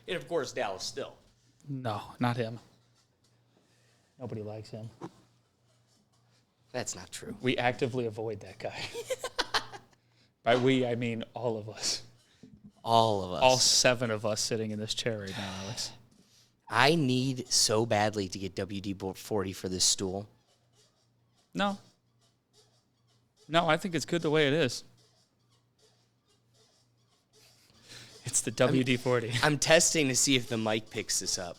And, of course, Dallas still. No, not him. Nobody likes him. That's not true. We actively avoid that guy. By we, I mean all of us. All of us. All 7 of us sitting in this chair right now, Alex. I need so badly to get WD-40 for this stool. No. No, I think it's good the way it is. It's the WD-40. I'm testing to see if the mic picks this up.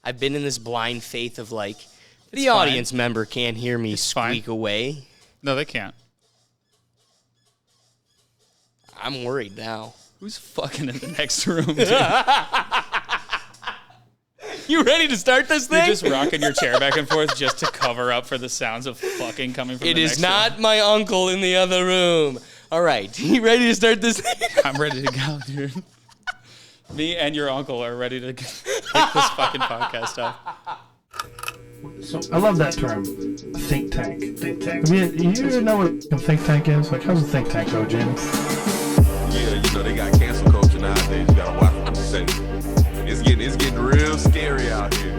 I've been in this blind faith of the audience member can't hear me squeak away. No, they can't. I'm worried now. Who's fucking in the next room, dude? You ready to start this thing? You're just rocking your chair back and forth just to cover up for the sounds of fucking coming from the next room. It is not my uncle in the other room. All right, you ready to start this thing? I'm ready to go, dude. Me and your uncle are ready to take this fucking podcast up. So I love that term, think tank. Think tank. I mean, you know what a think tank is? Like, how's a think tank go, Jim? Yeah, they got cancel culture nowadays. You gotta watch what you say. It's getting real scary out here.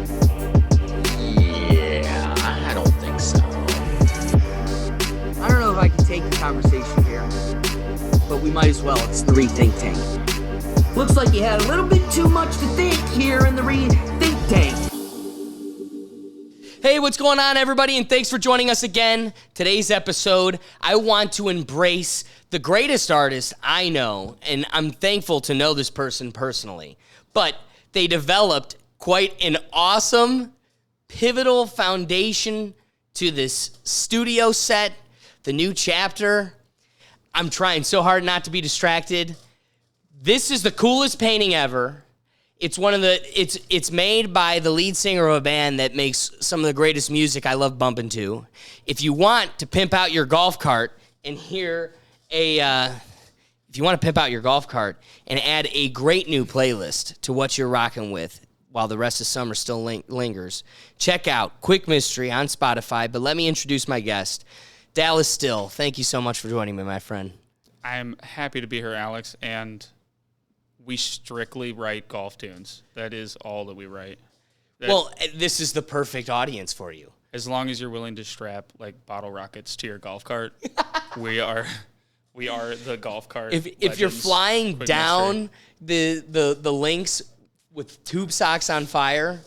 Yeah, I don't think so. I don't know if I can take the conversation here, but we might as well. It's the Rethink Tank. Looks like you had a little bit too much to think here in the Rethink Tank. Hey, what's going on, everybody, and thanks for joining us again. Today's episode, I want to embrace the greatest artist I know, and I'm thankful to know this person personally. But they developed quite an awesome, pivotal foundation to this studio set, the new chapter. I'm trying so hard not to be distracted. This is the coolest painting ever. It's it's made by the lead singer of a band that makes some of the greatest music I love bumping to. If you want to pimp out your golf cart and add a great new playlist to what you're rocking with while the rest of summer still lingers, check out Quick Mystery on Spotify. But let me introduce my guest, Dallas Still. Thank you so much for joining me, my friend. I'm happy to be here, Alex, and we strictly write golf tunes. That is all that we write. This is the perfect audience for you. As long as you're willing to strap like bottle rockets to your golf cart, we are the golf cart. If you're flying down the links with tube socks on fire,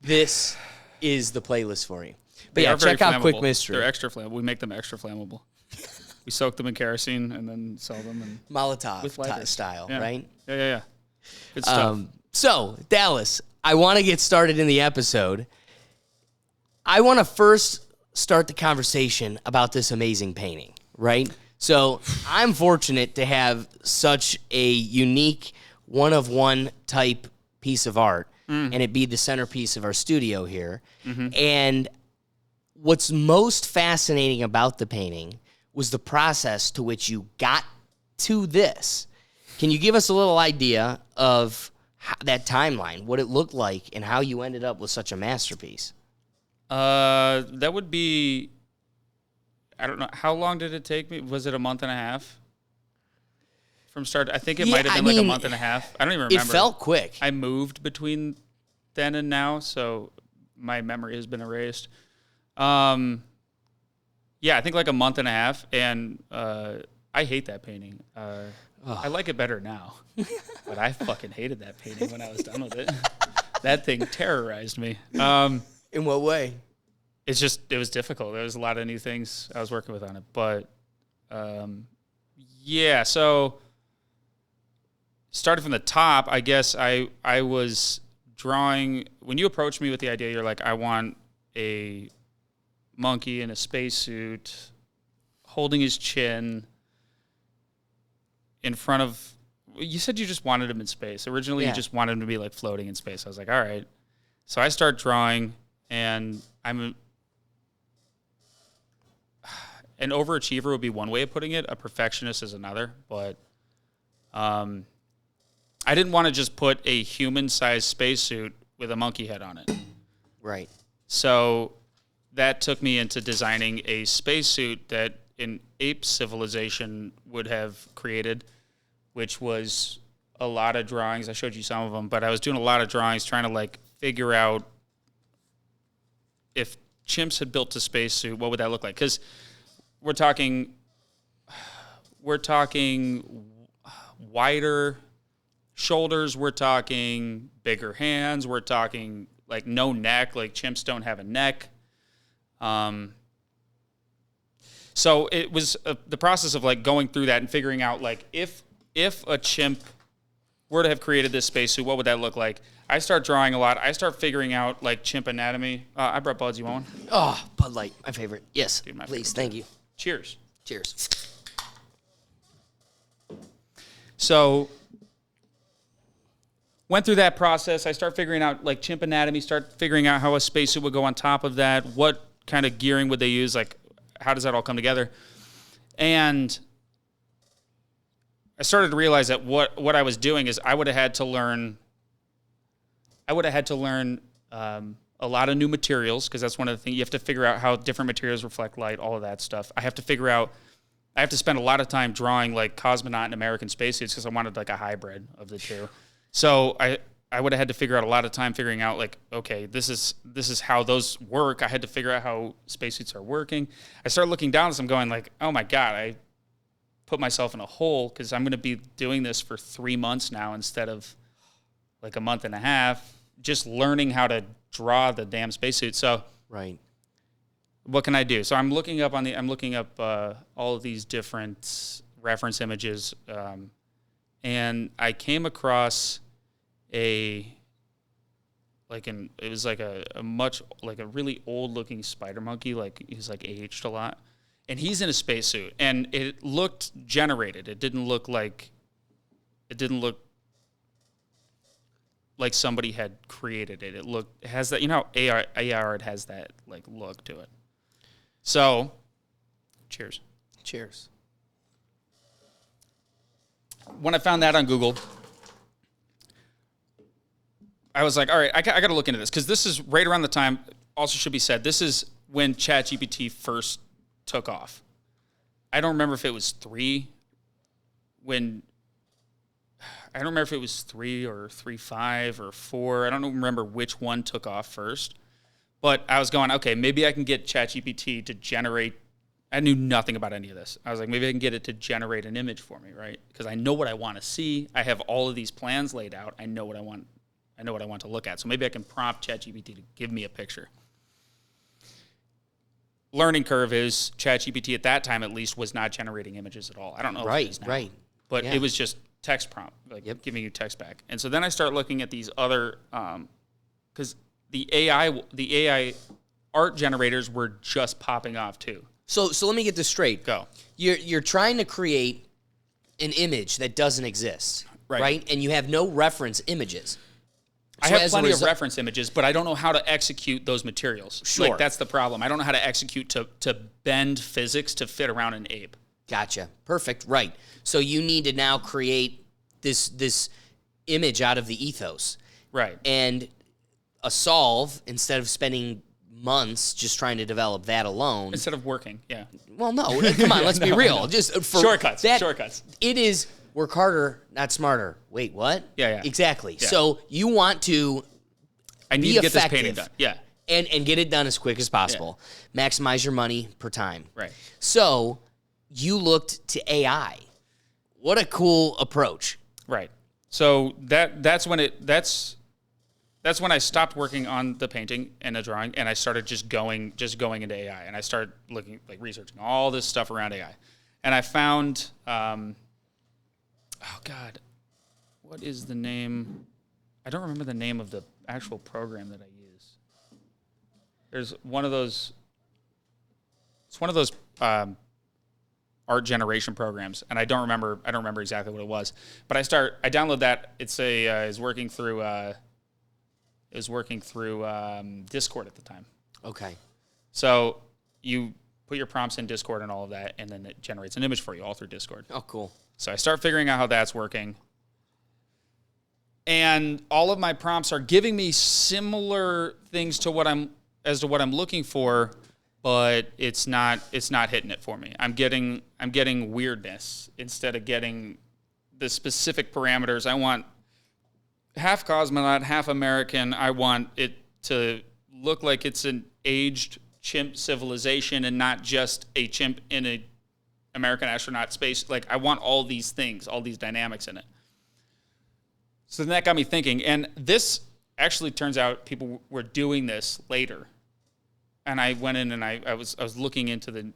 this is the playlist for you. But yeah, check out Quick Mystery. They're extra flammable. We make them extra flammable. We soak them in kerosene and then sell them in Molotov style, yeah. Right? Yeah. Good stuff. So, Dallas, I want to get started in the episode. I want to first start the conversation about this amazing painting, right? So, I'm fortunate to have such a unique one-of-one type piece of art, and it be the centerpiece of our studio here. Mm-hmm. And what's most fascinating about the painting was the process to which you got to this. Can you give us a little idea of that timeline, what it looked like, and how you ended up with such a masterpiece? That would be, I don't know, how long did it take me? Was it a month and a half from start? I think it might have been like a month and a half. I don't even remember. It felt quick. I moved between then and now, so my memory has been erased. Yeah, I think like a month and a half, and I hate that painting. I like it better now, but I fucking hated that painting when I was done with it. That thing terrorized me. In what way? It was difficult. There was a lot of new things I was working with on it, but yeah. So starting from the top, I guess I was drawing. When you approached me with the idea, you're like, I want a monkey in a spacesuit, holding his chin in front of. You said you just wanted him in space. Originally, you just wanted him to be like floating in space. I was like, all right. So I start drawing, and an overachiever would be one way of putting it. A perfectionist is another. But I didn't want to just put a human-sized spacesuit with a monkey head on it. Right. So that took me into designing a spacesuit that an ape civilization would have created, which was a lot of drawings. I showed you some of them, but I was doing a lot of drawings trying to like figure out if chimps had built a spacesuit, what would that look like? Because we're talking wider shoulders, we're talking bigger hands, we're talking like no neck, like chimps don't have a neck. So it was the process of like going through that and figuring out like if a chimp were to have created this spacesuit, what would that look like? I start drawing a lot. I start figuring out like chimp anatomy. I brought Buds. You want one? Oh, Bud Light, my favorite. Yes, Dude, my please. favorite. Thank you. Cheers. Cheers. So went through that process. I start figuring out like chimp anatomy, start figuring out how a spacesuit would go on top of that. What kind of gearing would they use? Like, how does that all come together? And I started to realize that what I was doing is I would have had to learn a lot of new materials, because that's one of the things. You have to figure out how different materials reflect light, all of that stuff. I have to spend a lot of time drawing like cosmonaut and American spacesuits because I wanted like a hybrid of the two. So I would have had to figure out a lot of time figuring out like, okay, this is how those work. I had to figure out how spacesuits are working. I started looking down at this, I'm going like, oh my God, I put myself in a hole because I'm going to be doing this for 3 months now instead of like a month and a half, just learning how to draw the damn spacesuit. So Right. what can I do? So I'm looking up all of these different reference images, and I came across it was like a really old looking spider monkey, like he's like aged a lot, and he's in a spacesuit, and it looked generated. It didn't look like somebody had created it. It has that, how AR it has that like look to it. So, cheers. Cheers. When I found that on Google, I was like, all right, I got to look into this, because this is right around the time, also should be said, this is when ChatGPT first took off. I don't remember if it was 3 or 3.5 or 4. I don't remember which one took off first. But I was going, okay, maybe I can get ChatGPT to generate. I knew nothing about any of this. I was like, maybe I can get it to generate an image for me, right? Because I know what I want to see. I have all of these plans laid out. I know what I want to look at. So maybe I can prompt ChatGPT to give me a picture. Learning curve is ChatGPT at that time, at least, was not generating images at all. I don't know if it is now. Right. But Yeah. it was just text prompt, giving you text back. And so then I start looking at these other, because the AI art generators were just popping off too. So let me get this straight. Go. You're trying to create an image that doesn't exist, right? And you have no reference images. I have plenty of reference images, but I don't know how to execute those materials. Sure. Like, that's the problem. I don't know how to execute to bend physics to fit around an ape. Gotcha. Perfect. Right. So you need to now create this image out of the ethos. Right. And a solve, instead of spending months just trying to develop that alone. Instead of working, yeah. Well, no. Come on, let's be real. No. Just for Shortcuts. that, Shortcuts. It is work harder, not smarter. Wait, what? Yeah. Exactly. Yeah. So you want to I need to get this painting done. Yeah. And get it done as quick as possible. Yeah. Maximize your money per time. Right. So you looked to AI. What a cool approach. Right. So that's when I stopped working on the painting and the drawing, and I started just going into AI, and I started researching all this stuff around AI, and I found, oh God, what is the name? I don't remember the name of the actual program that I use. There's one of those. It's one of those art generation programs, and I don't remember exactly what it was. But I download that. It's is working through Discord at the time. Okay. So you put your prompts in Discord and all of that, and then it generates an image for you all through Discord. Oh, cool. So I start figuring out how that's working. And all of my prompts are giving me similar things to what I'm looking for, but it's not hitting it for me. I'm getting weirdness instead of getting the specific parameters. I want half cosmonaut, half American. I want it to look like it's an aged chimp civilization and not just a chimp in a American astronaut space. Like, I want all these things, all these dynamics in it. So then that got me thinking. And this actually turns out people were doing this later. And I went in and I was looking into the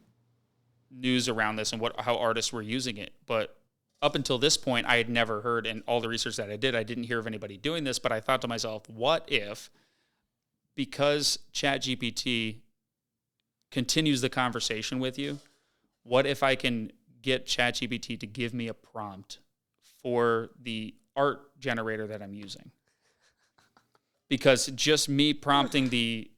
news around this and how artists were using it. But up until this point, I had never heard, and all the research that I didn't hear of anybody doing this. But I thought to myself, what if, because ChatGPT continues the conversation with you, what if I can get ChatGPT to give me a prompt for the art generator that I'm using? Because just me prompting the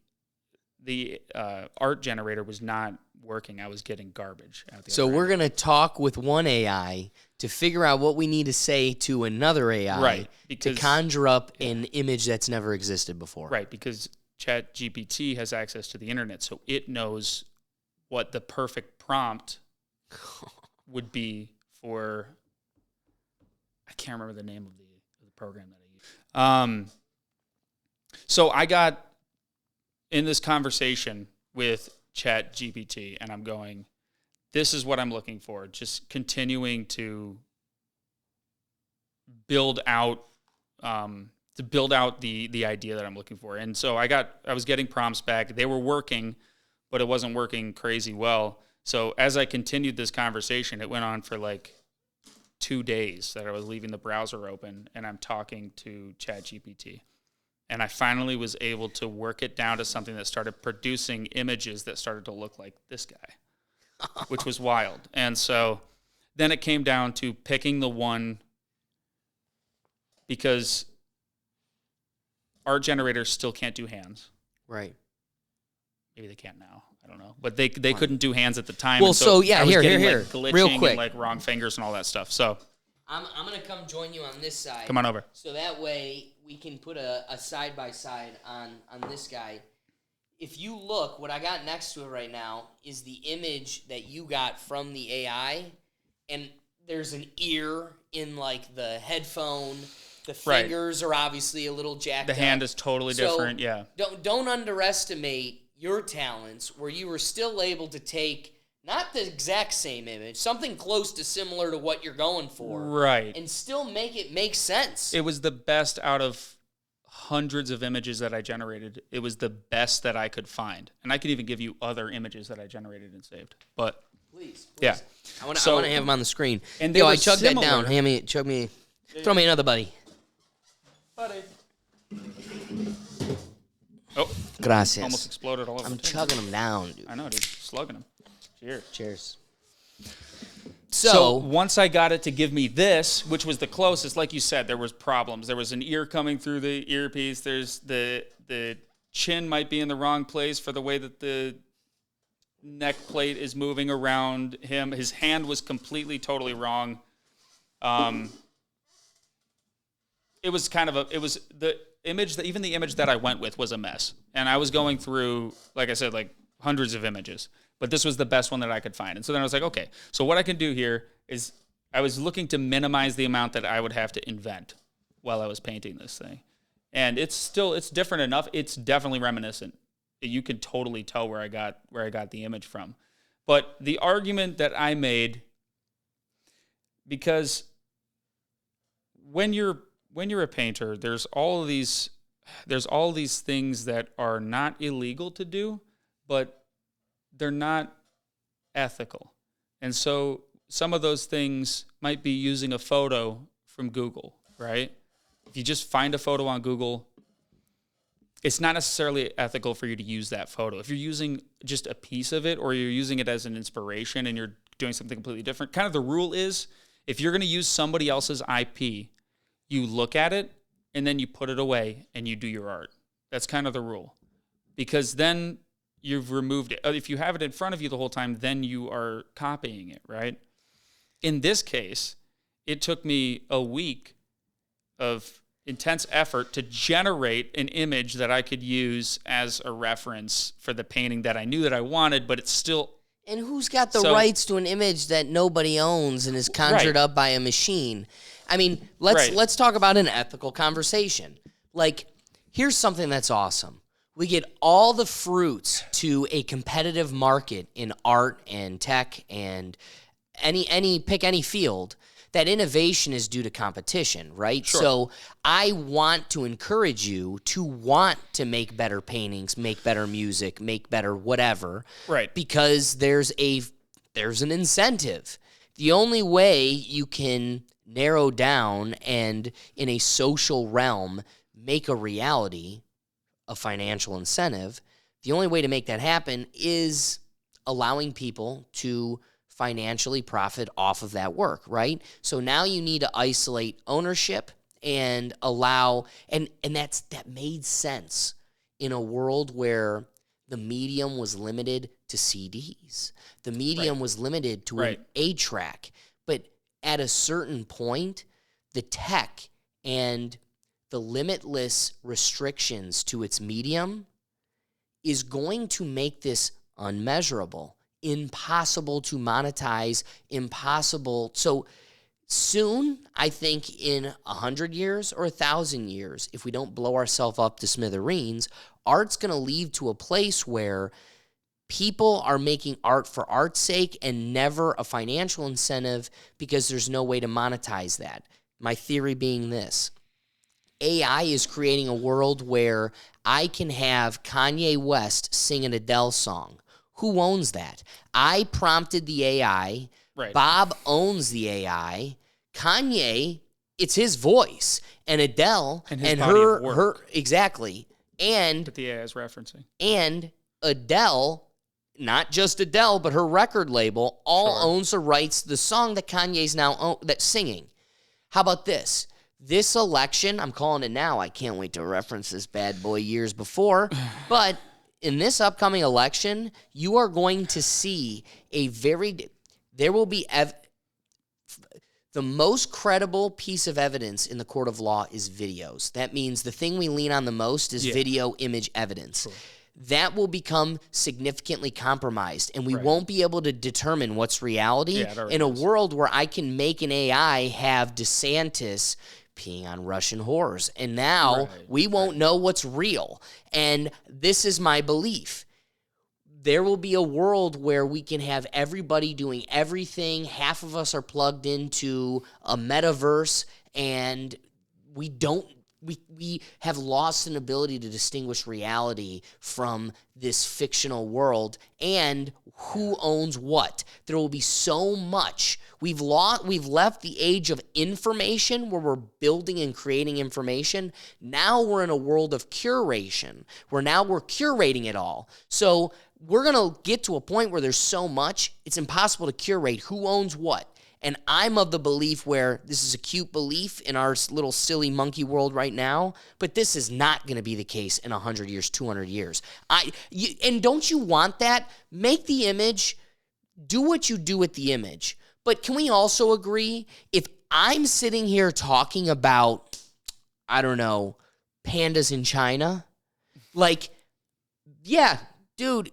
art generator was not working. I was getting garbage out the So other we're end. going to talk with one AI to figure out what we need to say to another AI Right, to because- conjure up an image that's never existed before. Right, because ChatGPT has access to the internet, so it knows what the perfect prompt would be for. I can't remember the name of the program that I use. So I got in this conversation with ChatGPT, and I'm going, this is what I'm looking for. Just continuing to build out the idea that I'm looking for. And so I was getting prompts back. They were working, but it wasn't working crazy well. So as I continued this conversation, it went on for like 2 days that I was leaving the browser open and I'm talking to ChatGPT. And I finally was able to work it down to something that started producing images that started to look like this guy, which was wild. And so then it came down to picking the one, because art generators still can't do hands. Right. Maybe they can't now. I don't know. But they couldn't do hands at the time. Well, and so yeah, I was here, getting, here. like, glitching Real quick. and like wrong fingers and all that stuff. So I'm going to come join you on this side. come on over. So that way we can put a side-by-side on this guy. If you look, what I got next to it right now is the image that you got from the AI, and there's an ear in like the headphone. The Right. fingers are obviously a little jacked The up. hand is totally different. Yeah. Don't underestimate your talents where you were still able to take not the exact same image, something close to similar to what you're going for. Right. And still make it make sense. It was the best out of hundreds of images that I generated. It was the best that I could find. And I could even give you other images that I generated and saved. But Please. yeah. I want to So- have them on the screen. And they Yo, were I chugged that similar. down. Throw me another buddy. Buddy. Oh, Gracias. almost exploded all over I'm the table. chugging them down, dude. I know, dude. Slugging them. Cheers. Cheers. So So, once I got it to give me this, which was the closest, like you said, there was problems. There was an ear coming through the earpiece. There's the chin might be in the wrong place for the way that the neck plate is moving around him. His hand was completely, totally wrong. It was kind of the image that, even the image that I went with was a mess. And I was going through, like I said, like hundreds of images. But this was the best one that I could find. And so then I was like, okay, so what I can do here is I was looking to minimize the amount that I would have to invent while I was painting this thing. And it's different enough. It's definitely reminiscent. You can totally tell where I got the image from. But the argument that I made, because when you're a painter, there's all these things that are not illegal to do, but they're not ethical. And so some of those things might be using a photo from Google, right? If you just find a photo on Google, it's not necessarily ethical for you to use that photo. If you're using just a piece of it or you're using it as an inspiration and you're doing something completely different, kind of the rule is if you're going to use somebody else's IP, you look at it and then you put it away and you do your art. That's kind of the rule. Because then you've removed it. If you have it in front of you the whole time, then you are copying it, right? In this case, it took me a week of intense effort to generate an image that I could use as a reference for the painting that I knew that I wanted, but it's still... and who's got the So- rights to an image that nobody owns and is conjured Right. up by a machine? I mean, let's talk about an ethical conversation. Like, here's something that's awesome. We get all the fruits to a competitive market in art and tech and pick any field. That innovation is due to competition, right? Sure. So I want to encourage you to want to make better paintings, make better music, make better whatever. Right. Because there's an incentive. The only way you can narrow down and in a social realm make a reality a financial incentive, the only way to make that happen is allowing people to financially profit off of that work, right? So now you need to isolate ownership and allow, and that made sense in a world where the medium was limited to CDs. The medium was limited to an 8-track. But at a certain point, the tech and the limitless restrictions to its medium is going to make this unmeasurable, impossible to monetize, impossible. So soon, I think in 100 years or 1,000 years, if we don't blow ourselves up to smithereens, art's going to lead to a place where people are making art for art's sake and never a financial incentive because there's no way to monetize that. My theory being this: AI is creating a world where I can have Kanye West sing an Adele song. Who owns that? I prompted the AI. Right. Bob owns the AI. Kanye, it's his voice. And Adele And his and body of work. her exactly. And That the AI is referencing. and Adele, not just Adele, but her record label, all Sure. owns the rights to the song that Kanye's now that's singing. How about this? This election, I'm calling it now. I can't wait to reference this bad boy years before. But in this upcoming election, you are going to see there will be the most credible piece of evidence in the court of law is videos. That means the thing we lean on the most is video image evidence. Cool. That will become significantly compromised, and we won't be able to determine what's reality in a world where I can make an AI have DeSantis peeing on Russian whores. And now we won't know what's real. And this is my belief. There will be a world where we can have everybody doing everything. Half of us are plugged into a metaverse, and we have lost an ability to distinguish reality from this fictional world and who owns what. There will be so much. We've left the age of information where we're building and creating information. Now we're in a world of curation, where now we're curating it all. So we're going to get to a point where there's so much, it's impossible to curate who owns what. And I'm of the belief where this is a cute belief in our little silly monkey world right now, but this is not going to be the case in 100 years, 200 years. And don't you want that? Make the image, do what you do with the image. But can we also agree, if I'm sitting here talking about, I don't know, pandas in China, like, yeah, dude,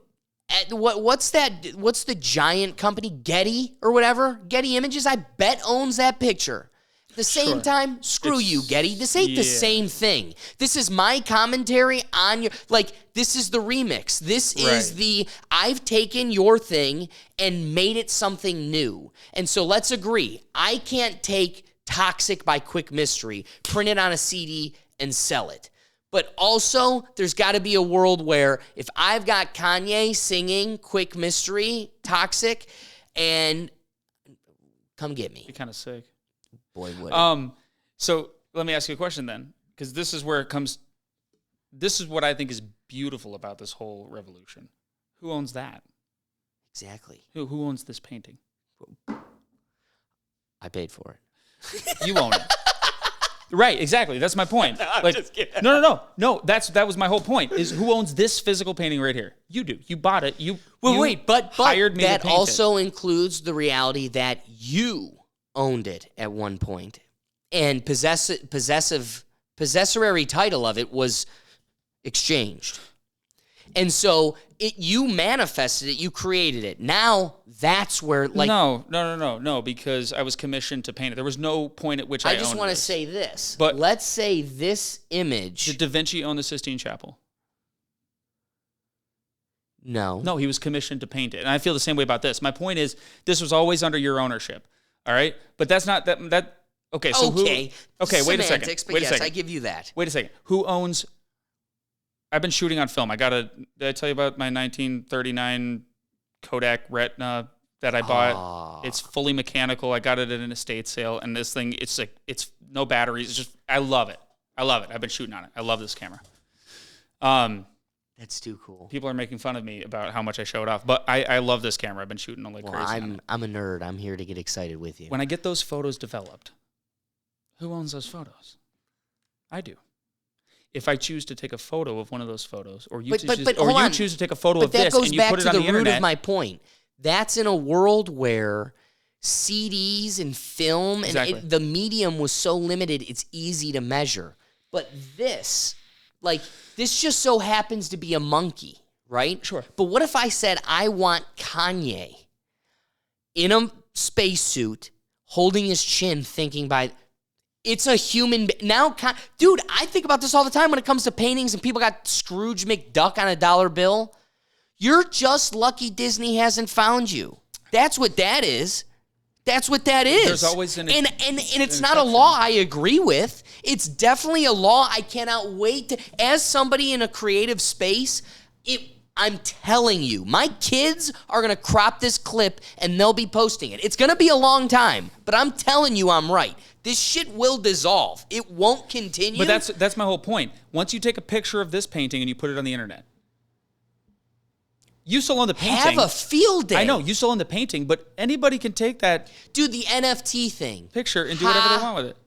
what's the giant company, Getty or whatever? Getty Images, I bet owns that picture. At the same time, screw you, Getty. This ain't the same thing. This is my commentary on your, this is the remix. This is I've taken your thing and made it something new. And so let's agree. I can't take Toxic by Quick Mystery, print it on a CD, and sell it. But also, there's got to be a world where if I've got Kanye singing Quick Mystery, Toxic, and come get me. You're kind of sick. Boy, would So let me ask you a question then, because this is where it comes. This is what I think is beautiful about this whole revolution. Who owns that? Exactly. Who owns this painting? I paid for it. You own it. Right, exactly. That's my point. No, I'm just kidding. No. That was my whole point. Is who owns this physical painting right here? You do. You bought it. But hired me to that paint also includes the reality that you owned it at one point, and possessory title of it was exchanged. And so you manifested it, you created it. Now that's where No, because I was commissioned to paint it. There was no point at which I just owned want to this. say this. But let's say this image. Did Da Vinci own the Sistine Chapel? No, he was commissioned to paint it. And I feel the same way about this. My point is, this was always under your ownership. All right? But that's not that okay, so okay, wait a second. But yes, I give you that. Wait a second. Who owns I've been shooting on film. Did I tell you about my 1939 Kodak Retina that I bought? It's fully mechanical. I got it at an estate sale, and this thing, it's no batteries. It's just, I love it. I've been shooting on it. I love this camera. That's too cool. People are making fun of me about how much I show it off, but I love this camera. I've been shooting like crazy. I'm a nerd. I'm here to get excited with you. When I get those photos developed, who owns those photos? I do. If I choose to take a photo of one of those photos, or you choose to take a photo of this and you put it on the internet. That goes back to the root of my point. That's in a world where CDs and film and the medium was so limited, it's easy to measure. But this just so happens to be a monkey, right? Sure. But what if I said I want Kanye in a spacesuit, holding his chin, thinking by... It's a human... Now, dude, I think about this all the time when it comes to paintings and people got Scrooge McDuck on a dollar bill. You're just lucky Disney hasn't found you. That's what that is. That's what that is. There's always an it's not a law I agree with. It's definitely a law I cannot wait to... As somebody in a creative space, I'm telling you, my kids are going to crop this clip and they'll be posting it. It's going to be a long time, but I'm telling you I'm right. This shit will dissolve. It won't continue. But that's my whole point. Once you take a picture of this painting and you put it on the internet, you still own the painting. Have a field day. I know, you still own the painting, but anybody can take that dude, the NFT thing. Picture and do whatever they want with it.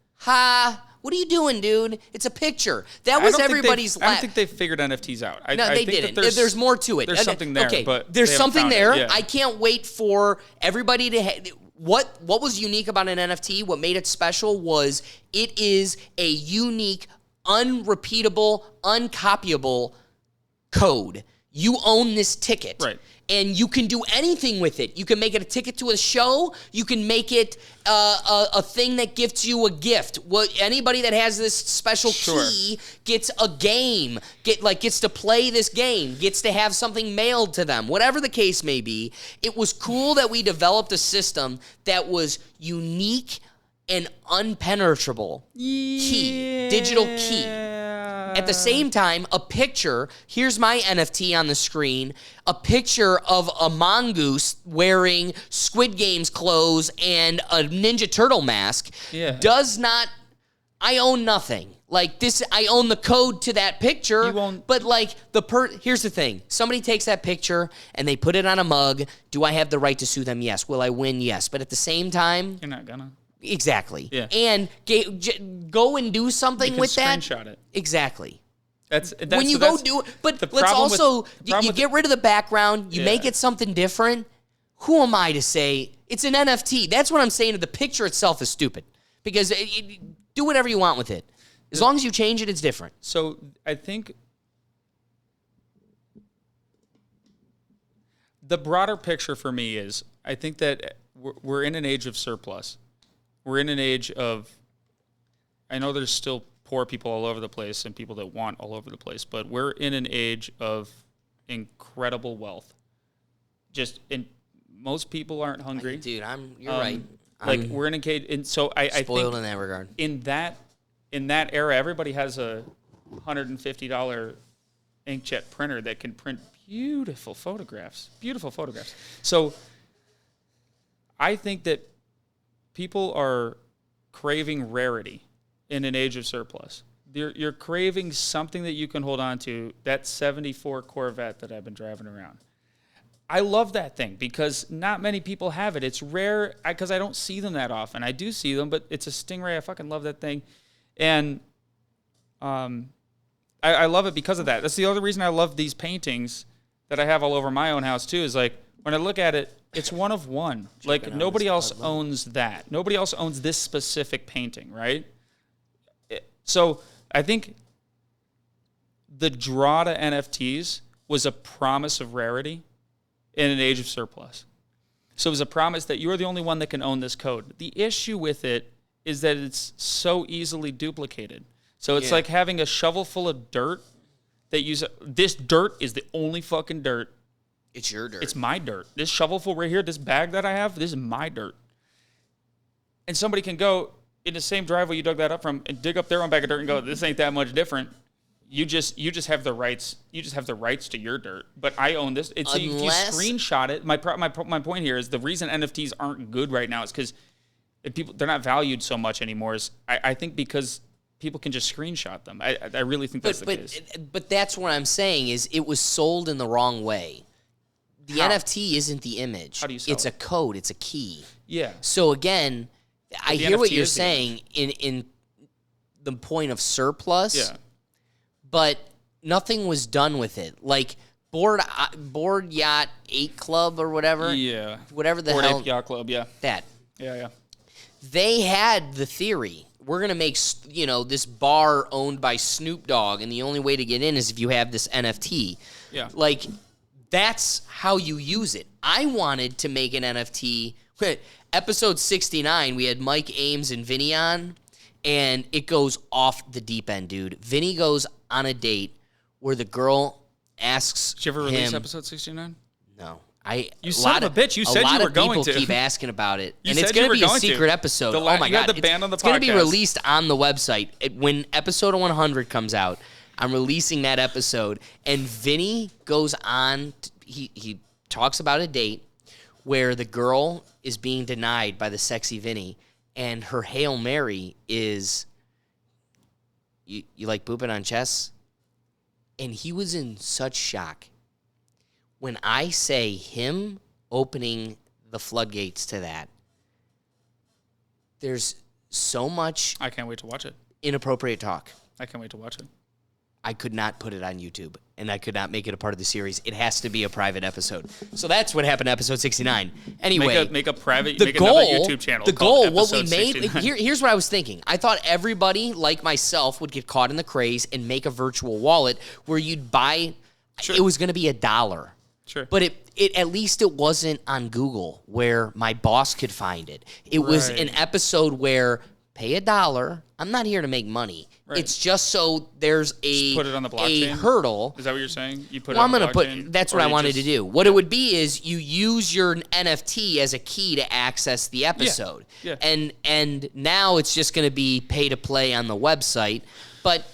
What are you doing, dude? It's a picture. That was everybody's... I don't think they've figured NFTs out. No, they didn't. There's more to it. There's something there, okay, but there's something there. Yeah. I can't wait for everybody to... What was unique about an NFT, what made it special was it is a unique, unrepeatable, uncopyable code. You own this ticket. Right. And you can do anything with it. You can make it a ticket to a show. You can make it a thing that gives you a gift. Anybody that has this special key gets a game, gets to play this game, gets to have something mailed to them. Whatever the case may be, it was cool that we developed a system that was unique and unpenetrable. Digital key. At the same time, a picture, here's my NFT on the screen, a picture of a mongoose wearing Squid Game's clothes and a Ninja Turtle mask does not, I own nothing. Like this, I own the code to that picture, but here's the thing. Somebody takes that picture and they put it on a mug. Do I have the right to sue them? Yes. Will I win? Yes. But at the same time... You're not gonna. Exactly. Yeah. And go and do something with that. Screenshot it. Exactly. That's when you go do it. But let's also you get rid of the background. You make it something different. Who am I to say it's an NFT? That's what I'm saying. The picture itself is stupid because do whatever you want with it. As long as you change it, it's different. So I think the broader picture for me is I think that we're in an age of surplus. We're in an age of, I know there's still poor people all over the place and people that want all over the place, but we're in an age of incredible wealth. Most people aren't hungry. Dude, you're right. We're in a cage, and so I spoiled think in that regard. In that era, everybody has a $150 inkjet printer that can print beautiful photographs. So I think that people are craving rarity in an age of surplus. You're craving something that you can hold on to, that 74 Corvette that I've been driving around. I love that thing because not many people have it. It's rare because I don't see them that often. I do see them, but it's a Stingray. I fucking love that thing. And I love it because of that. That's the other reason I love these paintings that I have all over my own house too, is like when I look at it, it's one of one. Like nobody else owns that. Nobody else owns this specific painting, right? So I think the draw to NFTs was a promise of rarity in an age of surplus. So it was a promise that you are the only one that can own this code. The issue with it is that it's so easily duplicated. So it's like having a shovel full of dirt this dirt is the only fucking dirt. It's your dirt. It's my dirt. This shovelful right here, this bag that I have, this is my dirt. And somebody can go in the same driveway you dug that up from and dig up their own bag of dirt and go, this ain't that much different. You just have the rights. You just have the rights to your dirt. But I own this. It's if you screenshot it. My point here is the reason NFTs aren't good right now is because they're not valued so much anymore. I think because people can just screenshot them. I really think that's the case. But that's what I'm saying is it was sold in the wrong way. The NFT isn't the image. How do you sell It's a code. It's a key. Yeah. So again, I hear NFT what you're is the saying in the point of surplus. Yeah. But nothing was done with it. Like Board Yacht 8 Club or whatever. Yeah. Whatever the Board hell. Ape Yacht Club, yeah. That. Yeah. They had the theory. We're going to make, this bar owned by Snoop Dogg, and the only way to get in is if you have this NFT. Yeah. Like, that's how you use it. I wanted to make an NFT. Episode 69, we had Mike Ames and Vinny on, and it goes off the deep end, dude. Vinny goes on a date where the girl asks Did you ever release him, episode 69? No. You son of a bitch. You said you were going to. A lot of people keep asking about it. You and it's said going you to were be a going to. secret episode. Oh, my you God. had the band on the it's going to be podcast. released on the website. When episode 100 comes out, I'm releasing that episode. And Vinny goes on. He talks about a date where the girl is being denied by the sexy Vinny. And her Hail Mary is, you like pooping on chess? And he was in such shock. When I say him opening the floodgates to that, there's so much I can't wait to watch it. inappropriate talk. I can't wait to watch it. I could not put it on YouTube, and I could not make it a part of the series. It has to be a private episode. So that's what happened to episode 69. Anyway, make a private, the make goal, another YouTube channel. The goal, what we Episode made, 69. here's what I was thinking. I thought everybody, like myself, would get caught in the craze and make a virtual wallet where you'd buy, it was going to be $1. Sure. But it at least it wasn't on Google where my boss could find it. It was an episode where pay $1. I'm not here to make money. Right. It's just so there's put it on the blockchain? a hurdle. Is that what you're saying? You put Well, it I'm on going the to blockchain? put, that's Or what I you wanted just- to do. What it would be is you use your NFT as a key to access the episode. Yeah. And now it's just going to be pay to play on the website. But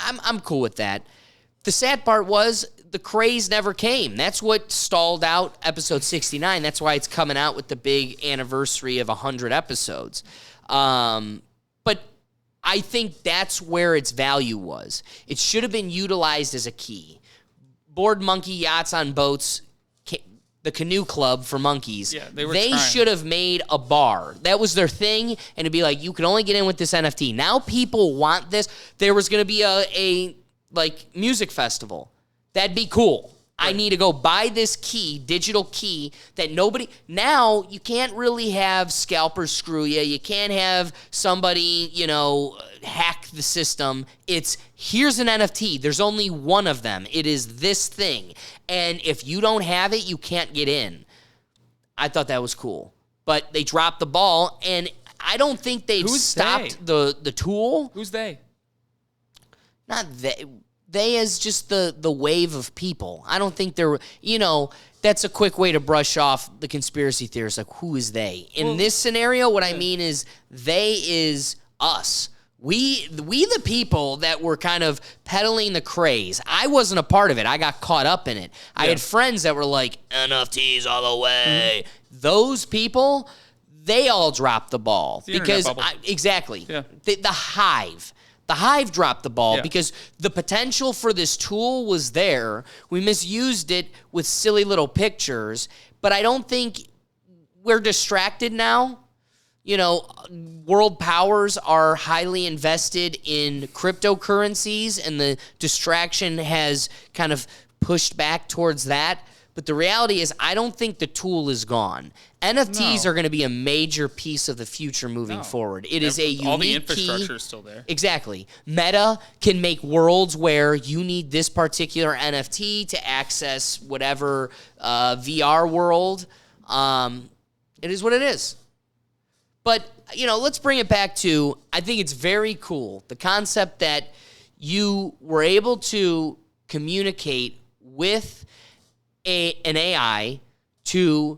I'm cool with that. The sad part was the craze never came. That's what stalled out episode 69. That's why it's coming out with the big anniversary of 100 episodes. But I think that's where its value was. It should have been utilized as a key. Board monkey yachts on boats, the canoe club for monkeys. Yeah, they were They trying. should have made a bar. That was their thing, and it'd be like, you can only get in with this NFT. Now people want this. There was going to be a music festival. That'd be cool. I need to go buy this key, digital key, that nobody... Now, you can't really have scalpers screw you. You can't have somebody, hack the system. It's, here's an NFT. There's only one of them. It is this thing. And if you don't have it, you can't get in. I thought that was cool. But they dropped the ball, and I don't think they've stopped the tool. Who's they? Not they. They is just the wave of people. I don't think they're, that's a quick way to brush off the conspiracy theorists. Like, who is they? In this scenario, what I mean is they is us. We the people that were kind of peddling the craze. I wasn't a part of it. I got caught up in it. I had friends that were like, NFTs all the way. Mm-hmm. Those people, they all dropped the ball. The internet bubble. Exactly. Yeah. The Hive. The Hive dropped the ball because the potential for this tool was there. We misused it with silly little pictures, but I don't think we're distracted now. World powers are highly invested in cryptocurrencies, and the distraction has kind of pushed back towards that. But the reality is, I don't think the tool is gone. NFTs No. are going to be a major piece of the future moving forward. It is a unique all the infrastructure key. is still there. Exactly. Meta can make worlds where you need this particular NFT to access whatever VR world. It is what it is. But, let's bring it back to, I think it's very cool, the concept that you were able to communicate with an AI to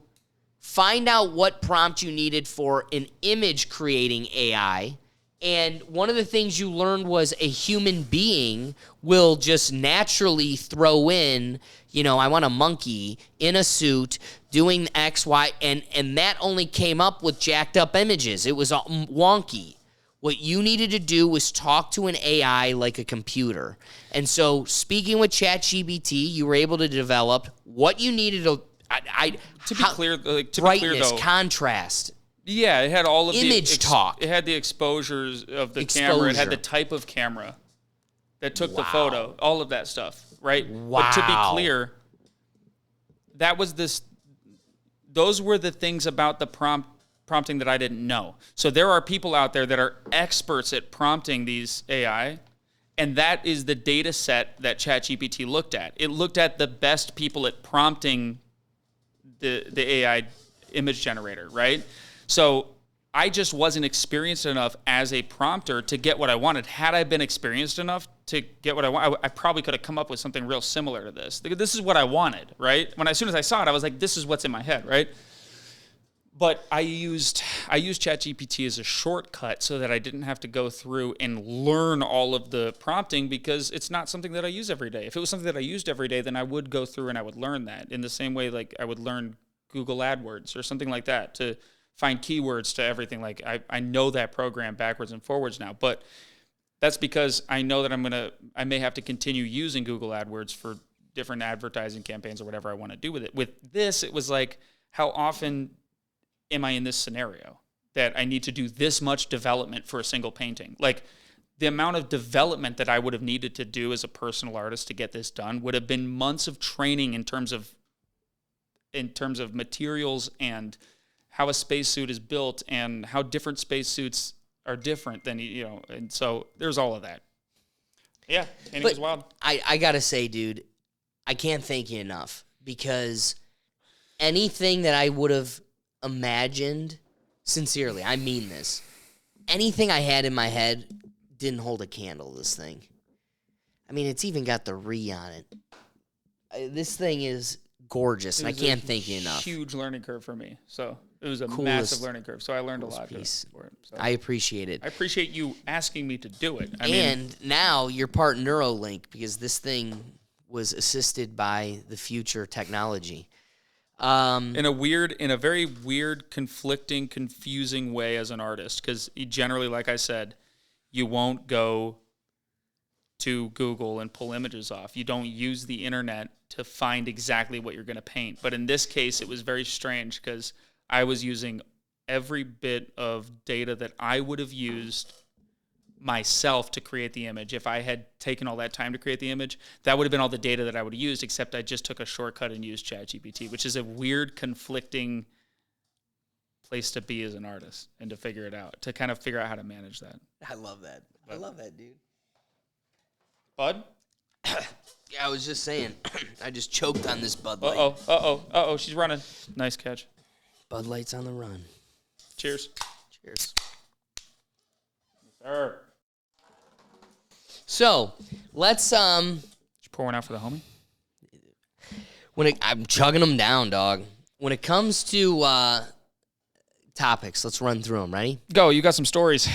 find out what prompt you needed for an image creating AI. And one of the things you learned was a human being will just naturally throw in, I want a monkey in a suit doing X, Y, and that only came up with jacked up images. It was wonky. What you needed to do was talk to an AI like a computer. And so speaking with ChatGPT, you were able to develop what you needed to be clear, brightness, though, contrast. Yeah, it had all of image talk. It had the exposures of the camera. It had the type of camera that took the photo. All of that stuff, right? Wow. But to be clear, those were the things about the prompting that I didn't know. So there are people out there that are experts at prompting these AI, and that is the data set that ChatGPT looked at. It looked at the best people at prompting the AI image generator, right? So I just wasn't experienced enough as a prompter to get what I wanted. Had I been experienced enough to get what I want, I probably could have come up with something real similar to this. This is what I wanted, right? As soon as I saw it, I was like, this is what's in my head, right? But I used ChatGPT as a shortcut so that I didn't have to go through and learn all of the prompting, because it's not something that I use every day. If it was something that I used every day, then I would go through and I would learn that in the same way like I would learn Google AdWords or something like that to find keywords to everything. Like I know that program backwards and forwards now, but that's because I know that I may have to continue using Google AdWords for different advertising campaigns or whatever I want to do with it. With this, it was like, how often am I in this scenario that I need to do this much development for a single painting? Like, the amount of development that I would have needed to do as a personal artist to get this done would have been months of training in terms of materials and how a spacesuit is built and how different spacesuits are different than, and so there's all of that. Yeah, painting was wild. I gotta say, dude, I can't thank you enough, because anything that I would have imagined, sincerely, I mean this, anything I had in my head didn't hold a candle to this thing. I mean, it's even got the re on it. This thing is gorgeous, and I can't thank you enough. Huge learning curve for me. So it was a massive learning curve. So I learned a lot piece. For it. So I appreciate it. I appreciate you asking me to do it. And now you're part Neuralink, because this thing was assisted by the future technology. In a very weird, conflicting, confusing way as an artist, because generally, like I said, you won't go to Google and pull images off. You don't use the internet to find exactly what you're going to paint. But in this case, it was very strange, because I was using every bit of data that I would have used myself to create the image. If I had taken all that time to create the image, that would have been all the data that I would have used, except I just took a shortcut and used ChatGPT, which is a weird, conflicting place to be as an artist and to figure it out, to kind of figure out how to manage that. I love that. I love that, dude. Bud? Yeah, I was just saying, I just choked on this Bud Light. Uh-oh, she's running. Nice catch. Bud Light's on the run. Cheers. Cheers. Sir. So, let's Did you pour one out for the homie? I'm chugging them down, dog. When it comes to topics, let's run through them. Ready? Go, you got some stories.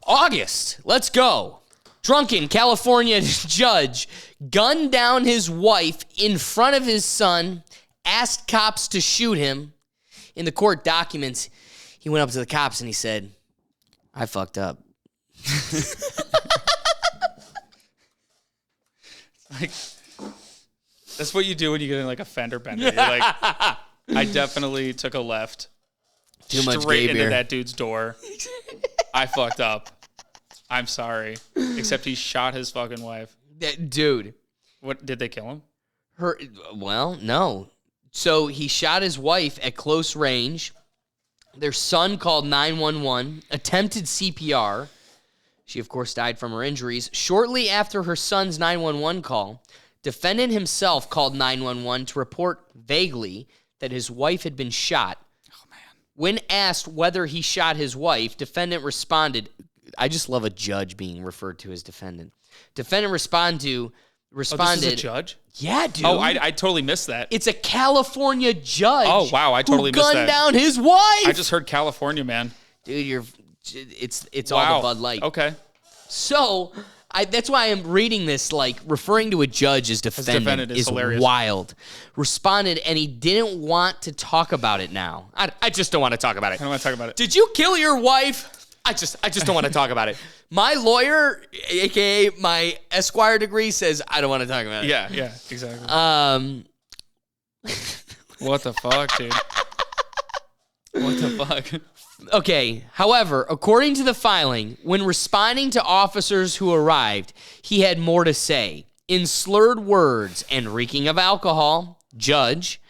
August, let's go. Drunken California judge gunned down his wife in front of his son, asked cops to shoot him. In the court documents, he went up to the cops and he said, I fucked up. Like, that's what you do when you get in like a fender bender. You're like, I definitely took a left. Too much straight gay into beer. that dude's door. I fucked up. I'm sorry. Except he shot his fucking wife. Dude. What, did they kill him? No. So he shot his wife at close range. Their son called 911, attempted CPR. She, of course, died from her injuries. Shortly after her son's 911 call, defendant himself called 911 to report vaguely that his wife had been shot. Oh, man. When asked whether he shot his wife, defendant responded, I just love a judge being referred to as defendant. Defendant responded. This is a judge? Yeah, dude. Oh, I totally missed that. It's a California judge. Oh, wow, I totally missed that. Who gunned down his wife. I just heard California, man. Dude, it's Wow. all the Bud Light. Okay. So, that's why I'm reading this, like, referring to a judge as defendant is hilarious. wild. Responded, and he didn't want to talk about it now. I just don't want to talk about it. I don't want to talk about it. Did you kill your wife? I just don't want to talk about it. My lawyer, a.k.a. my Esquire degree, says I don't want to talk about it. Yeah, exactly. What the fuck, dude? What the fuck? Okay, however, according to the filing, when responding to officers who arrived, he had more to say. In slurred words and reeking of alcohol, judge,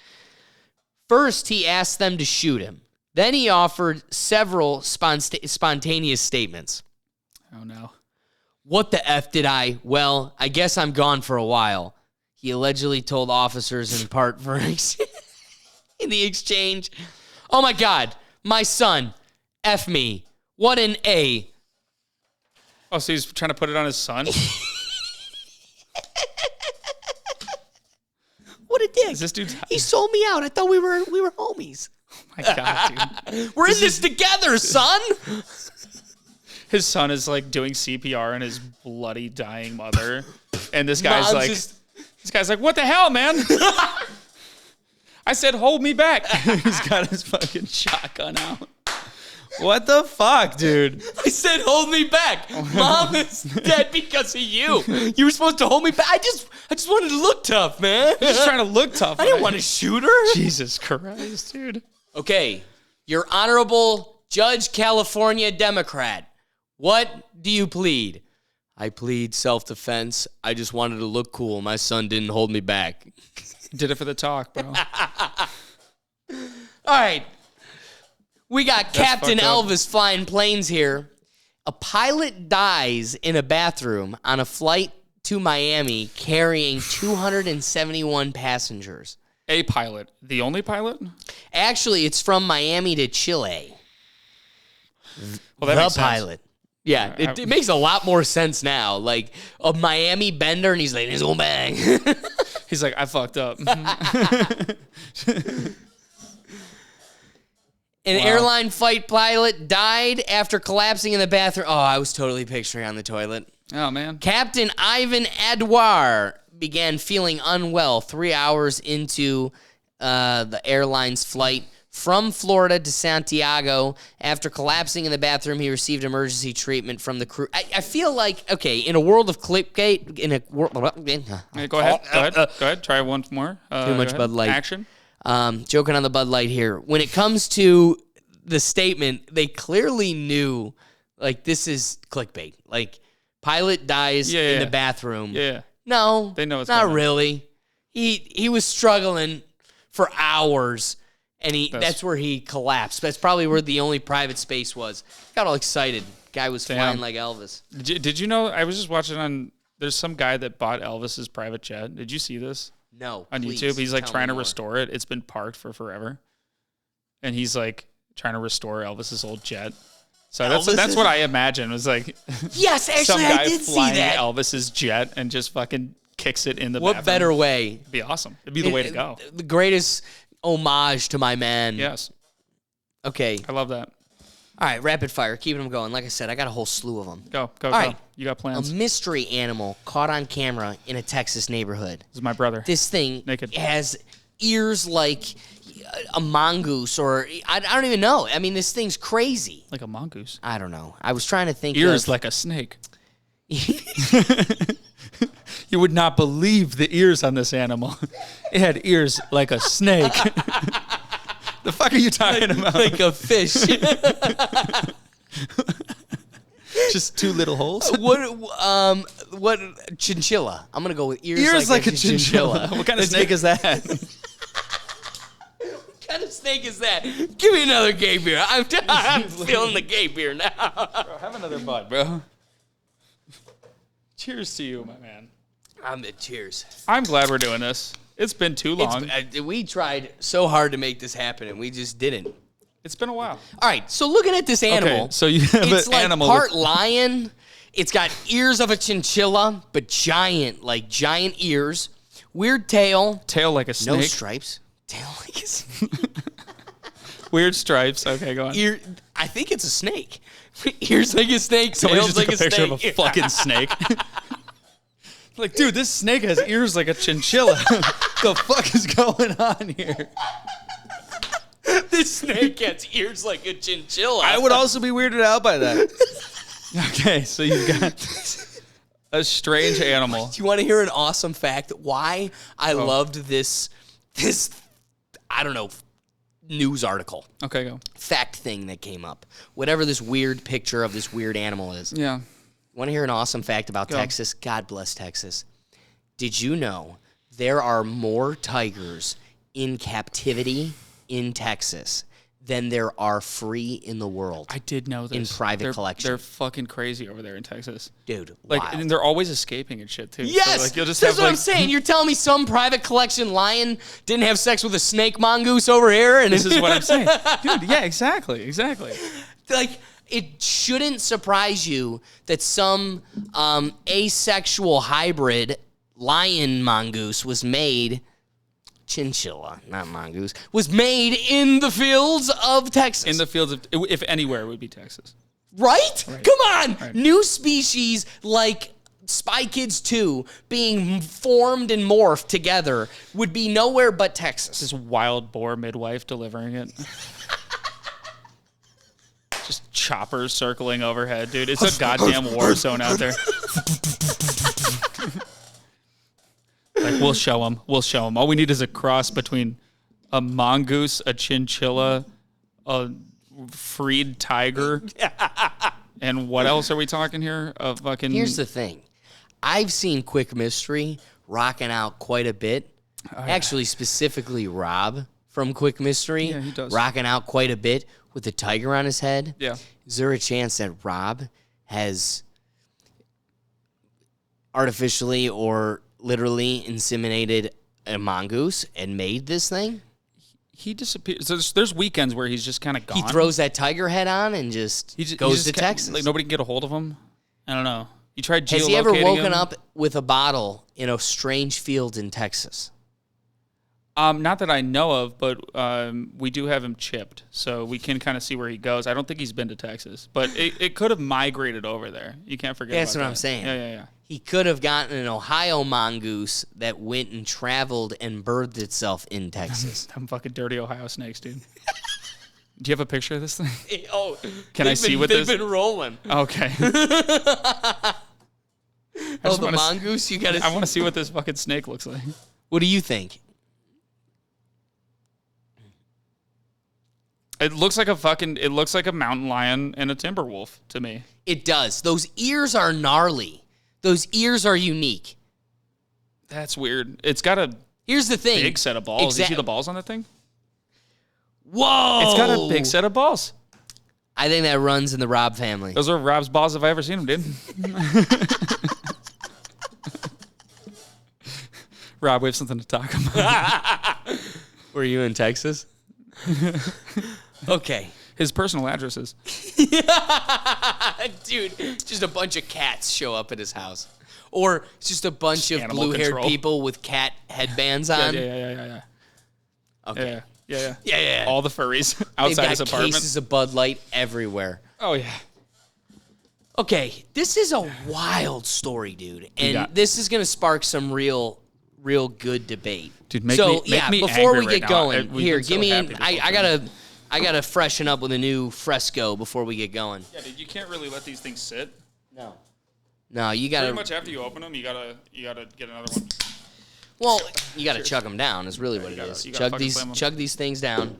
first he asked them to shoot him. Then he offered several spontaneous statements. Oh, no. What the F did I? Well, I guess I'm gone for a while. He allegedly told officers in part for in the exchange. Oh, my God. My son. F me. What an A. Oh, so he's trying to put it on his son? What a dick. Is this dude... He sold me out. I thought we were homies. My God, dude. We're in this together, son. His son is like doing CPR on his bloody dying mother, and this guy's like, "What the hell, man?" I said, "Hold me back." He's got his fucking shotgun out. What the fuck, dude? I said, hold me back. Mom is dead because of you. You were supposed to hold me back. I just wanted to look tough, man. He's just trying to look tough. I didn't want to shoot her. Jesus Christ, dude. Okay, your honorable Judge California Democrat, what do you plead? I plead self-defense. I just wanted to look cool. My son didn't hold me back. Did it for the talk, bro. All right. We got Captain Elvis flying planes here. A pilot dies in a bathroom on a flight to Miami carrying 271 passengers. A pilot. The only pilot? Actually, it's from Miami to Chile. Well, that makes sense. Pilot. Yeah, it makes a lot more sense now. Like a Miami bender, and he's like, "He's going bang." He's like, "I fucked up." An airline flight pilot died after collapsing in the bathroom. Oh, I was totally picturing on the toilet. Oh, man. Captain Ivan Adwar began feeling unwell 3 hours into the airline's flight from Florida to Santiago. After collapsing in the bathroom, he received emergency treatment from the crew. I feel like, okay, in a world of clickbait, in a world... Go ahead. Try once more. Too much Bud Light. Action. Joking on the Bud Light here. When it comes to the statement, they clearly knew, like, this is clickbait. Like, pilot dies in the bathroom. Yeah. No, they know it's not coming. really. He was struggling for hours, and that's where he collapsed. That's probably where the only private space was. Got all excited. Guy was flying like Elvis. Did you know? I was just watching on. There's some guy that bought Elvis's private jet. Did you see this? No. On please, YouTube, he's like trying to more. restore it. It's been parked for forever, and he's like trying to restore Elvis's old jet. So that's what I imagine was like. Yes, actually, some guy I did see flying that. Elvis's jet and just fucking kicks it in the What bathroom. better way? It'd be awesome. It'd be the way to go. The greatest homage to my man. Yes. Okay. I love that. All right, rapid fire, keeping them going. Like I said, I got a whole slew of them. Go. All right. You got plans. A mystery animal caught on camera in a Texas neighborhood. This is my brother. This thing Naked. has ears like a mongoose, or I don't even know. I mean, this thing's crazy. Like a mongoose. I don't know. I was trying to think. Ears like a snake. You would not believe the ears on this animal. It had ears like a snake. The fuck are you talking about? like a fish. Just two little holes. What chinchilla? I'm gonna go with ears, Ears like a chinchilla. What kind of snake is that? What kind of snake is that? Give me another gay beer. I'm feeling the gay beer now. Bro, have another bud, bro. Cheers to you, my man. Cheers. I'm glad we're doing this. It's been too long. We tried so hard to make this happen, and we just didn't. It's been a while. All right, so looking at this animal, Okay, so you have it's an like animal part lion. It's got ears of a chinchilla, but giant ears. Weird tail. tail like a snake. No stripes. Tail like a snake. Weird stripes. Okay, go on. Ear. I think it's a snake. Ears like a snake. Somebody Tails just like took a picture snake. of a fucking snake. Like, dude, this snake has ears like a chinchilla. The fuck is going on here? This snake has ears like a chinchilla. I would also be weirded out by that. Okay, so you've got a strange animal. Do you want to hear an awesome fact? Why I loved this I don't know, news article. Okay, go. Fact thing that came up. Whatever this weird picture of this weird animal is. Yeah. Want to hear an awesome fact about Texas? God bless Texas. Did you know there are more tigers in captivity in Texas than there are free in the world? I did know this. In private collection. They're fucking crazy over there in Texas. Dude, Like, wild. and they're always escaping and shit, too. Yes! So, like, you'll just That's have, what I'm saying. You're telling me some private collection lion didn't have sex with a snake mongoose over here? And This is what I'm saying. Dude, yeah, exactly. like, it shouldn't surprise you that some asexual hybrid lion mongoose was made, chinchilla, not mongoose, was made in the fields of Texas. In the fields of, if anywhere, it would be Texas. Right? Come on. Right. New species like Spy Kids 2 being formed and morphed together would be nowhere but Texas. This wild boar midwife delivering it. Just choppers circling overhead, dude. It's a goddamn war zone out there. Like, we'll show them. All we need is a cross between a mongoose, a chinchilla, a freed tiger, and what else are we talking here? A fucking... Here's the thing. I've seen Quick Mystery rocking out quite a bit. Actually, specifically Rob from Quick Mystery Yeah, he does. rocking out quite a bit with the tiger on his head. Yeah. Is there a chance that Rob has artificially or literally inseminated a mongoose and made this thing? He disappears. There's weekends where he's just kind of gone. He throws that tiger head on and just goes to Texas. Like, nobody can get a hold of him. I don't know. You tried geolocating Has he ever woken him? up with a bottle in a strange field in Texas? Not that I know of, but we do have him chipped, so we can kind of see where he goes. I don't think he's been to Texas, but it could have migrated over there. You can't forget That's about what that. I'm saying. Yeah. He could have gotten an Ohio mongoose that went and traveled and birthed itself in Texas. Them fucking dirty Ohio snakes, dude. Do you have a picture of this thing? Oh, Can I see what this? They've been rolling. Okay. Oh, the mongoose? You gotta. I want to see what this fucking snake looks like. What do you think? It looks like a mountain lion and a timber wolf to me. It does. Those ears are gnarly. Those ears are unique. That's weird. It's got a Here's the thing. big set of balls. You see the balls on that thing? Whoa! It's got a big set of balls. I think that runs in the Rob family. Those are Rob's balls if I ever seen them, dude. Rob, we have something to talk about. Were you in Texas? Okay. His personal addresses. Dude, just a bunch of cats show up at his house. Or it's just a bunch of Animal blue-haired control. people with cat headbands on. Yeah. Okay. Yeah. All the furries They've outside got his apartment. cases of Bud Light everywhere. Oh, yeah. Okay, this is a wild story, dude. And got- this is going to spark some real good debate. Dude, make so, me before angry we right get now. going, We've here, been so give me happy this whole I gotta freshen up with a new fresco before we get going. Yeah, dude, you can't really let these things sit. No, you Pretty gotta. much after you open them, you gotta get another one. Well, you gotta chug them down. Is really what it is. you gotta fucking slam 'em. Chug these things down.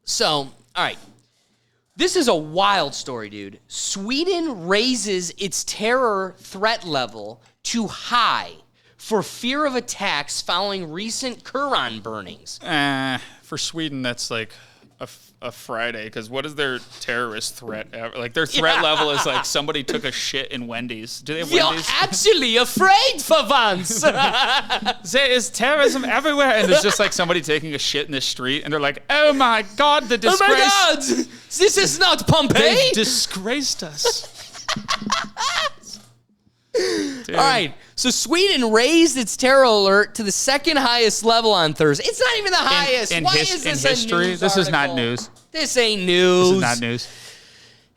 So, all right. This is a wild story, dude. Sweden raises its terror threat level to high for fear of attacks following recent Quran burnings. For Sweden, that's like a Friday, because what is their terrorist threat ever? Like, their threat level is like somebody took a shit in Wendy's. Do they have You're Wendy's? actually afraid for once. There is terrorism everywhere, and there's just like somebody taking a shit in the street, and they're like, "Oh my god, the disgrace! Oh my God! This is not Pompeii!" They disgraced us." Dude. All right, so Sweden raised its terror alert to the second highest level on Thursday. It's not even the highest. In Why is this in a history, news this is not article? news. This ain't news. This is not news.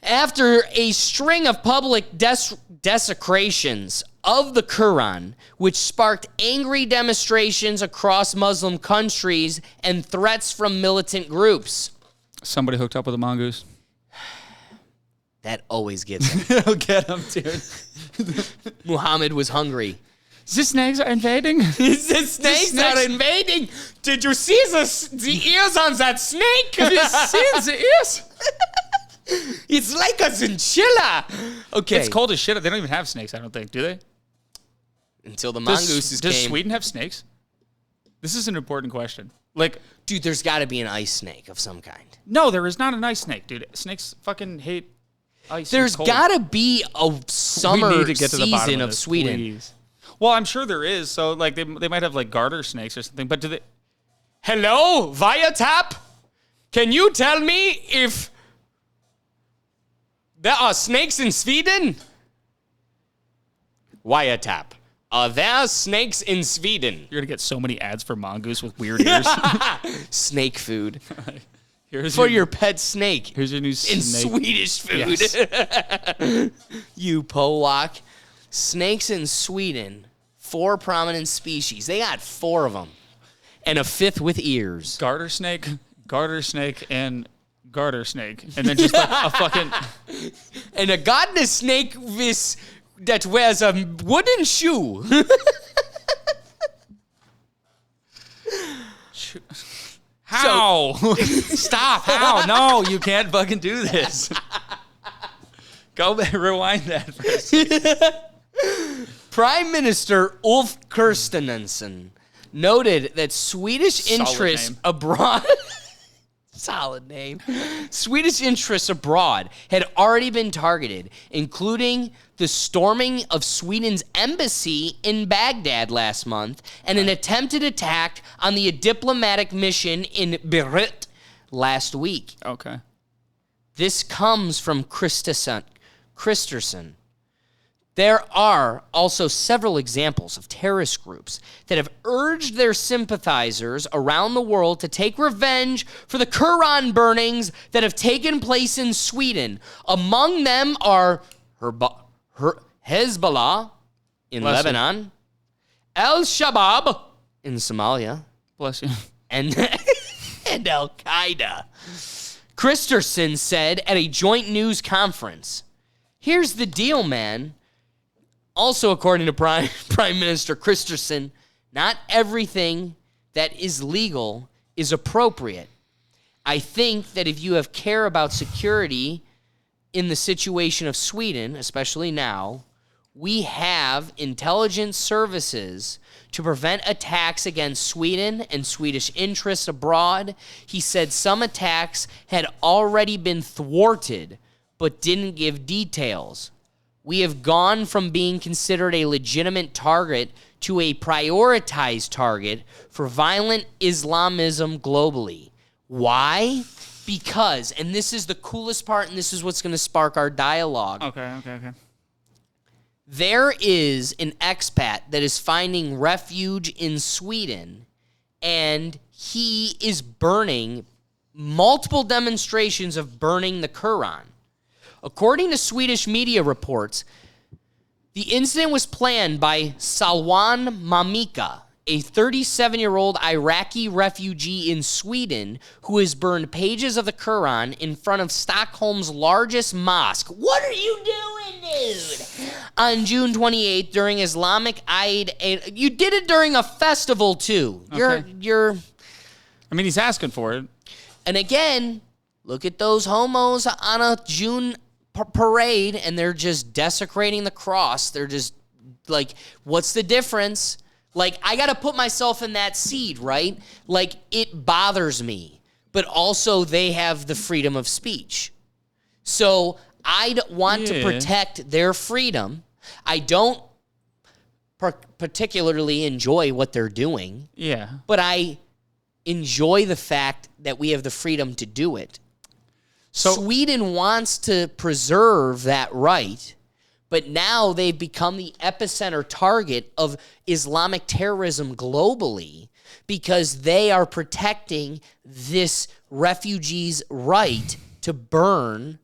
After a string of public desecrations of the Quran, which sparked angry demonstrations across Muslim countries and threats from militant groups. Somebody hooked up with a mongoose. That always gets him. It'll get him, dude. Muhammad was hungry. The snakes are invading. The snakes are invading. Did you see the ears on that snake? Have you seen the ears? It's like a chinchilla. Okay. It's cold as shit. They don't even have snakes, I don't think. Do they? Until the mongooses Does came. Sweden have snakes? This is an important question. Like, Dude, there's got to be an ice snake of some kind. no, there is not an ice snake, dude. Snakes fucking hate ice. There's got to be a summer we need to get to the bottom season of this, Sweden. please. Well, I'm sure there is. So, like, they might have, like, garter snakes or something. But do they... Hello, Wiretap? Can you tell me if there are snakes in Sweden? Wiretap. Are there snakes in Sweden? You're going to get so many ads for mongoose with weird ears. Snake food. Here's For your pet snake. Here's your new In snake. Swedish food. Yes. You Polak. Snakes in Sweden. 4 prominent species. They got 4 of them. And a 5th with ears. Garter snake, and garter snake. And then just like a fucking... And a gardener snake that wears a wooden shoe. How? Stop. How? No, you can't fucking do this. Go back, rewind that first. Prime Minister Ulf Kristersson noted that Swedish Solid interests name. abroad... Solid name. Swedish interests abroad had already been targeted, including the storming of Sweden's embassy in Baghdad last month and an attempted attack on the diplomatic mission in Beirut last week. Okay. This comes from Kristersson. There are also several examples of terrorist groups that have urged their sympathizers around the world to take revenge for the Quran burnings that have taken place in Sweden. Among them are Hezbollah in Bless you. Lebanon, Al-Shabaab in Somalia, Bless you. and Al-Qaeda. Kristersson said at a joint news conference, "Here's the deal, man." Also, according to Prime Minister Kristersson, not everything that is legal is appropriate. I think that if you have care about security in the situation of Sweden, especially now, we have intelligence services to prevent attacks against Sweden and Swedish interests abroad. He said some attacks had already been thwarted, but didn't give details. We have gone from being considered a legitimate target to a prioritized target for violent Islamism globally. Why? Because, and this is the coolest part, and this is what's going to spark our dialogue. Okay. There is an expat that is finding refuge in Sweden, and he is burning multiple demonstrations of burning the Quran. According to Swedish media reports, the incident was planned by Salwan Mamika, a 37-year-old Iraqi refugee in Sweden who has burned pages of the Quran in front of Stockholm's largest mosque. What are you doing, dude? On June 28th, during Islamic Eid, you did it during a festival too. Okay. You're I mean, he's asking for it. And again, look at those homos on a June parade, and they're just desecrating the cross. They're just like, what's the difference? Like, I got to put myself in that seat, right? Like, it bothers me, but also they have the freedom of speech. So I want to protect their freedom. I don't particularly enjoy what they're doing. Yeah. But I enjoy the fact that we have the freedom to do it. So Sweden wants to preserve that right, but now they've become the epicenter target of Islamic terrorism globally because they are protecting this refugee's right to burn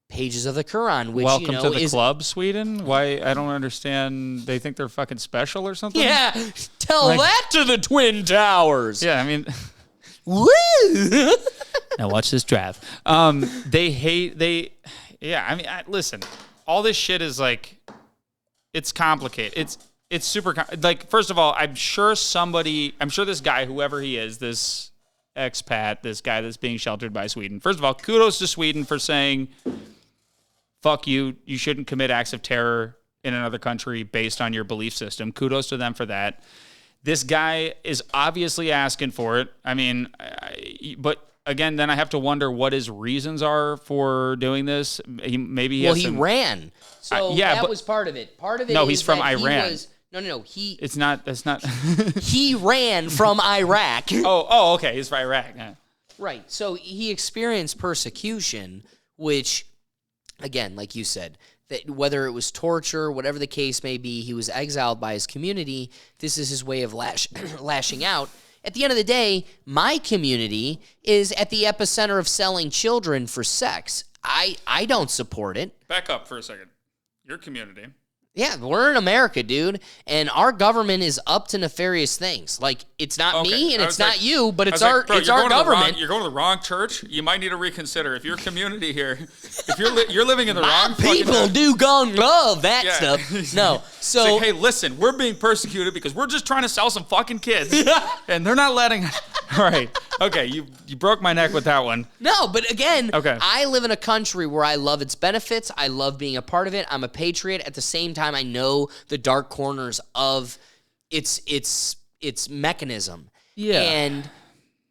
pages of the Quran, which, welcome you know, to the club, Sweden. Why? I don't understand. They think they're fucking special or something? Yeah, tell that to the Twin Towers. Yeah, I mean, woo! now watch this draft. They hate. Yeah, I mean, listen. All this shit is like, it's complicated. It's super like. First of all, I'm sure this guy, whoever he is, this expat, this guy that's being sheltered by Sweden. First of all, kudos to Sweden for saying, fuck you, you shouldn't commit acts of terror in another country based on your belief system. Kudos to them for that. This guy is obviously asking for it. I mean, but again, then I have to wonder what his reasons are for doing this. He ran. So that was part of it. Part of it. No, is he's from that Iran. No. It's not. That's not. He ran from Iraq. Oh, okay. He's from Iraq. Yeah. Right. So he experienced persecution, which, again, like you said, that whether it was torture, whatever the case may be, he was exiled by his community. This is his way of lashing out. At the end of the day, my community is at the epicenter of selling children for sex. I don't support it. Back up for a second. Your community. Yeah, we're in America, dude, and our government is up to nefarious things. Like, it's not me and it's not you, but it's our government. You're going to the wrong church. You might need to reconsider. If your community here, if you're living in the wrong people do gun love that stuff. No, so it's like, hey, listen, we're being persecuted because we're just trying to sell some fucking kids, and they're not letting us. All right, okay, you broke my neck with that one. No, but again, okay. I live in a country where I love its benefits. I love being a part of it. I'm a patriot. At the same time, I know the dark corners of its mechanism. Yeah. And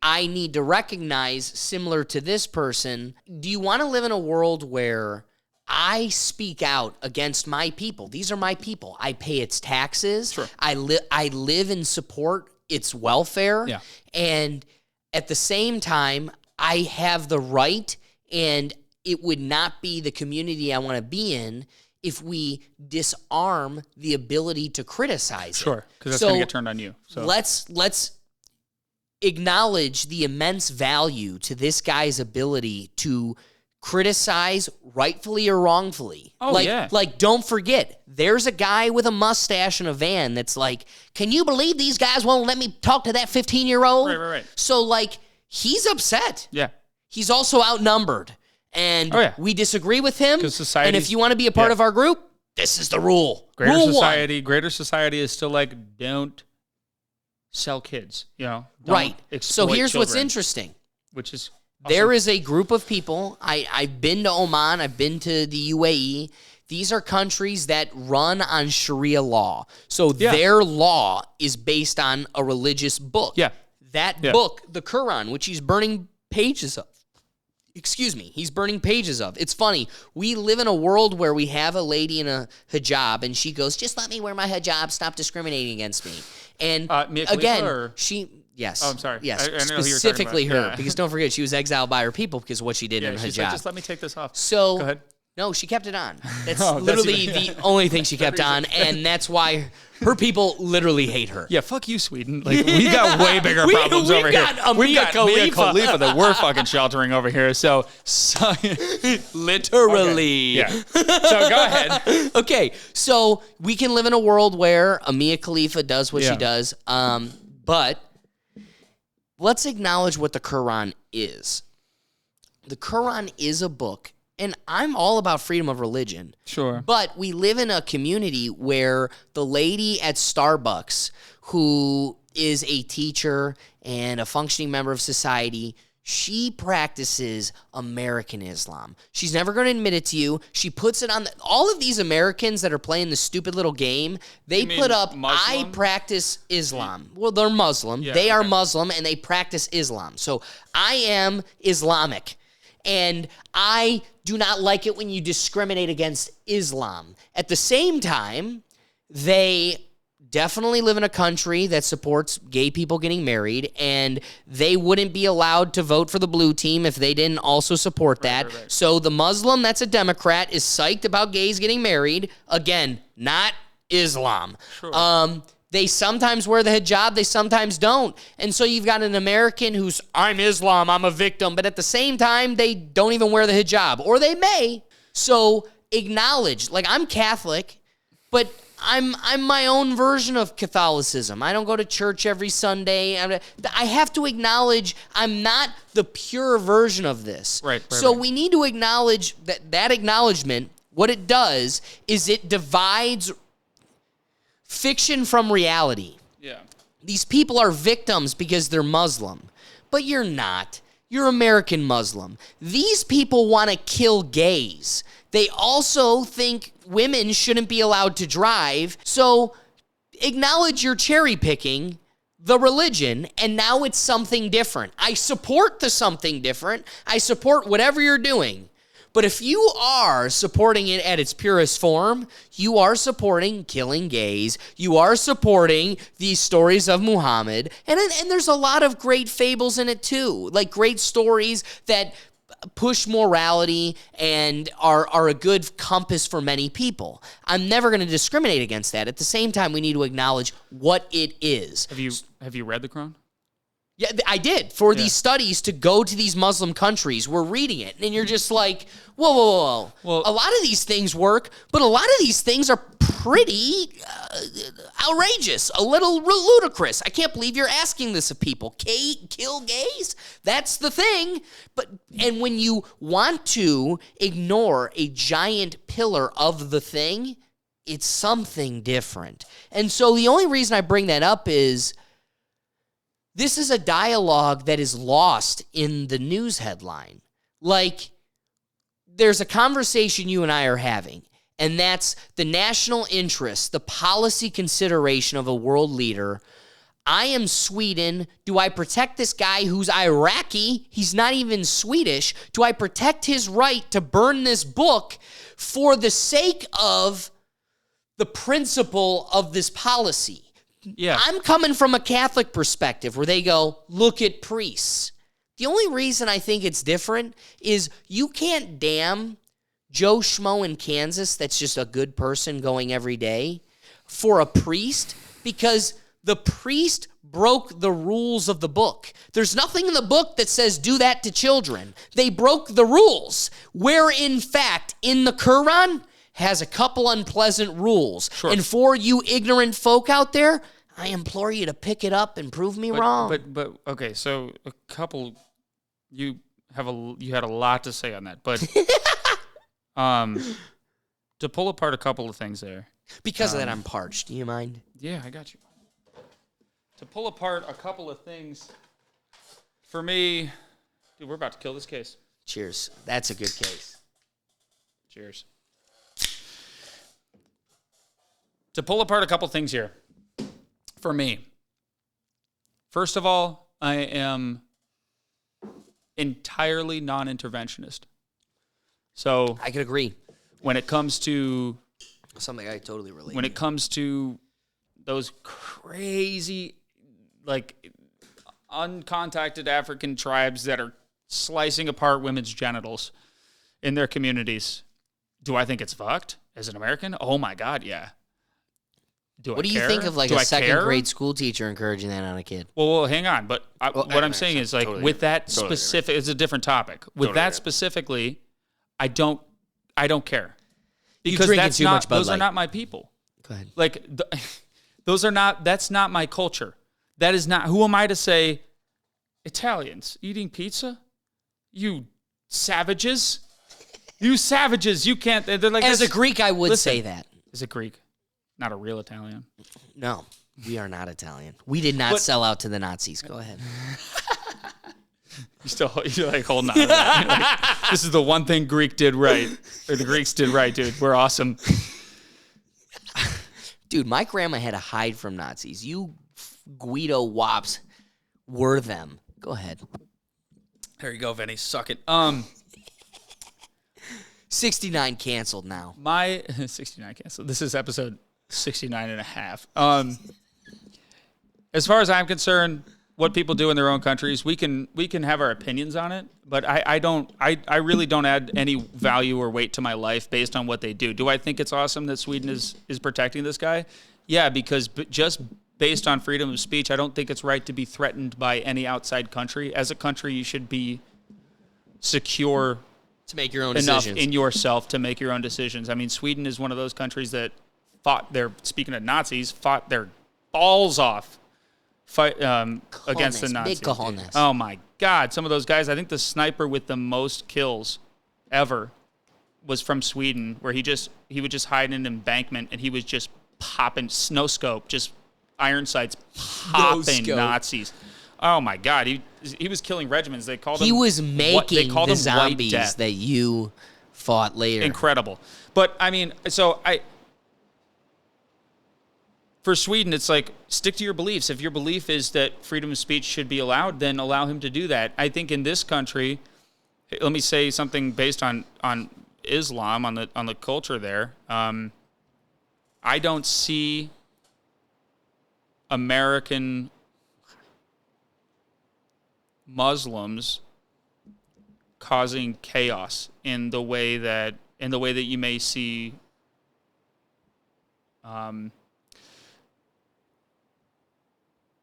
I need to recognize, similar to this person, do you want to live in a world where I speak out against my people? These are my people. I pay its taxes. Sure. I live and support its welfare. Yeah. And at the same time, I have the right, and it would not be the community I want to be in if we disarm the ability to criticize it. Sure, because that's going to get turned on you. So let's acknowledge the immense value to this guy's ability to criticize rightfully or wrongfully. Oh, Like, don't forget, there's a guy with a mustache in a van that's like, can you believe these guys won't let me talk to that 15-year-old? Right. So, like, he's upset. Yeah. He's also outnumbered. And we disagree with him. And if you want to be a part of our group, this is the rule. Greater society is still like, don't sell kids, Don't So here's children, what's interesting. Which is awesome. There is a group of people. I've been to Oman. I've been to the UAE. These are countries that run on Sharia law. So their law is based on a religious book. Yeah. That book, the Quran, which he's burning pages of. He's burning pages of. It's funny. We live in a world where we have a lady in a hijab, and she goes, just let me wear my hijab. Stop discriminating against me. And again, yes. Oh, I'm sorry. Yes, I know specifically who you're talking about. her, because don't forget, she was exiled by her people because of what she did in her she's hijab. like, just let me take this off. So, go ahead. No, she kept it on. That's literally the only thing she kept on, and that's why her people literally hate her. Yeah, fuck you, Sweden. Like, we got way bigger problems over here. We've got Mia Khalifa that we're fucking sheltering over here. So literally. Okay. Yeah. So go ahead. Okay, so we can live in a world where Mia Khalifa does what she does, but let's acknowledge what the Quran is. The Quran is a book. And I'm all about freedom of religion. Sure. But we live in a community where the lady at Starbucks, who is a teacher and a functioning member of society, She practices American Islam. She's never going to admit it to you. She puts it on all of these Americans that are playing this stupid little game. They put up, Muslim? I practice Islam. Well, they're Muslim. Yeah, they are Muslim, and they practice Islam. So I am Islamic. And I do not like it when you discriminate against Islam. At the same time, they definitely live in a country that supports gay people getting married, and they wouldn't be allowed to vote for the blue team if they didn't also support that. Right. So the Muslim that's a Democrat is psyched about gays getting married. Again, not Islam. Sure. They sometimes wear the hijab, they sometimes don't. And so you've got an American who's, I'm Islam, I'm a victim, but at the same time, they don't even wear the hijab, or they may. So acknowledge, like, I'm Catholic, but I'm my own version of Catholicism. I don't go to church every Sunday. I have to acknowledge I'm not the pure version of this. Right. So we need to acknowledge that acknowledgement, what it does is it divides fiction from reality. Yeah. These people are victims because they're Muslim, but you're not. You're American Muslim. These people want to kill gays. They also think women shouldn't be allowed to drive. So acknowledge you're cherry picking the religion, and now it's something different. I support the something different. I support whatever you're doing. But if you are supporting it at its purest form, you are supporting killing gays. You are supporting these stories of Muhammad. And there's a lot of great fables in it too, like great stories that push morality and are a good compass for many people. I'm never going to discriminate against that. At the same time, we need to acknowledge what it is. Have you read the Quran? Yeah, I did. For these studies to go to these Muslim countries, we're reading it, and you're just like, whoa. Well, a lot of these things work, but a lot of these things are pretty outrageous, a little ludicrous. I can't believe you're asking this of people. Kill gays? That's the thing. And when you want to ignore a giant pillar of the thing, it's something different. And so the only reason I bring that up is this is a dialogue that is lost in the news headline. Like, there's a conversation you and I are having, and that's the national interest, the policy consideration of a world leader. I am Sweden. Do I protect this guy who's Iraqi? He's not even Swedish. Do I protect his right to burn this book for the sake of the principle of this policy? Yeah. I'm coming from a Catholic perspective where they go, look at priests. The only reason I think it's different is you can't damn Joe Schmo in Kansas that's just a good person going every day for a priest because the priest broke the rules of the book. There's nothing in the book that says do that to children. They broke the rules, where in fact in the Quran has a couple unpleasant rules. Sure. And for you ignorant folk out there, I implore you to pick it up and prove me wrong. But okay, so a couple, you had a lot to say on that, but to pull apart a couple of things there. Because of that, I'm parched. Do you mind? Yeah, I got you. To pull apart a couple of things, for me, dude, we're about to kill this case. Cheers. That's a good case. Cheers. To pull apart a couple things here, for me, first of all, I am entirely non-interventionist. So I could agree. when it comes to Something I totally relate when to. it comes to those crazy, like, uncontacted African tribes that are slicing apart women's genitals in their communities, do I think it's fucked as an American? Oh my God, yeah. What do you think of like a second grade school teacher encouraging that on a kid? Well, hang on. But what I'm saying is, like, totally with that totally specific, it's a different topic. With that specifically, I don't care. Because drinking too much Bud those are Light. not my people. Go ahead. Like, that's not my culture. That is not, who am I to say, Italians eating pizza? You savages. You savages. You can't, they're like, As a Greek, I would say that. Is it Greek? Not a real Italian. No, we are not Italian. We did not sell out to the Nazis. Go ahead. You're like holding on to that. You're like, this is the one thing Greek did right, or the Greeks did right, dude. We're awesome. Dude, my grandma had to hide from Nazis. You Guido wops were them. Go ahead. There you go, Vinny. Suck it. 69 canceled now. My 69 canceled. This is episode 69 and a half. As far as I'm concerned, what people do in their own countries, we can have our opinions on it, but I really don't add any value or weight to my life based on what they do. Do I think it's awesome that Sweden is protecting this guy? Yeah, because just based on freedom of speech, I don't think it's right to be threatened by any outside country. As a country, you should be secure To make your own enough decisions. in yourself to make your own decisions. I mean, Sweden is one of those countries that speaking of Nazis, fought their balls off against the Nazis. Big cojones. Oh my God. Some of those guys, I think the sniper with the most kills ever was from Sweden, where he would just hide in an embankment and he was just popping no scope, just iron sights popping Nazis. Oh my God. He was killing regiments. They called him He was making the White zombies Death. that you fought later. Incredible. But I mean, for Sweden, it's like, stick to your beliefs. If your belief is that freedom of speech should be allowed, then allow him to do that. I think in this country, let me say something based on Islam, on the culture there. I don't see American Muslims causing chaos in the way that you may see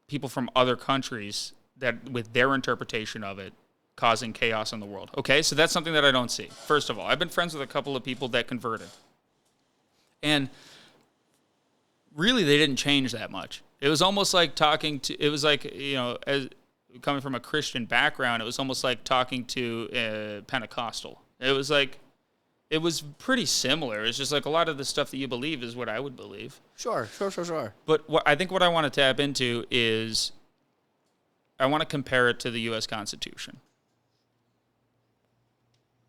people from other countries that with their interpretation of it causing chaos in the world. Okay, so that's something that I don't see. First of all, I've been friends with a couple of people that converted, and really they didn't change that much. It was almost like as coming from a Christian background, it was almost like talking to a Pentecostal. It was pretty similar. It's just like a lot of the stuff that you believe is what I would believe. Sure. But I think what I want to tap into is I want to compare it to the U.S. Constitution.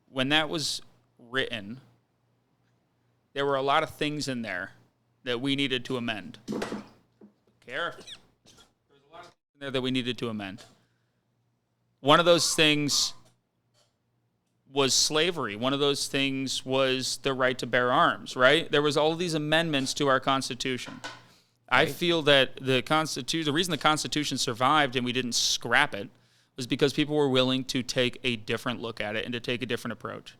When that was written, there were a lot of things in there that we needed to amend. Careful. There's a lot of things in there that we needed to amend. One of those things was slavery. One of those things was the right to bear arms, right? There was all these amendments to our Constitution. I feel that the reason the Constitution survived and we didn't scrap it was because people were willing to take a different look at it and to take a different approach.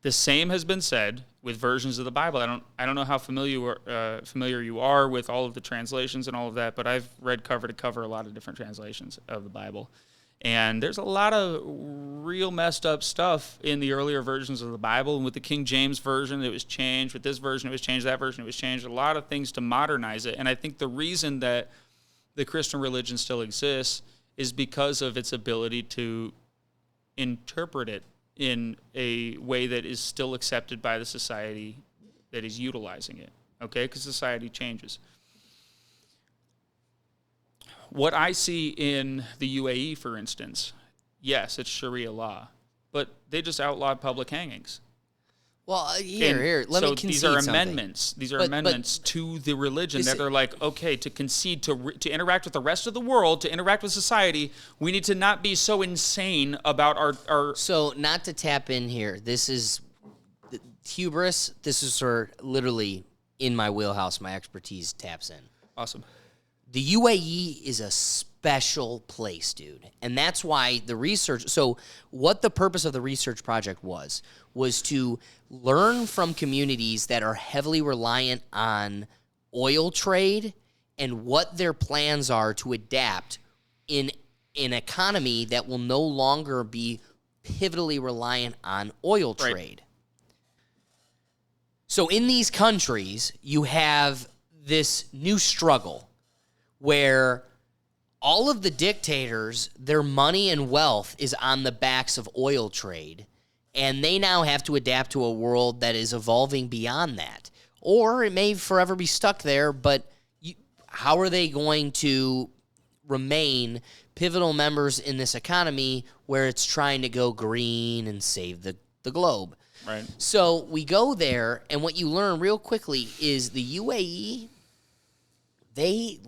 The same has been said with versions of the Bible. I don't know how familiar you are with all of the translations and all of that, but I've read cover to cover a lot of different translations of the Bible. And there's a lot of real messed up stuff in the earlier versions of the Bible. And with the King James Version, it was changed. With this version, it was changed. That version, it was changed. A lot of things to modernize it. And I think the reason that the Christian religion still exists is because of its ability to interpret it in a way that is still accepted by the society that is utilizing it. Okay? Because society changes. What I see in the UAE, for instance, yes, it's Sharia law, but they just outlawed public hangings. Well, here, let me concede these are something. amendments. These are amendments to the religion that are like, okay, to concede, to interact with the rest of the world, to interact with society, we need to not be so insane about our... So, not to tap in here, this is hubris. This is literally in my wheelhouse. My expertise taps in. Awesome. The UAE is a special place, dude. And that's why the research... So what the purpose of the research project was to learn from communities that are heavily reliant on oil trade and what their plans are to adapt in an economy that will no longer be pivotally reliant on oil trade. Right. So in these countries, you have this new struggle where all of the dictators, their money and wealth is on the backs of oil trade, and they now have to adapt to a world that is evolving beyond that. Or it may forever be stuck there, but how are they going to remain pivotal members in this economy where it's trying to go green and save the globe. Right. So we go there, and what you learn real quickly is the UAE,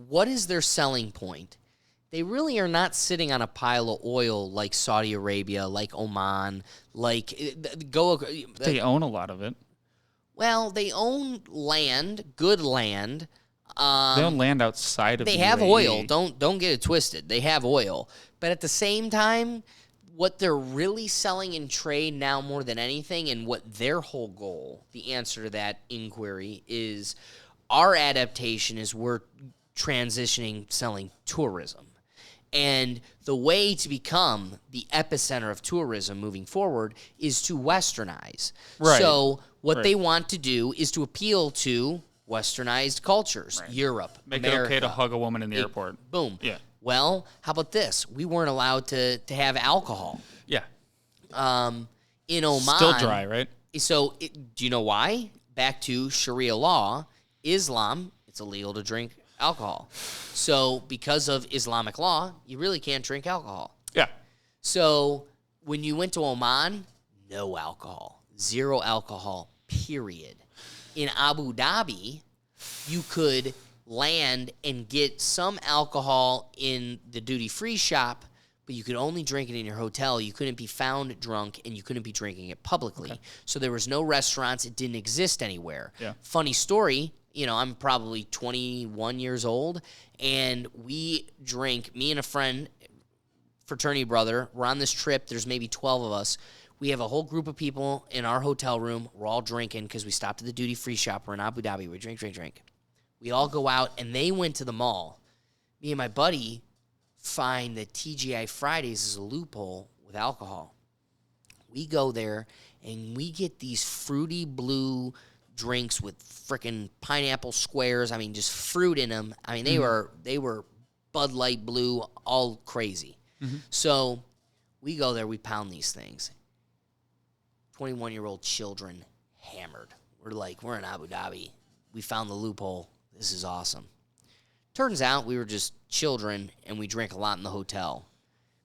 what is their selling point? They really are not sitting on a pile of oil like Saudi Arabia, like Oman, They own a lot of it. Well, they own land, good land. They own land outside of They the have UAE. oil. Don't get it twisted. They have oil. But at the same time, what they're really selling in trade now more than anything, and what their whole goal, the answer to that inquiry, is our adaptation is we're transitioning, selling tourism. And the way to become the epicenter of tourism moving forward is to westernize. Right. So what they want to do is to appeal to westernized cultures, Right. Europe, Make America. it okay to hug a woman in the airport. Boom. Yeah. Well, how about this? We weren't allowed to have alcohol. Yeah. In Oman. Still dry, right? So do you know why? Back to Sharia law, Islam, it's illegal to drink alcohol. So because of Islamic law, you really can't drink alcohol. Yeah. So when you went to Oman, no alcohol. Zero alcohol, period. In Abu Dhabi, you could land and get some alcohol in the duty-free shop, but you could only drink it in your hotel. You couldn't be found drunk, and you couldn't be drinking it publicly. Okay. So there was no restaurants. It didn't exist anywhere. Yeah. Funny story, I'm probably 21 years old, and we drink, me and a friend, fraternity brother, we're on this trip. There's maybe 12 of us. We have a whole group of people in our hotel room. We're all drinking because we stopped at the duty-free shop. We're in Abu Dhabi. We drink. We all go out, and they went to the mall. Me and my buddy find that TGI Fridays is a loophole with alcohol. We go there, and we get these fruity blue drinks with frickin' pineapple squares. I mean, just fruit in them. I mean, they were Bud Light blue, all crazy. Mm-hmm. So we go there, we pound these things. 21-year-old children hammered. We're in Abu Dhabi. We found the loophole. This is awesome. Turns out we were just children, and we drank a lot in the hotel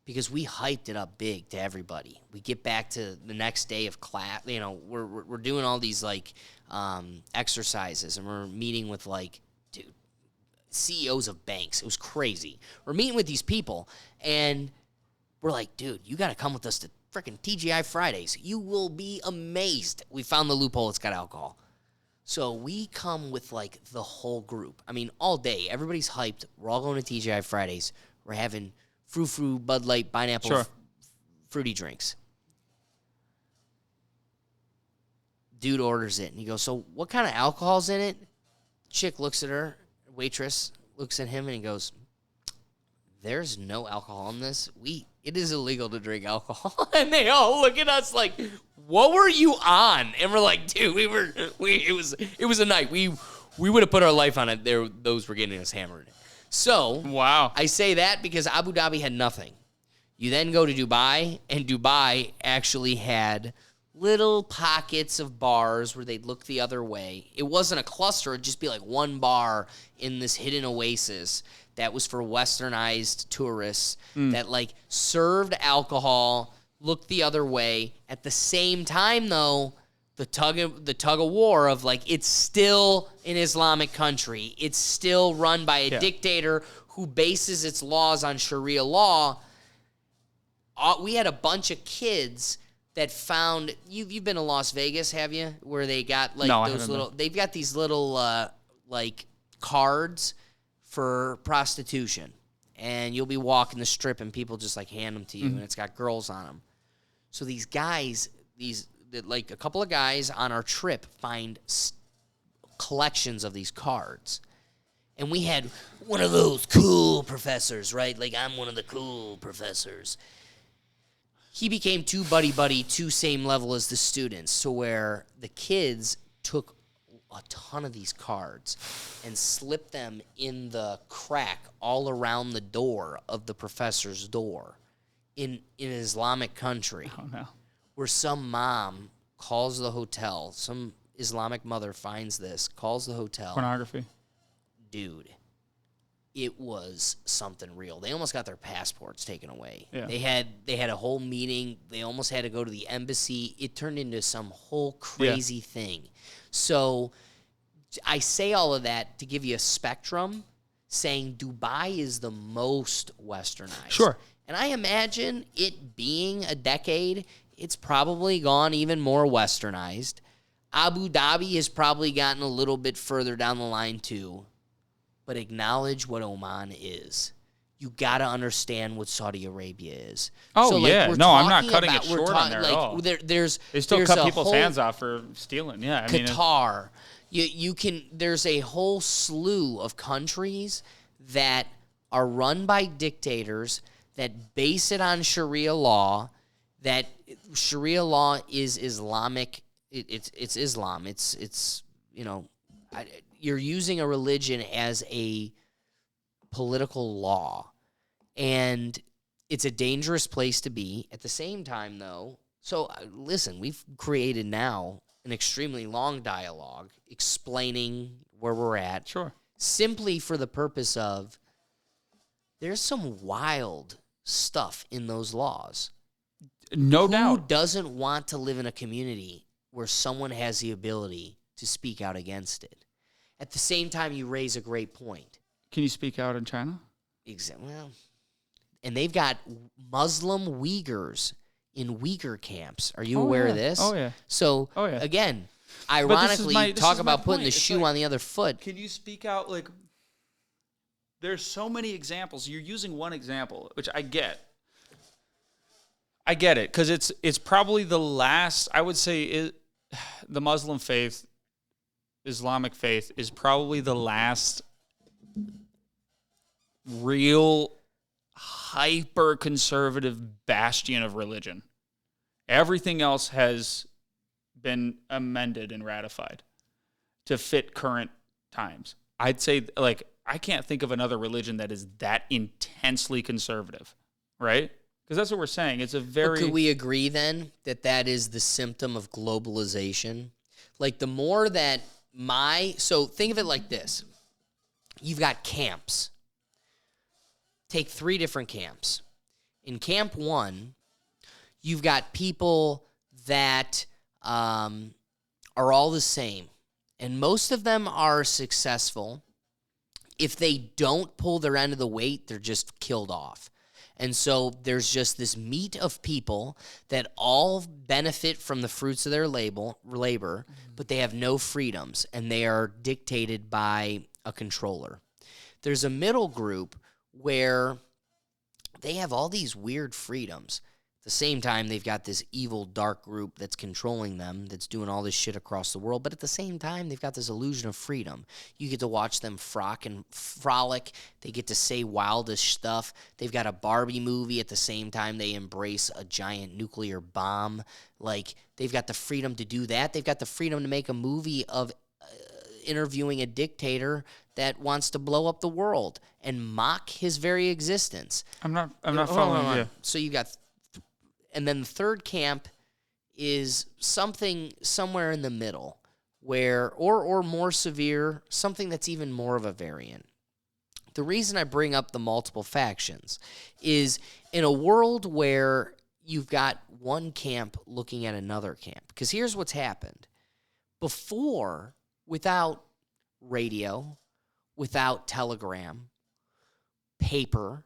because we hyped it up big to everybody. We get back to the next day of class. We're doing all these exercises, and we're meeting with CEOs of banks. It was crazy. We're meeting with these people, and we're like, dude, you got to come with us to freaking TGI Fridays. You will be amazed. We found the loophole. It's got alcohol. So we come with, the whole group. I mean, all day. Everybody's hyped. We're all going to TGI Fridays. We're having frou-frou, Bud Light, pineapple, fruity drinks. Dude orders it, and he goes, so what kind of alcohol's in it? Chick looks at her. Waitress looks at him, and he goes, there's no alcohol in this. It is illegal to drink alcohol. And they all look at us like, what were you on? And we're like, dude, it was a night. We would have put our life on it. Those were getting us hammered. So wow. I say that because Abu Dhabi had nothing. You then go to Dubai, and Dubai actually had little pockets of bars where they'd look the other way. It wasn't a cluster. It'd just be like one bar in this hidden oasis that was for westernized tourists that served alcohol, looked the other way. At the same time, though, the tug of war of it's still an Islamic country. It's still run by a dictator who bases its laws on Sharia law. We had a bunch of kids that found you've been to Las Vegas, have you? Where they got those little they've got these little cards for prostitution, and you'll be walking the strip and people just hand them to you, and it's got girls on them. So these guys, a couple of guys on our trip find collections of these cards. And we had one of those cool professors, right? I'm one of the cool professors. He became too buddy-buddy, too same level as the students, to where the kids took a ton of these cards and slipped them in the crack all around the door of the professor's door in an Islamic country. Oh, no. Where some mom calls the hotel, some Islamic mother finds this, calls the hotel. Pornography. Dude, it was something real. They almost got their passports taken away. Yeah. They had a whole meeting. They almost had to go to the embassy. It turned into some whole crazy thing. So I say all of that to give you a spectrum, saying Dubai is the most westernized. Sure. And I imagine it being a decade, it's probably gone even more westernized. Abu Dhabi has probably gotten a little bit further down the line too. But acknowledge what Oman is. You got to understand what Saudi Arabia is. Oh, so, like, yeah. we're No, I'm not talking cutting about- it we're short ta- on there at like, all. There's They still there's cut a people's whole hands off for stealing. Yeah, I mean, Qatar. You can. There's a whole slew of countries that are run by dictators that base it on Sharia law. That Sharia law is Islamic. It's Islam. It's you're using a religion as a political law, and it's a dangerous place to be. At the same time, though, so listen, we've created now an extremely long dialogue explaining where we're at. Sure. Simply for the purpose of there's some wild stuff in those laws. No Who doubt. doesn't want to live in a community where someone has the ability to speak out against it? At the same time, you raise a great point. Can you speak out in China? Well, and they've got Muslim Uyghurs in Uyghur camps. Are you aware of this? Oh, yeah. So, Oh, yeah. again, this is ironically, my- you this talk is my about putting point. the It's shoe like- on the other foot. Can you speak out? Like, there's so many examples. You're using one example, which I get. I get it, because it's probably the last, I would say, the Muslim faith, Islamic faith, is probably the last real hyper-conservative bastion of religion. Everything else has been amended and ratified to fit current times. I'd say, like, I can't think of another religion that is that intensely conservative, right? Because that's what we're saying. It's a very... But could we agree then that that is the symptom of globalization? Like the more that so think of it like this. You've got camps. Take 3 different camps. In camp 1, you've got people that are all the same. And most of them are successful. If they don't pull their end of the weight, they're just killed off. And so there's just this meat of people that all benefit from the fruits of their labor, but they have no freedoms, and they are dictated by a controller. There's a middle group where they have all these weird freedoms. At the same time, they've got this evil dark group that's controlling them, that's doing all this shit across the world. But at the same time, they've got this illusion of freedom. You get to watch them frock and frolic. They get to say wildish stuff. They've got a Barbie movie at the same time they embrace a giant nuclear bomb. Like, they've got the freedom to do that. They've got the freedom to make a movie of interviewing a dictator that wants to blow up the world and mock his very existence. I'm not following you. So you got... And then the third camp is something somewhere in the middle where, or more severe, something that's even more of a variant. The reason I bring up the multiple factions is in a world where you've got one camp looking at another camp. Because here's what's happened. Before, without radio, without telegram, paper,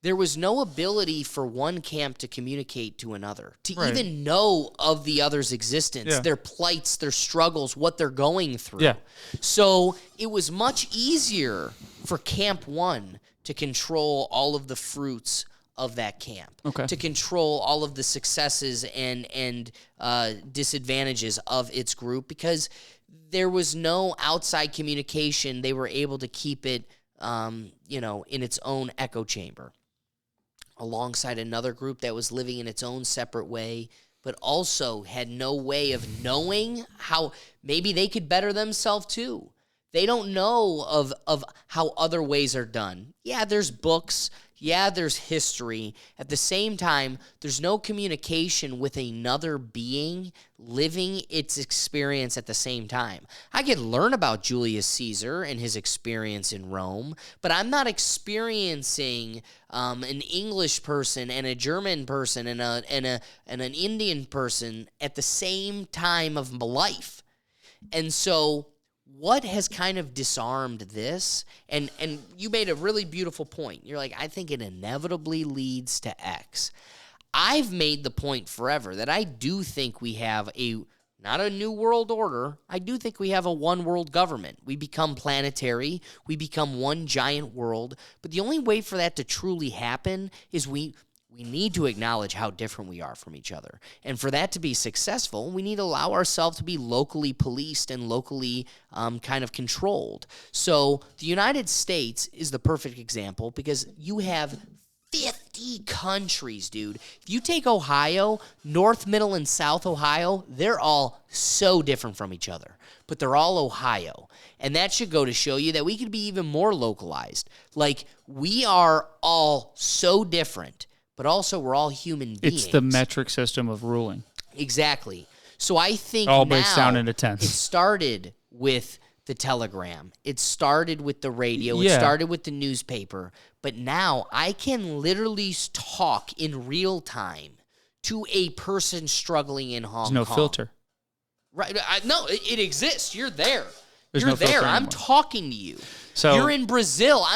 there was no ability for one camp to communicate to another, to even know of the other's existence, their plights, their struggles, what they're going through. Yeah. So it was much easier for Camp 1 to control all of the fruits of that camp, to control all of the successes and disadvantages of its group, because there was no outside communication. They were able to keep it, in its own echo chamber, alongside another group that was living in its own separate way, but also had no way of knowing how maybe they could better themselves too. They don't know of how other ways are done. Yeah, there's books. Yeah, there's history. At the same time, there's no communication with another being living its experience at the same time. I could learn about Julius Caesar and his experience in Rome, but I'm not experiencing an English person and a German person and an Indian person at the same time of my life. And so what has kind of disarmed this, and you made a really beautiful point. You're like, I think it inevitably leads to X. I've made the point forever that I do think we have not a new world order. I do think we have a one world government. We become planetary. We become one giant world. But the only way for that to truly happen is we need to acknowledge how different we are from each other. And for that to be successful, we need to allow ourselves to be locally policed and locally kind of controlled. So the United States is the perfect example because you have 50 countries, dude. If you take Ohio, North, Middle, and South Ohio, they're all so different from each other. But they're all Ohio. And that should go to show you that we could be even more localized. Like, we are all so different, but also we're all human beings. It's the metric system of ruling. Exactly. So I think all now breaks down into tenths. It started with the telegram. It started with the radio. It Yeah. started with the newspaper. But now I can literally talk in real time to a person struggling in Hong Kong. There's no filter. Right? No, it exists. You're there. There's You're no filter there. I'm anymore. talking to you. So You're in Brazil.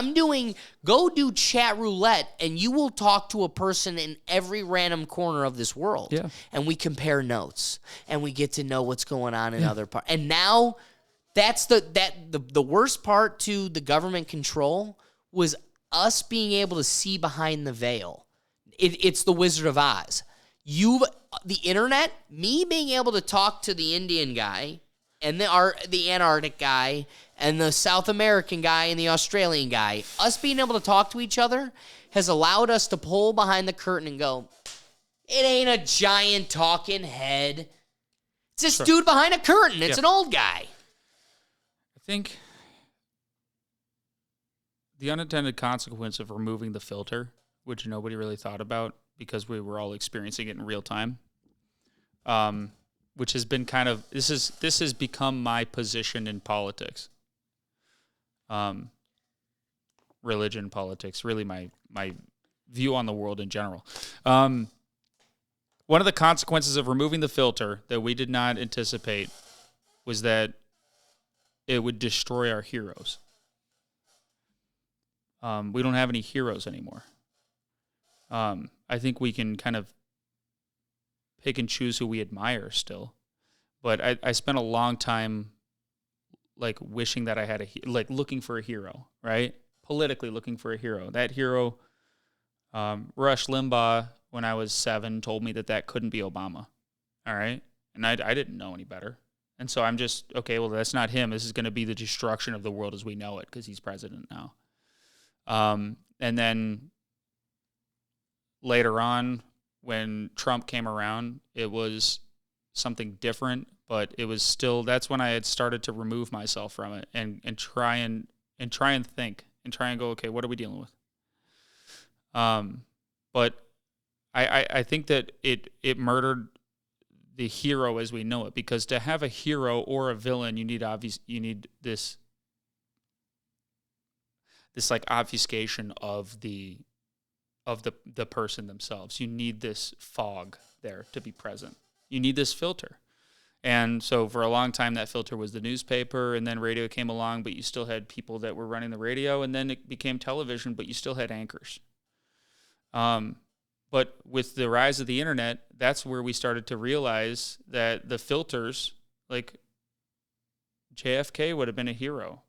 Go do chat roulette, and you will talk to a person in every random corner of this world. Yeah. And we compare notes, and we get to know what's going on in other parts. And now, that's the worst part to the government control was us being able to see behind the veil. It's the Wizard of Oz. The internet, me being able to talk to the Indian guy and the Antarctic guy and the South American guy and the Australian guy, us being able to talk to each other has allowed us to pull behind the curtain and go, it ain't a giant talking head. It's this dude behind a curtain. It's an old guy. I think the unintended consequence of removing the filter, which nobody really thought about because we were all experiencing it in real time, which has been kind of this has become my position in politics, religion, politics, really my view on the world in general. One of the consequences of removing the filter that we did not anticipate was that it would destroy our heroes. We don't have any heroes anymore. I think we can kind of pick and choose who we admire still. But I spent a long time like wishing that I had looking for a hero, right? Politically looking for a hero. That hero, Rush Limbaugh, when I was 7, told me that couldn't be Obama. All right? And I didn't know any better. And so I'm just, okay, well, that's not him. This is going to be the destruction of the world as we know it because he's president now. And then later on, when Trump came around, it was something different, but it was still, that's when I had started to remove myself from it and try and think and try and go, okay, what are we dealing with? But I think that it murdered the hero as we know it, because to have a hero or a villain, you need this like obfuscation of the person themselves. You need this fog there to be present. You need this filter. And so for a long time, that filter was the newspaper, and then radio came along, but you still had people that were running the radio, and then it became television, but you still had anchors. But with the rise of the internet, that's where we started to realize that the filters, like JFK would have been a hero.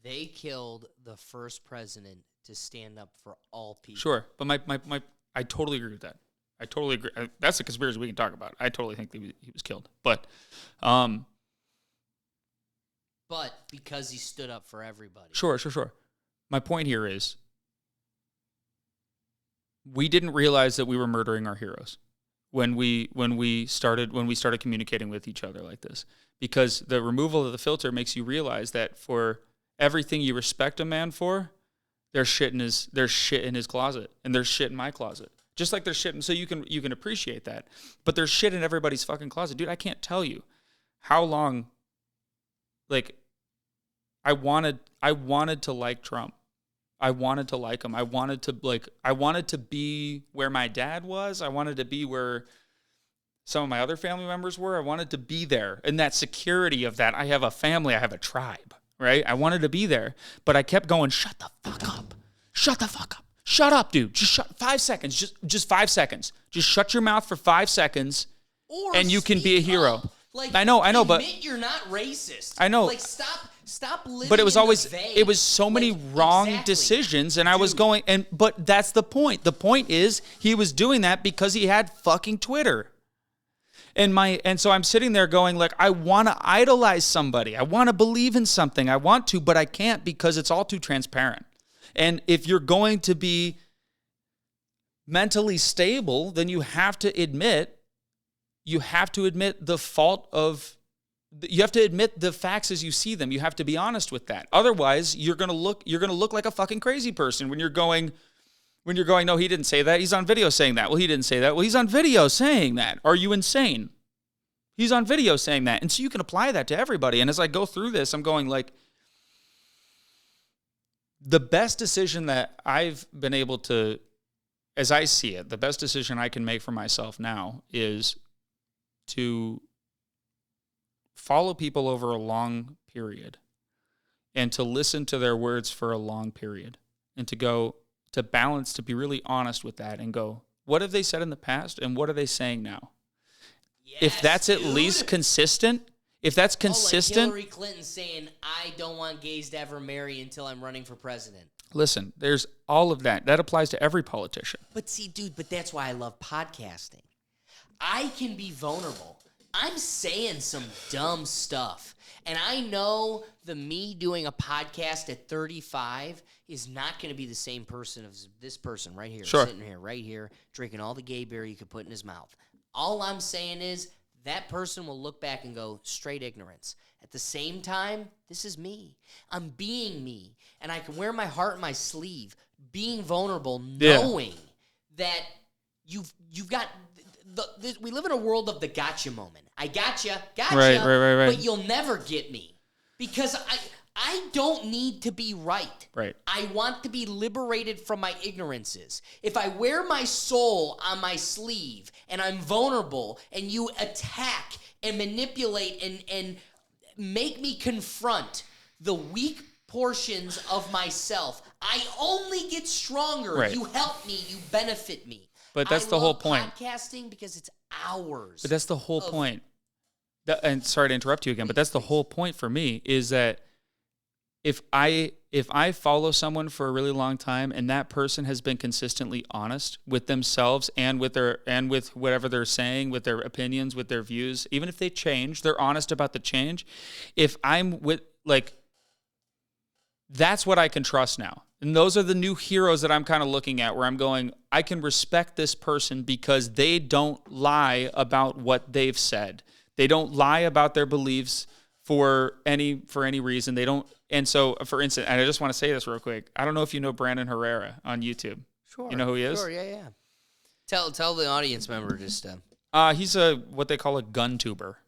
They killed the first president to stand up for all people. Sure, but I totally agree with that. I totally agree. That's a conspiracy we can talk about. I totally think that he was killed. But because he stood up for everybody. Sure. My point here is we didn't realize that we were murdering our heroes when we started communicating with each other like this, because the removal of the filter makes you realize that for everything you respect a man for, there's shit in his closet, and there's shit in my closet. Just like there's shit, and so you can appreciate that. But there's shit in everybody's fucking closet, dude. I can't tell you how long. Like, I wanted to like Trump. I wanted to like him. I wanted to be where my dad was. I wanted to be where some of my other family members were. I wanted to be there. And that security of that, I have a family, I have a tribe, right? I wanted to be there. But I kept going, shut the fuck up. Shut the fuck up. Shut up, dude. Just shut 5 seconds. Just 5 seconons. Just shut your mouth for 5 seconds and you can be a hero. Up. Like, I know, but admit you're not racist. I know. Like, stop living. But it was in always, the vein. it was so many wrong exactly. decisions, and I was going, but that's the point. The point is, he was doing that because he had fucking Twitter. And so I'm sitting there going, like, I want to idolize somebody. I want to believe in something. I want to, but I can't because it's all too transparent. And if you're going to be mentally stable, then you have to admit the fault of, you have to admit the facts as you see them. You have to be honest with that. Otherwise, you're going to look like a fucking crazy person when you're going, no, he didn't say that. He's on video saying that. Well, he didn't say that. Well, he's on video saying that. Are you insane? He's on video saying that. And so you can apply that to everybody. And as I go through this, I'm going like, the best decision that I've been able to, as I see it, the best decision I can make for myself now is to follow people over a long period and to listen to their words for a long period and to go to balance, to be really honest with that and go, what have they said in the past and what are they saying now? Yes, if that's at least consistent, like Hillary Clinton saying, I don't want gays to ever marry until I'm running for president. Listen, there's all of that. That applies to every politician. But see, dude, that's why I love podcasting. I can be vulnerable. I'm saying some dumb stuff. And I know me doing a podcast at 35 is not going to be the same person as this person right here, sure, sitting here, right here, drinking all the gay beer you could put in his mouth. All I'm saying is that person will look back and go, straight ignorance. At the same time, this is me. I'm being me. And I can wear my heart on my sleeve, being vulnerable, knowing that you've got... we live in a world of the gotcha moment. I gotcha, right. But you'll never get me. Because I don't need to be right. Right. I want to be liberated from my ignorances. If I wear my soul on my sleeve and I'm vulnerable and you attack and manipulate and make me confront the weak portions of myself, I only get stronger. Right. You help me, you benefit me. But that's the whole point. Podcasting because it's hours. But that's the whole point. And sorry to interrupt you again, but that's the whole point for me is that if I follow someone for a really long time and that person has been consistently honest with themselves and with whatever they're saying, with their opinions, with their views, even if they change, they're honest about the change. If I'm with that's what I can trust now. And those are the new heroes that I'm kind of looking at where I'm going, I can respect this person because they don't lie about what they've said. They don't lie about their beliefs for any reason. They don't. And so, for instance, and I just want to say this real quick. I don't know if you know Brandon Herrera on YouTube. Sure. You know who he is? Sure, yeah. Tell the audience member just... He's what they call a gun tuber.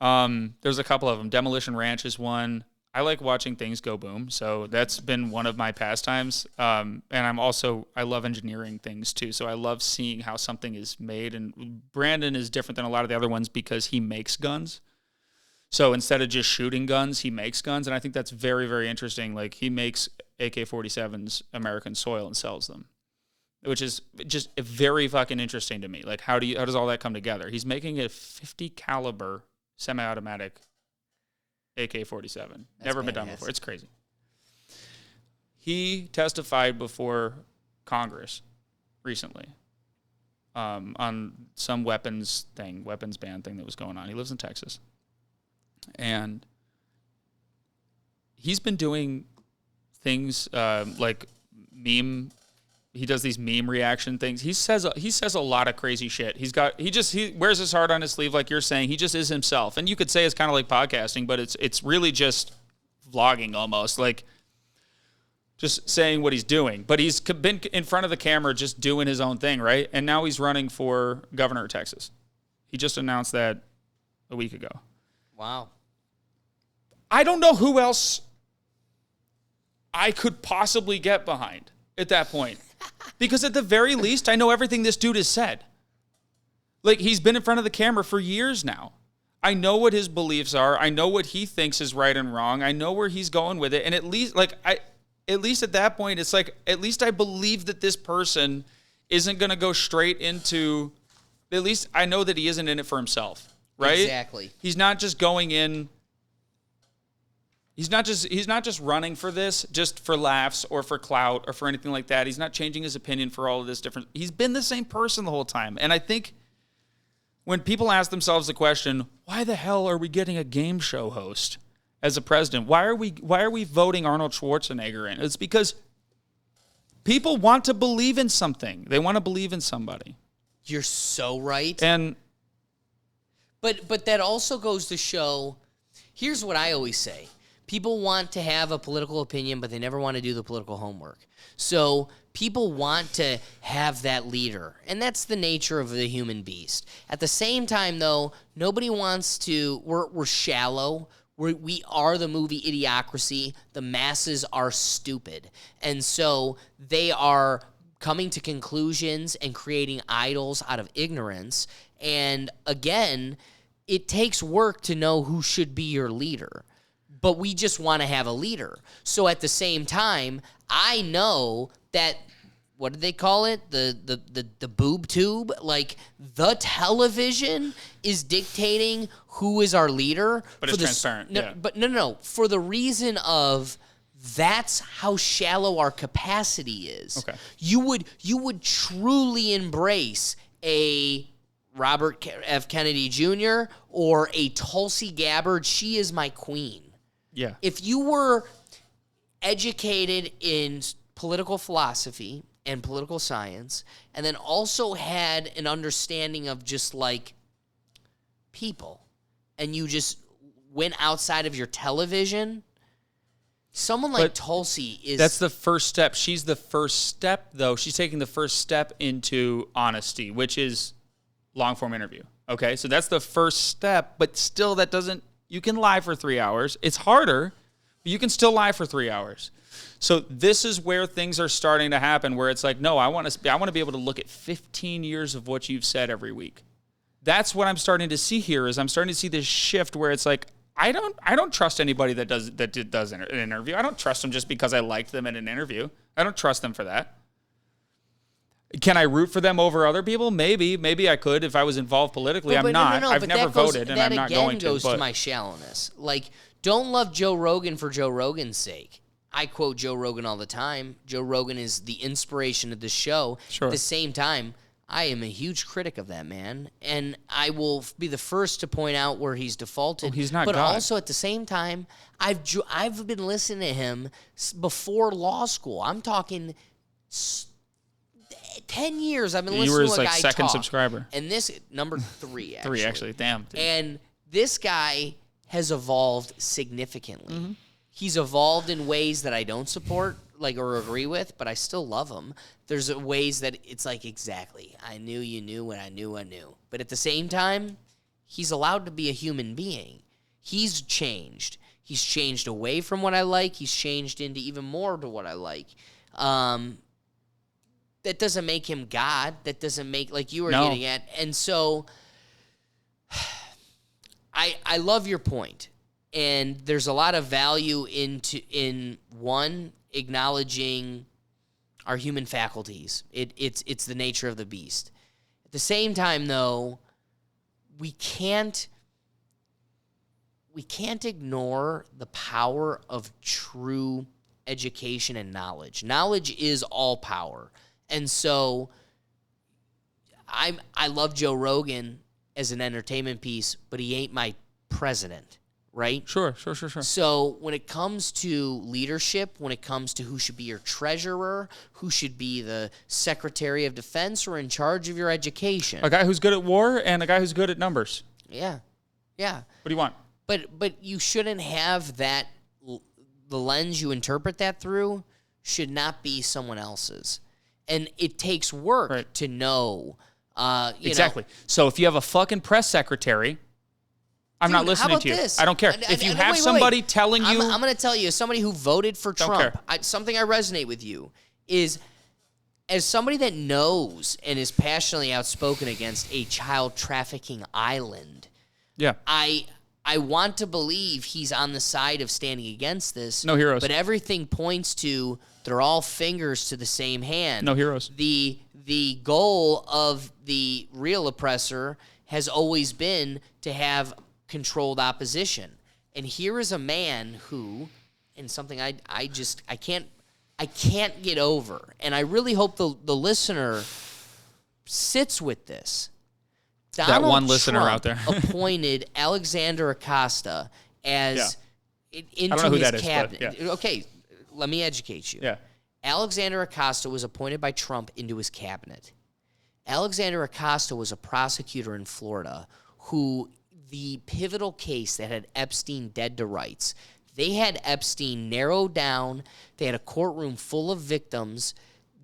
There's a couple of them. Demolition Ranch is one. I like watching things go boom, so that's been one of my pastimes. And I love engineering things too, so I love seeing how something is made. And Brandon is different than a lot of the other ones because he makes guns. So instead of just shooting guns, he makes guns, and I think that's very, very interesting. Like, he makes AK-47s American soil and sells them, which is just very fucking interesting to me. Like, how does all that come together? He's making a 50 caliber semi-automatic AK-47. Never been done before. It's crazy. He testified before Congress recently on some weapons ban thing that was going on. He lives in Texas. And he's been doing things like meme he does these meme reaction things. He says a lot of crazy shit. He wears his heart on his sleeve, like you're saying. He just is himself. And you could say it's kind of like podcasting, but it's really just vlogging almost, like just saying what he's doing. But he's been in front of the camera just doing his own thing, right? And now he's running for governor of Texas. He just announced that a week ago. Wow. I don't know who else I could possibly get behind at that point. Because at the very least, I know everything this dude has said. Like, he's been in front of the camera for years now. I know what his beliefs are. I know what he thinks is right and wrong. I know where he's going with it. And at least at that point, it's like, at least I believe that this person isn't going to go straight into, at least I know that he isn't in it for himself, right? Exactly. He's not just going in. He's not just running for this just for laughs or for clout or for anything like that. He's not changing his opinion for all of this different. He's been the same person the whole time. And I think when people ask themselves the question, why the hell are we getting a game show host as a president? Why are we voting Arnold Schwarzenegger in? It's because people want to believe in something. They want to believe in somebody. You're so right. And But that also goes to show, here's what I always say. People want to have a political opinion, but they never want to do the political homework. So people want to have that leader, and that's the nature of the human beast. At the same time, though, nobody wants to, we're shallow. We are the movie Idiocracy. The masses are stupid. And so they are coming to conclusions and creating idols out of ignorance. And again, it takes work to know who should be your leader. But we just want to have a leader. So at the same time, I know that, what did they call it? The boob tube? Like, the television is dictating who is our leader. But it's transparent. No. For the reason of, that's how shallow our capacity is. Okay. You would truly embrace a Robert F. Kennedy Jr. or a Tulsi Gabbard. She is my queen. yeah. If you were educated in political philosophy and political science, and then also had an understanding of just like people, and you just went outside of your television, someone like Tulsi is... That's the first step. She's the first step, though. She's taking the first step into honesty, which is long-form interview. Okay? So that's the first step, but still that doesn't... You can lie for 3 hours. It's harder, but you can still lie for 3 hours. So this is where things are starting to happen, where it's like, no, I want to be able to look at 15 years of what you've said every week. That's what I'm starting to see here. Is I'm starting to see this shift where it's like, I don't trust anybody that does an interview. I don't trust them just because I liked them in an interview. I don't trust them for that. Can I root for them over other people? Maybe I could if I was involved politically. I'm not. I've never voted, and I'm not going to. That again goes to my shallowness. Like, don't love Joe Rogan for Joe Rogan's sake. I quote Joe Rogan all the time. Joe Rogan is the inspiration of the show. Sure. At the same time, I am a huge critic of that man, and I will be the first to point out where he's defaulted. Oh, he's not But God. also at the same time, I've been listening to him before law school. I'm talking 10 years. I've been listening to a guy You were his second talk. subscriber. And this number 3 actually. 3 actually. Damn. Dude. And this guy has evolved significantly. Mm-hmm. He's evolved in ways that I don't support, like, or agree with, but I still love him. There's ways that it's like, exactly, I knew you knew when I knew I knew. But at the same time, he's allowed to be a human being. He's changed. He's changed away from what I like. He's changed into even more to what I like. That doesn't make him God. That doesn't make, like you were getting at. And so I love your point. And there's a lot of value in one, acknowledging our human faculties. It's the nature of the beast. At the same time, though, we can't ignore the power of true education and knowledge. Knowledge is all power. And so I love Joe Rogan as an entertainment piece, but he ain't my president, right? Sure. So when it comes to leadership, when it comes to who should be your treasurer, who should be the Secretary of Defense or in charge of your education. A guy who's good at war and a guy who's good at numbers. Yeah. What do you want? But you shouldn't have that, the lens you interpret that through should not be someone else's. And it takes work to know. Exactly. So if you have a fucking press secretary, I'm not listening to you. This? I don't care. If you have somebody telling you... I'm going to tell you, as somebody who voted for Trump, care. something I resonate with you is, as somebody that knows and is passionately outspoken against a child trafficking island, I want to believe he's on the side of standing against this. No heroes. But everything points to they're all fingers to the same hand. No heroes. The goal of the real oppressor has always been to have controlled opposition. And here is a man who, and something I can't get over, and I really hope the listener sits with this. Donald that one listener Trump out there appointed Alexander Acosta as into I don't know who his that is, cabinet. but Okay, let me educate you. Yeah. Alexander Acosta was appointed by Trump into his cabinet. Alexander Acosta was a prosecutor in Florida who the pivotal case that had Epstein dead to rights, they had Epstein narrowed down. They had a courtroom full of victims.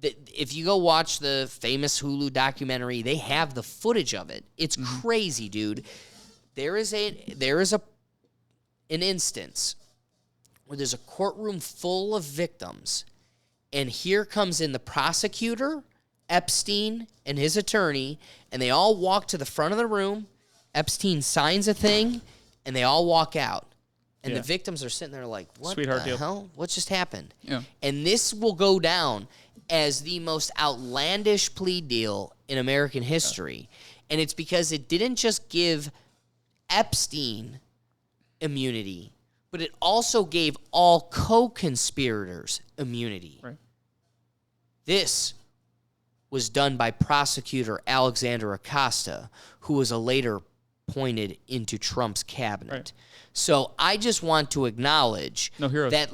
If you go watch the famous Hulu documentary, they have the footage of it. It's crazy, dude. There is an instance where there's a courtroom full of victims, and here comes in the prosecutor, Epstein, and his attorney, and they all walk to the front of the room. Epstein signs a thing, and they all walk out. And the victims are sitting there like, what Sweetheart the deal. hell? What just happened? Yeah. And this will go down as the most outlandish plea deal in American history. And it's because it didn't just give Epstein immunity, but it also gave all co-conspirators immunity. Right. This was done by prosecutor Alexander Acosta, who was a later appointed into Trump's cabinet. Right. So I just want to acknowledge No heroes. that,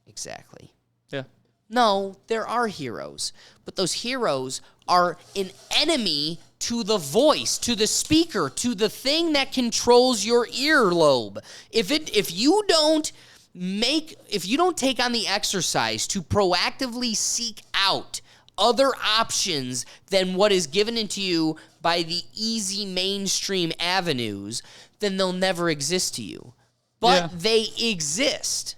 exactly. Yeah. No, there are heroes, but those heroes are an enemy to the voice, to the speaker, to the thing that controls your earlobe. If you don't take on the exercise to proactively seek out other options than what is given into you by the easy mainstream avenues, then they'll never exist to you. But they exist.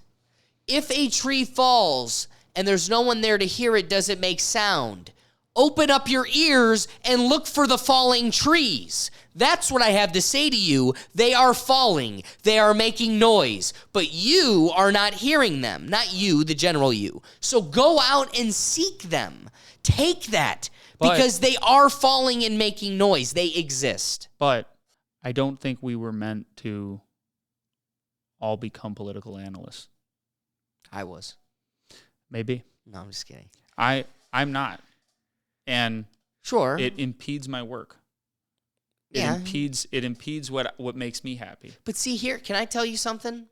If a tree falls and there's no one there to hear it, does it make sound? Open up your ears and look for the falling trees. That's what I have to say to you. They are falling. They are making noise. But you are not hearing them. Not you, the general you. So go out and seek them. Take that. Because they are falling and making noise. They exist. But I don't think we were meant to all become political analysts. I was. Maybe. No, I'm just kidding. I'm not. And sure, it impedes my work. It impedes what makes me happy. But see here, can I tell you something?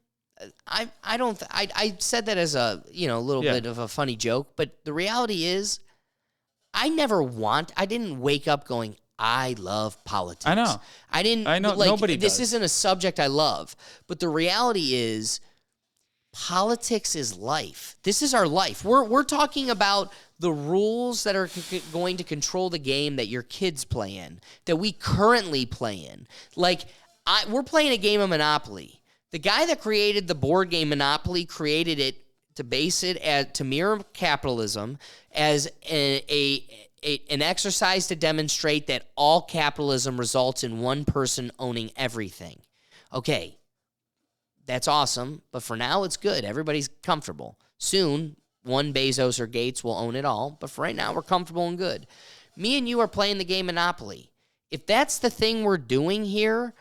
I said that as a little bit of a funny joke, but the reality is, I didn't wake up going, I love politics. I know. I know. Nobody This does. isn't a subject I love, but the reality is, politics is life. This is our life. We're talking about the rules that are going to control the game that your kids play in, that we currently play in. We're playing a game of Monopoly. The guy that created the board game Monopoly created it to mirror capitalism as an exercise to demonstrate that all capitalism results in one person owning everything. Okay, that's awesome, but for now it's good. Everybody's comfortable. Soon, one Bezos or Gates will own it all, but for right now we're comfortable and good. Me and you are playing the game Monopoly. If that's the thing we're doing here,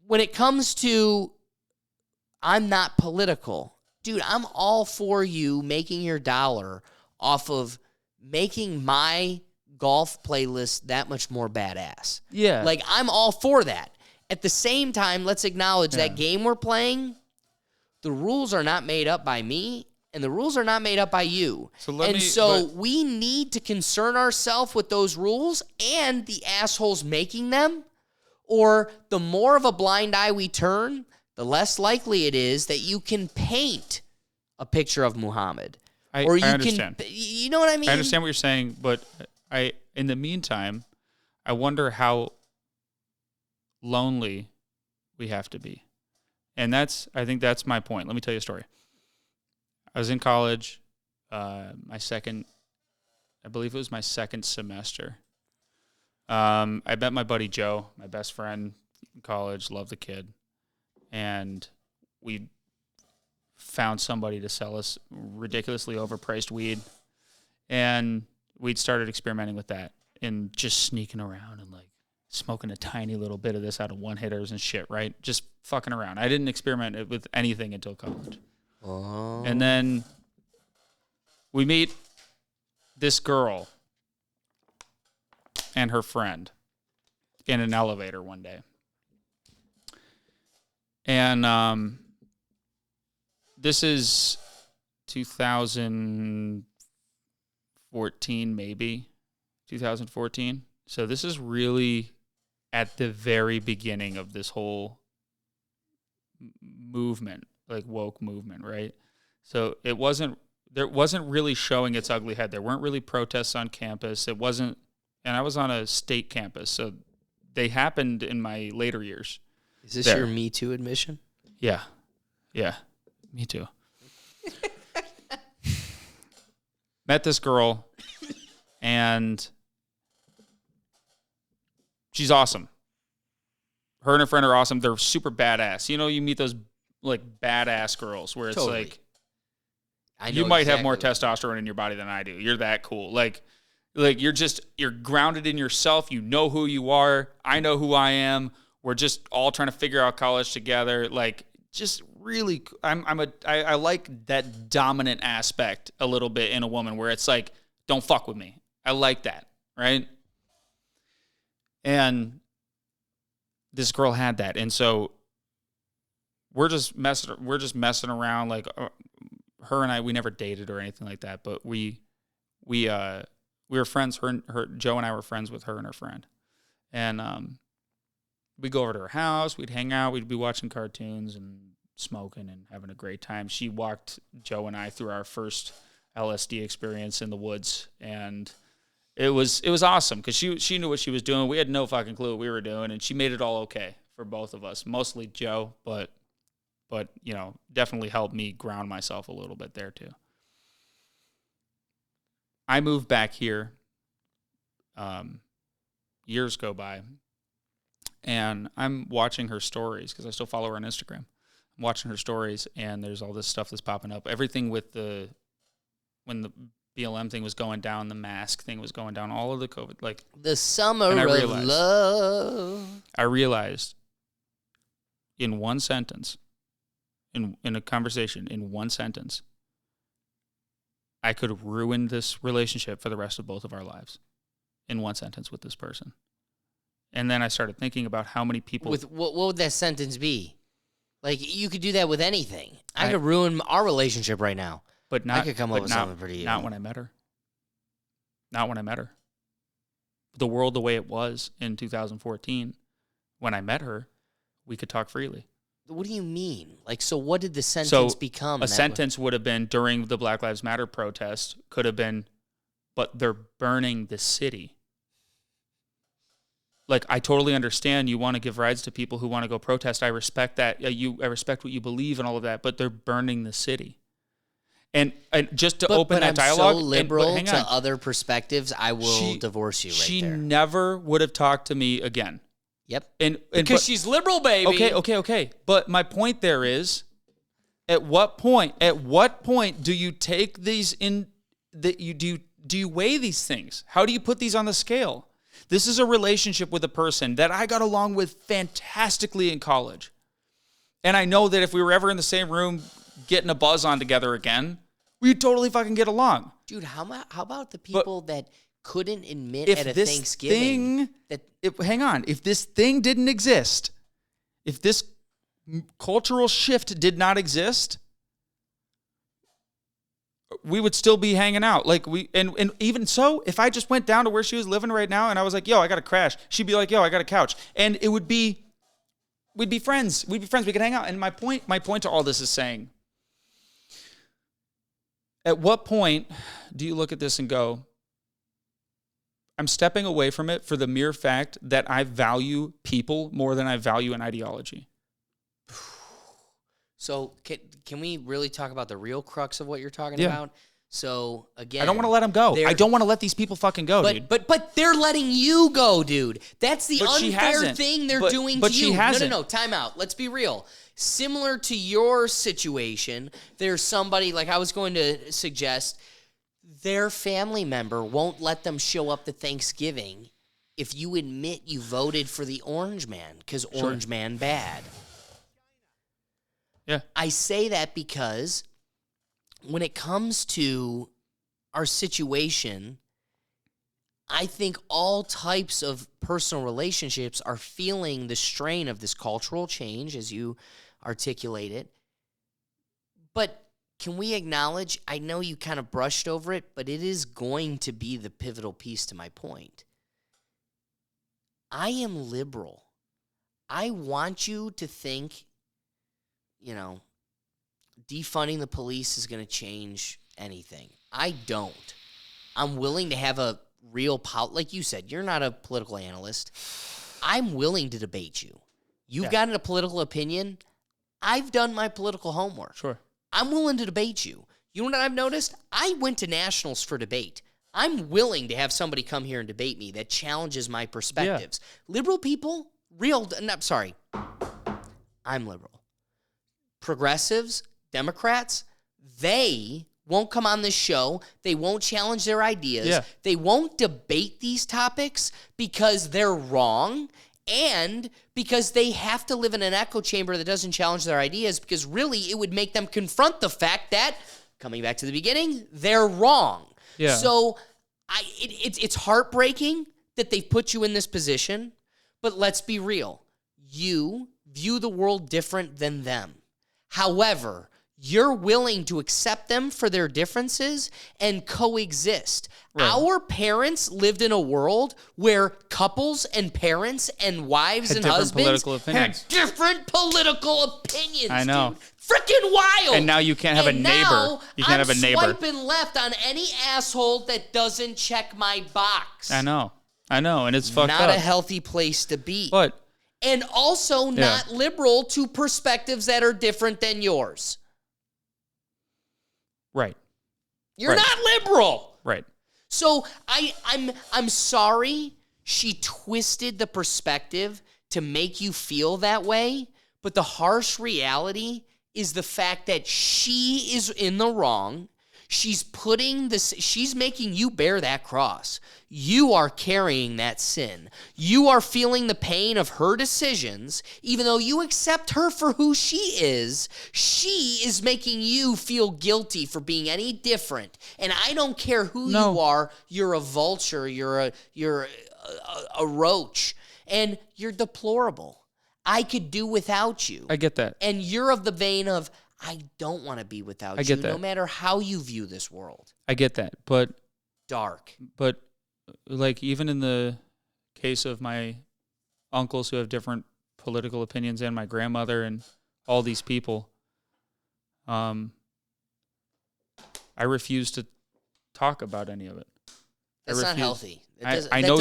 when it comes to I'm not political, dude, I'm all for you making your dollar off of making my golf playlist that much more badass. Yeah. I'm all for that. at the same time, let's acknowledge that game we're playing, the rules are not made up by me, and the rules are not made up by you. We need to concern ourselves with those rules and the assholes making them, or the more of a blind eye we turn, the less likely it is that you can paint a picture of Muhammad. I understand. You know what I mean? I understand what you're saying, but in the meantime, I wonder how lonely we have to be. And I think that's my point. Let me tell you a story. I was in college, I believe it was my second semester. I met my buddy Joe, my best friend in college, loved the kid. And we found somebody to sell us ridiculously overpriced weed. And we'd started experimenting with that and just sneaking around and like smoking a tiny little bit of this out of one hitters and shit, right? Just fucking around. I didn't experiment with anything until college. Oh. And then we meet this girl and her friend in an elevator one day. And this is 2014, maybe 2014. So this is really at the very beginning of this whole movement, like woke movement, right? So there wasn't really showing its ugly head. There weren't really protests on campus. It wasn't, and I was on a state campus, so they happened in my later years. Is this your Me Too admission? Yeah. Yeah. Me too. Met this girl, and she's awesome. Her and her friend are awesome. They're super badass. You know, you meet those like badass girls where it's like, you might have more testosterone in your body than I do. You're that cool. Like you're grounded in yourself. You know who you are. I know who I am. We're just all trying to figure out college together. Like, just really, I like that dominant aspect a little bit in a woman where it's like, don't fuck with me. I like that, right? And this girl had that, and so we're just messing around. Like her and I, we never dated or anything like that, but we were friends. Joe and I were friends with her and her friend, and we'd go over to her house. We'd hang out. We'd be watching cartoons and smoking and having a great time. She walked Joe and I through our first LSD experience in the woods, and it was awesome because she knew what she was doing. We had no fucking clue what we were doing, and she made it all okay for both of us. Mostly Joe, but you know, definitely helped me ground myself a little bit there too. I moved back here. Years go by, and I'm watching her stories because I still follow her on Instagram. I'm watching her stories, and there's all this stuff that's popping up. Everything with when the BLM thing was going down, the mask thing was going down, all of the COVID, like the summer of love. I realized in one sentence, in a conversation, in one sentence, I could ruin this relationship for the rest of both of our lives in one sentence with this person. And then I started thinking about how many people... With what would that sentence be? Like, you could do that with anything. I could ruin our relationship right now. But not, I could come up with something pretty evil. Not when I met her. Not when I met her. The world the way it was in 2014, when I met her, we could talk freely. What do you mean? Like, so what did the sentence become? A sentence would have been during the Black Lives Matter protest, could have been, but they're burning the city. Like, I totally understand you want to give rides to people who want to go protest. I respect that. I respect what you believe and all of that, but they're burning the city. And just to open that dialogue. So liberal to other perspectives, I will divorce you right there. She never would have talked to me again. Yep. Because she's liberal, baby. Okay. But my point there is, at what point do you take these in, that you do you weigh these things? How do you put these on the scale? This is a relationship with a person that I got along with fantastically in college. And I know that if we were ever in the same room getting a buzz on together again, we'd totally fucking get along. Dude, how about the people that couldn't admit at a Thanksgiving hang on, if this thing didn't exist, If this cultural shift did not exist, we would still be hanging out. Like and even so, if I just went down to where she was living right now and I was like, yo, I got to crash, she'd be like, yo, I got a couch. And we'd be friends. We could hang out. And my point to all this is saying, at what point do you look at this and go, I'm stepping away from it for the mere fact that I value people more than I value an ideology? So can we really talk about the real crux of what you're talking Yeah. about? So again, I don't want to let them go. I don't want to let these people fucking go, dude. But they're letting you go, dude. That's the But she unfair hasn't. thing they're But- doing but to she you. hasn't. No, time out. Let's be real. Similar to your situation, there's somebody, like I was going to suggest, their family member won't let them show up to Thanksgiving if you admit you voted for the Orange Man, because Orange Man bad. Yeah. I say that because when it comes to our situation, I think all types of personal relationships are feeling the strain of this cultural change, as you articulate it. But can we acknowledge, I know you kind of brushed over it, but it is going to be the pivotal piece to my point. I am liberal. I want you to think, defunding the police is going to change anything. I don't. I'm willing to have a real, like you said, you're not a political analyst. I'm willing to debate you. You've got a political opinion. I've done my political homework. Sure. I'm willing to debate you. You know what I've noticed? I went to nationals for debate. I'm willing to have somebody come here and debate me that challenges my perspectives. Liberal people, I'm liberal. Progressives, Democrats, they won't come on this show. They won't challenge their ideas. Yeah. They won't debate these topics because they're wrong and because they have to live in an echo chamber that doesn't challenge their ideas, because really it would make them confront the fact that, coming back to the beginning, they're wrong. Yeah. So it's heartbreaking that they've put you in this position, but let's be real. You view the world different than them. However, you're willing to accept them for their differences and coexist. Right. Our parents lived in a world where couples and parents and wives Had and different husbands political had opinions. different political opinions. I know. Dude. Freaking wild. And now you can't have a neighbor. Now You can't have a neighbor. I'm swiping left on any asshole that doesn't check my box. I know, and it's fucked Not up. a healthy place to be. But And also not liberal to perspectives that are different than yours. right, You're not liberal. right. So I'm sorry she twisted the perspective to make you feel that way, but the harsh reality is the fact that she is in the wrong. She's making you bear that cross. You are carrying that sin. You are feeling the pain of her decisions. Even though you accept her for who she is making you feel guilty for being any different. And I don't care who you are. You're a vulture. You're a roach. And you're deplorable. I could do without you. I get that. And you're of the vein of, I don't want to be without you, get that. no matter how you view this world. I get that. But Dark. like, even in the case of my uncles who have different political opinions and my grandmother and all these people, I refuse to talk about any of it. That's not healthy. I know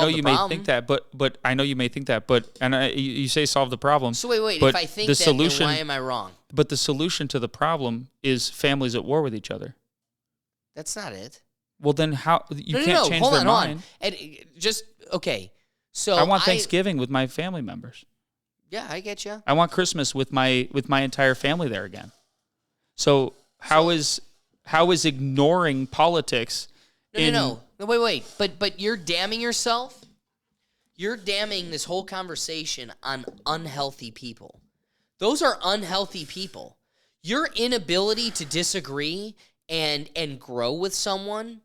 you may think that, but I know you may think that, but you say solve the problem. So wait. But If I think the that, solution, then why am I wrong? But the solution to the problem is families at war with each other. That's not it. Well, then how you No, can't change hold their on, mind. And just okay. So I want Thanksgiving with my family members. Yeah, I get you. I want Christmas with my entire family there again. So how is ignoring politics? No. Wait. But you're damning yourself. You're damning this whole conversation on unhealthy people. Those are unhealthy people. Your inability to disagree and grow with someone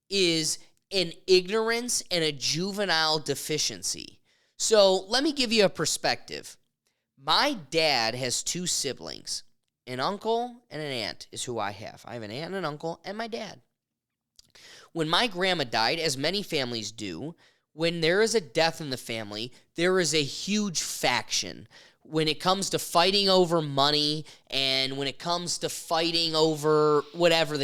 is an ignorance and a juvenile deficiency. So let me give you a perspective. My dad has 2 siblings. An uncle and an aunt is who I have. I have an aunt and an uncle and my dad. When my grandma died, as many families do, when there is a death in the family, there is a huge faction. When it comes to fighting over money and when it comes to fighting over whatever,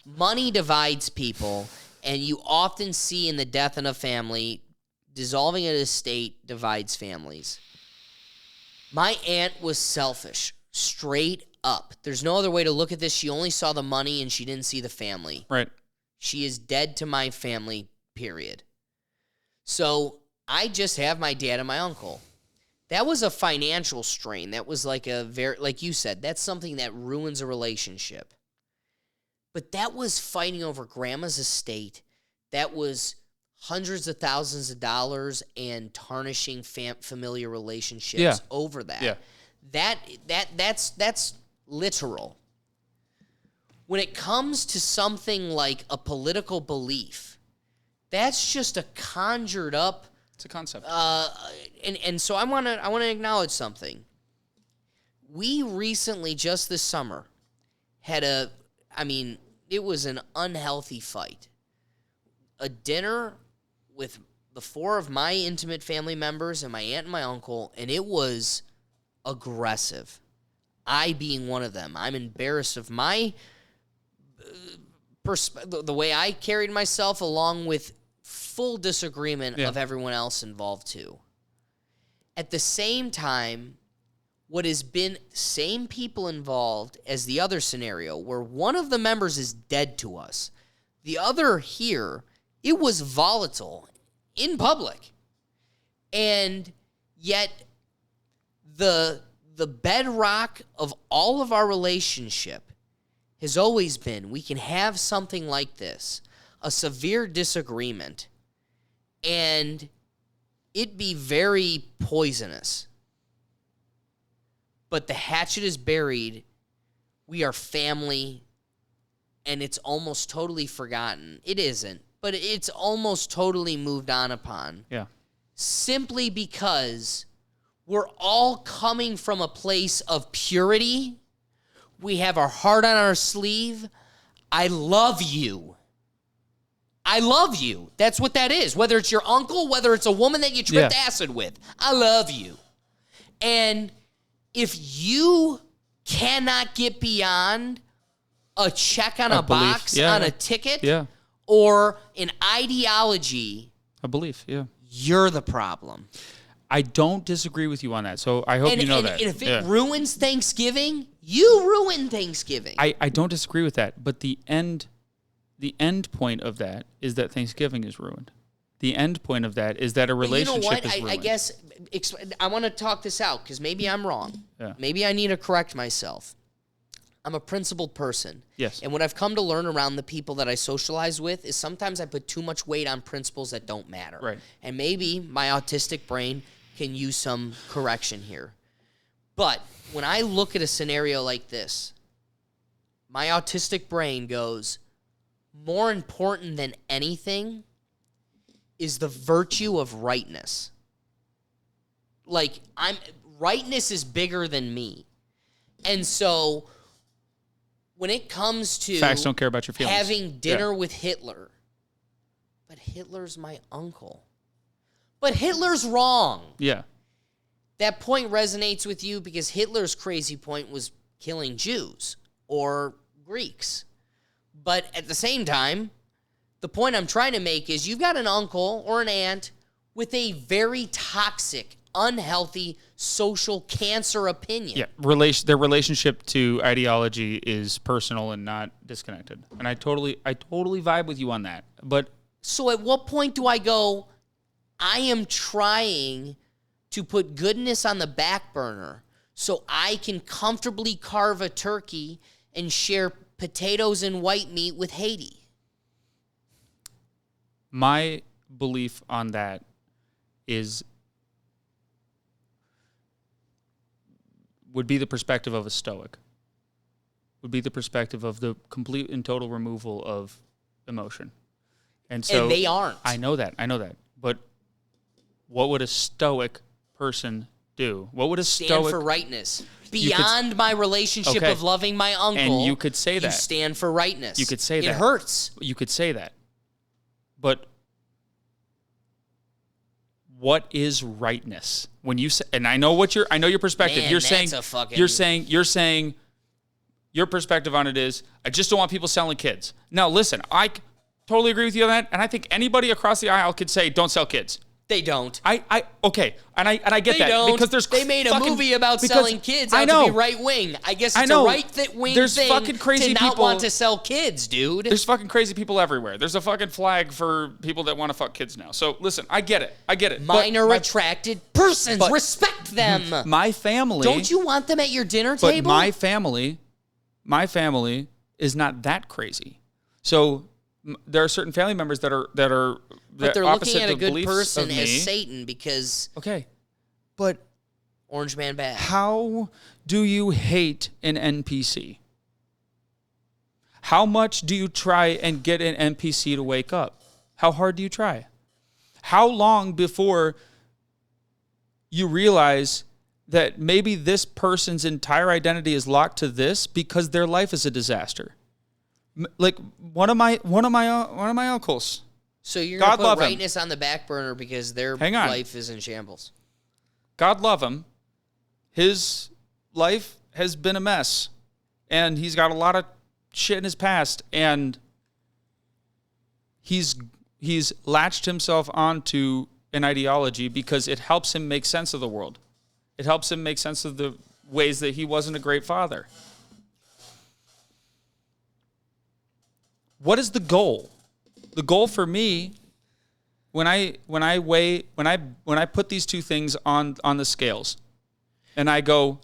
money divides people, and you often see in the death in a family, dissolving an estate divides families. My aunt was selfish, straight up. There's no other way to look at this. She only saw the money and she didn't see the family. Right. She is dead to my family, period. So I just have my dad and my uncle. That was a financial strain. That was like like you said, that's something that ruins a relationship. But that was fighting over grandma's estate. That was hundreds of thousands of dollars and tarnishing familiar relationships over that. Yeah. That's literal. When it comes to something like a political belief, that's just a conjured up. It's a concept. And so I want to acknowledge something. We recently, just this summer, had it was an unhealthy fight. A dinner with the 4 of my intimate family members and my aunt and my uncle, and it was aggressive. I being one of them. I'm embarrassed of my the way I carried myself, along with full disagreement of everyone else involved too. At the same time, what has been same people involved as the other scenario, where one of the members is dead to us. The other here, it was volatile in public. And yet the bedrock of all of our relationship has always been, we can have something like this, a severe disagreement, and it be very poisonous. But the hatchet is buried. We are family, and it's almost totally forgotten. It isn't, but it's almost totally moved on upon. Yeah. Simply because we're all coming from a place of purity. We have our heart on our sleeve. I love you. I love you. That's what that is. Whether it's your uncle, whether it's a woman that you tripped acid with. I love you. And if you cannot get beyond a check on a belief. box on a ticket Yeah. or an ideology, A belief, yeah. you're the problem. I don't disagree with you on that, so I hope you know that. And if it ruins Thanksgiving, you ruin Thanksgiving. I don't disagree with that, but the end point of that is that Thanksgiving is ruined. The end point of that is that a relationship is ruined. I guess I want to talk this out because maybe I'm wrong. Yeah. Maybe I need to correct myself. I'm a principled person. Yes. And what I've come to learn around the people that I socialize with is sometimes I put too much weight on principles that don't matter. Right. And maybe my autistic brain can use some correction here. But when I look at a scenario like this, my autistic brain goes, more important than anything is the virtue of rightness. Like, rightness is bigger than me. And so when it comes to facts don't care about your feelings. Having dinner with Hitler, but Hitler's my uncle. But Hitler's wrong. Yeah. That point resonates with you because Hitler's crazy point was killing Jews or Greeks. But at the same time, the point I'm trying to make is you've got an uncle or an aunt with a very toxic, unhealthy, social cancer opinion. Yeah, their relationship to ideology is personal and not disconnected. And I totally vibe with you on that. But so at what point do I go, I am trying to put goodness on the back burner so I can comfortably carve a turkey and share potatoes and white meat with Haiti? my belief on that would be the perspective of a Stoic. Would be the perspective of the complete and total removal of emotion. And so they aren't. I know that. But what would a Stoic person do? What would a Stand stoic... for rightness. Beyond my relationship of loving my uncle. And you could say that. You stand for rightness. You could say that. It hurts. You could say that. But what is rightness? When you say, and I know your perspective. Man, you're saying your perspective on it is, I just don't want people selling kids. Now, listen, I totally agree with you on that, and I think anybody across the aisle could say, don't sell kids. They don't. Okay, and I get They that don't. because they made a movie about selling kids. I know. To be right wing. I guess it's a right wing thing fucking crazy to not people, want to sell kids, dude. There's fucking crazy people everywhere. There's a fucking flag for people that want to fuck kids now. So listen, I get it. Minor attracted persons, respect them. My family. Don't you want them at your dinner but table? my family is not that crazy. So there are certain family members that are but they're looking at a good person as Satan because okay, but Orange Man bad. How do you hate an NPC? How much do you try and get an NPC to wake up? How hard do you try? How long before you realize that maybe this person's entire identity is locked to this because their life is a disaster? Like one of my uncles. So you're going to put rightness on the back burner because their life is in shambles. God love him. His life has been a mess. And he's got a lot of shit in his past. And he's latched himself onto an ideology because it helps him make sense of the world. It helps him make sense of the ways that he wasn't a great father. What is the goal? The goal for me, when I put these two things on the scales, and I go,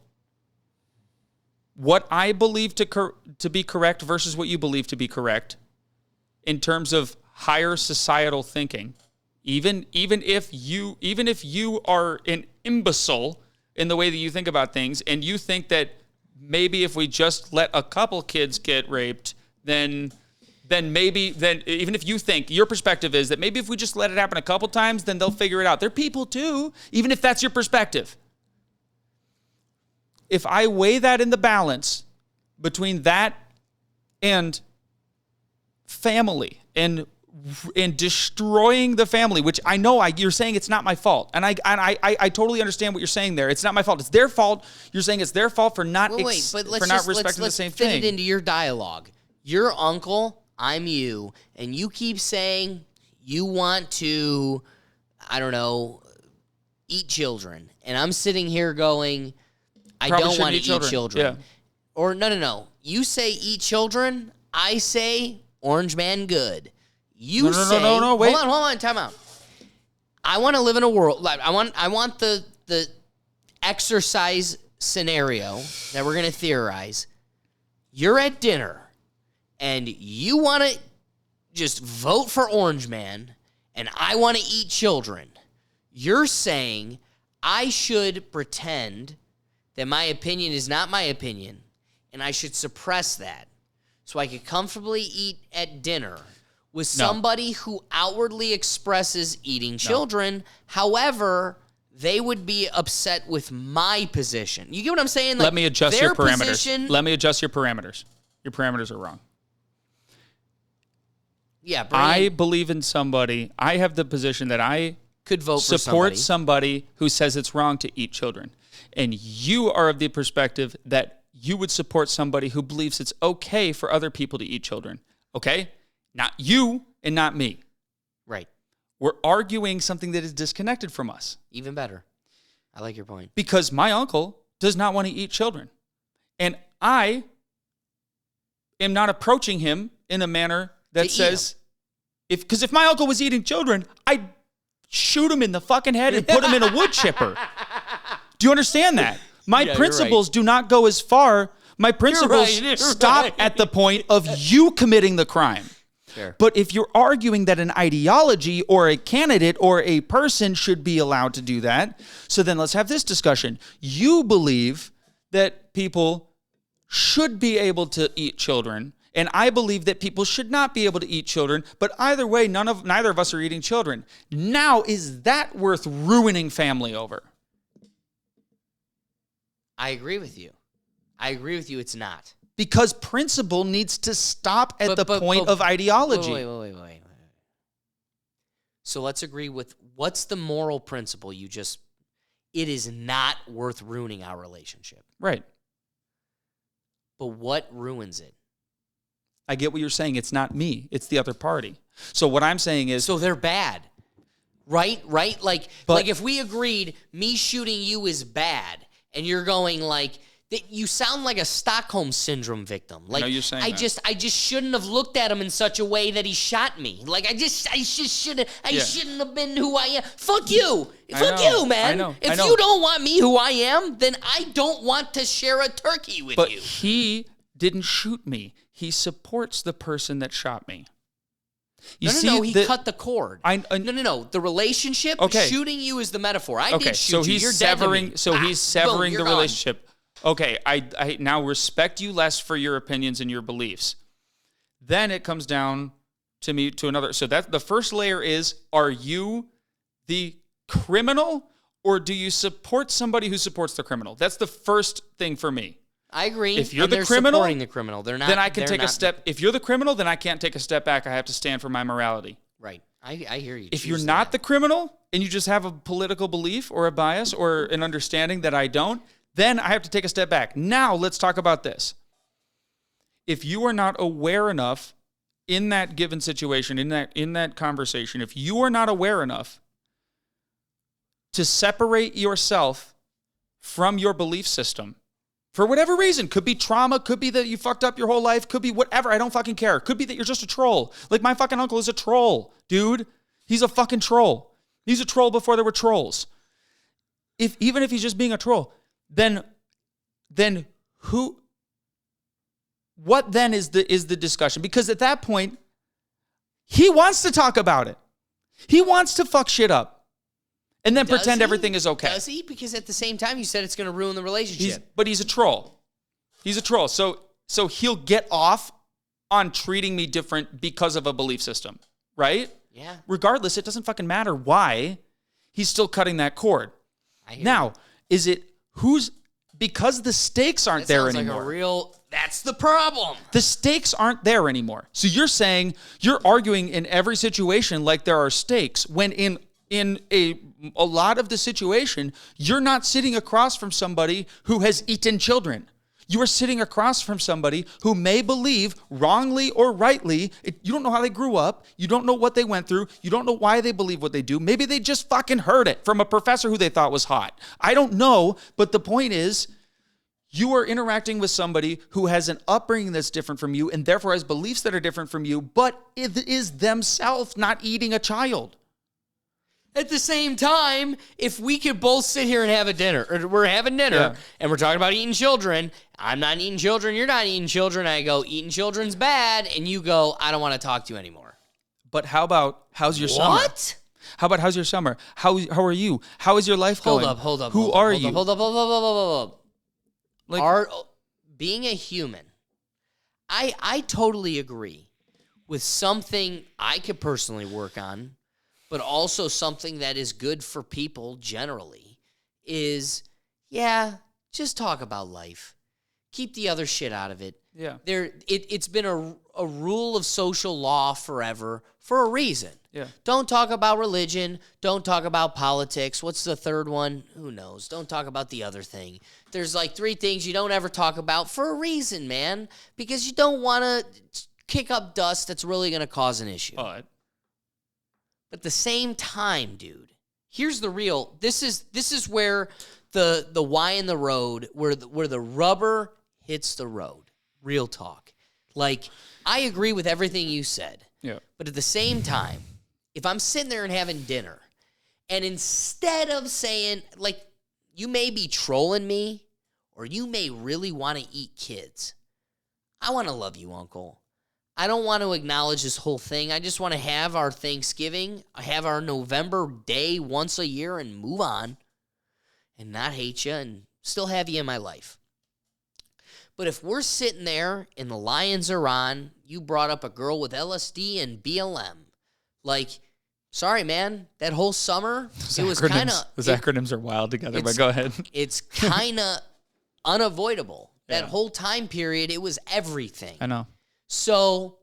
what I believe to be correct versus what you believe to be correct, in terms of higher societal thinking, even if you are an imbecile in the way that you think about things, and you think that maybe if we just let a couple kids get raped, then even if you think your perspective is that maybe if we just let it happen a couple times, then they'll figure it out. They're people too, even if that's your perspective. If I weigh that in the balance between that and family and destroying the family, which I know you're saying it's not my fault, and I totally understand what you're saying there. It's not my fault. It's their fault. You're saying it's their fault for not respecting the same thing. Let's fit it into your dialogue. Your uncle, I'm you, and you keep saying you want to, I don't know, eat children. And I'm sitting here going, I don't want to eat children. Yeah. Or no. You say eat children, I say Orange Man good. You say no, wait. Hold on, time out. I want to live in a world like I want the exercise scenario that we're going to theorize. You're at dinner and you want to just vote for Orange Man, and I want to eat children. You're saying I should pretend that my opinion is not my opinion, and I should suppress that so I could comfortably eat at dinner with somebody who outwardly expresses eating children. However, they would be upset with my position. You get what I'm saying? Like, let me adjust your parameters. Let me adjust your parameters. Your parameters are wrong. Yeah, I believe in somebody. I have the position that I could vote for support somebody who says it's wrong to eat children. And you are of the perspective that you would support somebody who believes it's okay for other people to eat children. Okay? Not you and not me. Right. We're arguing something that is disconnected from us. Even better. I like your point. Because my uncle does not want to eat children. And I am not approaching him in a manner that says, because if my uncle was eating children, I'd shoot him in the fucking head and put him in a wood chipper. Do you understand that? My principles do not go as far. My principles stop at the point of you committing the crime. Fair. But if you're arguing that an ideology or a candidate or a person should be allowed to do that, so then let's have this discussion. You believe that people should be able to eat children, and I believe that people should not be able to eat children, but either way, neither of us are eating children. Now, is that worth ruining family over? I agree with you. It's not. Because principle needs to stop at the point of ideology. Wait. So let's agree with what's the moral principle you just... It is not worth ruining our relationship. Right. But what ruins it? I get what you're saying. It's not me. It's the other party. So what I'm saying is... So they're bad. Right? Like if we agreed me shooting you is bad, and you're going like... You sound like a Stockholm Syndrome victim. Like, I know you're saying I that. just shouldn't have looked at him in such a way that he shot me. Like, I just shouldn't have been who I am. Fuck you. Fuck you, man. I know. If you don't want me who I am, then I don't want to share a turkey with you. But he didn't shoot me. He supports the person that shot me. No, he cut the cord. No. The relationship, okay. Shooting you is the metaphor. I did shoot so you. He's You're severing, dead to me. So he's severing boom, the you're gone. relationship. Okay, I now respect you less for your opinions and your beliefs. Then it comes down to another. So that the first layer is, are you the criminal or do you support somebody who supports the criminal? That's the first thing for me. I agree. If you're and the they're criminal, supporting the criminal. They're not. Then I can take a step. If you're the criminal, then I can't take a step back. I have to stand for my morality. Right. I hear you. If you're not the criminal and you just have a political belief or a bias or an understanding that I don't, then I have to take a step back. Now let's talk about this. If you are not aware enough in that given situation, in that conversation, if you are not aware enough to separate yourself from your belief system, for whatever reason, could be trauma, could be that you fucked up your whole life, could be whatever, I don't fucking care. Could be that you're just a troll. Like my fucking uncle is a troll, dude. He's a fucking troll. He's a troll before there were trolls. Even if he's just being a troll, then what then is the discussion? Because at that point, he wants to talk about it. He wants to fuck shit up and then pretend everything is okay. Does he? Because at the same time, you said it's going to ruin the relationship. But he's a troll. He's a troll. So he'll get off on treating me different because of a belief system, right? Yeah. Regardless, it doesn't fucking matter why. He's still cutting that cord. Now, is it because the stakes aren't there anymore? That's the problem. The stakes aren't there anymore. So you're arguing in every situation like there are stakes, when in a lot of the situation, you're not sitting across from somebody who has eaten children. You are sitting across from somebody who may believe, wrongly or rightly, you don't know how they grew up, you don't know what they went through, you don't know why they believe what they do. Maybe they just fucking heard it from a professor who they thought was hot. I don't know, but the point is, you are interacting with somebody who has an upbringing that's different from you and therefore has beliefs that are different from you, but it is themselves not eating a child. At the same time, if we could both sit here and have a dinner, or we're having dinner, and we're talking about eating children, I'm not eating children, you're not eating children, I go, eating children's bad, and you go, I don't want to talk to you anymore. But how's your summer? What? How about how's your summer? How are you? How is your life going? Hold up. Who are you? Hold up. Like, being a human, I totally agree with something I could personally work on, but also something that is good for people generally is, just talk about life. Keep the other shit out of it. Yeah. It's been a rule of social law forever for a reason. Yeah. Don't talk about religion. Don't talk about politics. What's the third one? Who knows? Don't talk about the other thing. There's like 3 things you don't ever talk about for a reason, man. Because you don't want to kick up dust that's really going to cause an issue. But at the same time, dude, here's the real. This is where the why in the road, where the rubber hits the road. Real talk. Like, I agree with everything you said. Yeah. But at the same time, if I'm sitting there and having dinner, and instead of saying, like, you may be trolling me, or you may really want to eat kids, I want to love you, Uncle. I don't want to acknowledge this whole thing. I just want to have our Thanksgiving, have our November day once a year and move on and not hate you and still have you in my life. But if we're sitting there and the Lions are on, you brought up a girl with LSD and BLM. Like, sorry, man, that whole summer, it was kind of... Those acronyms are wild together, but go ahead. It's kind of unavoidable. That Yeah. whole time period, it was everything. I know. So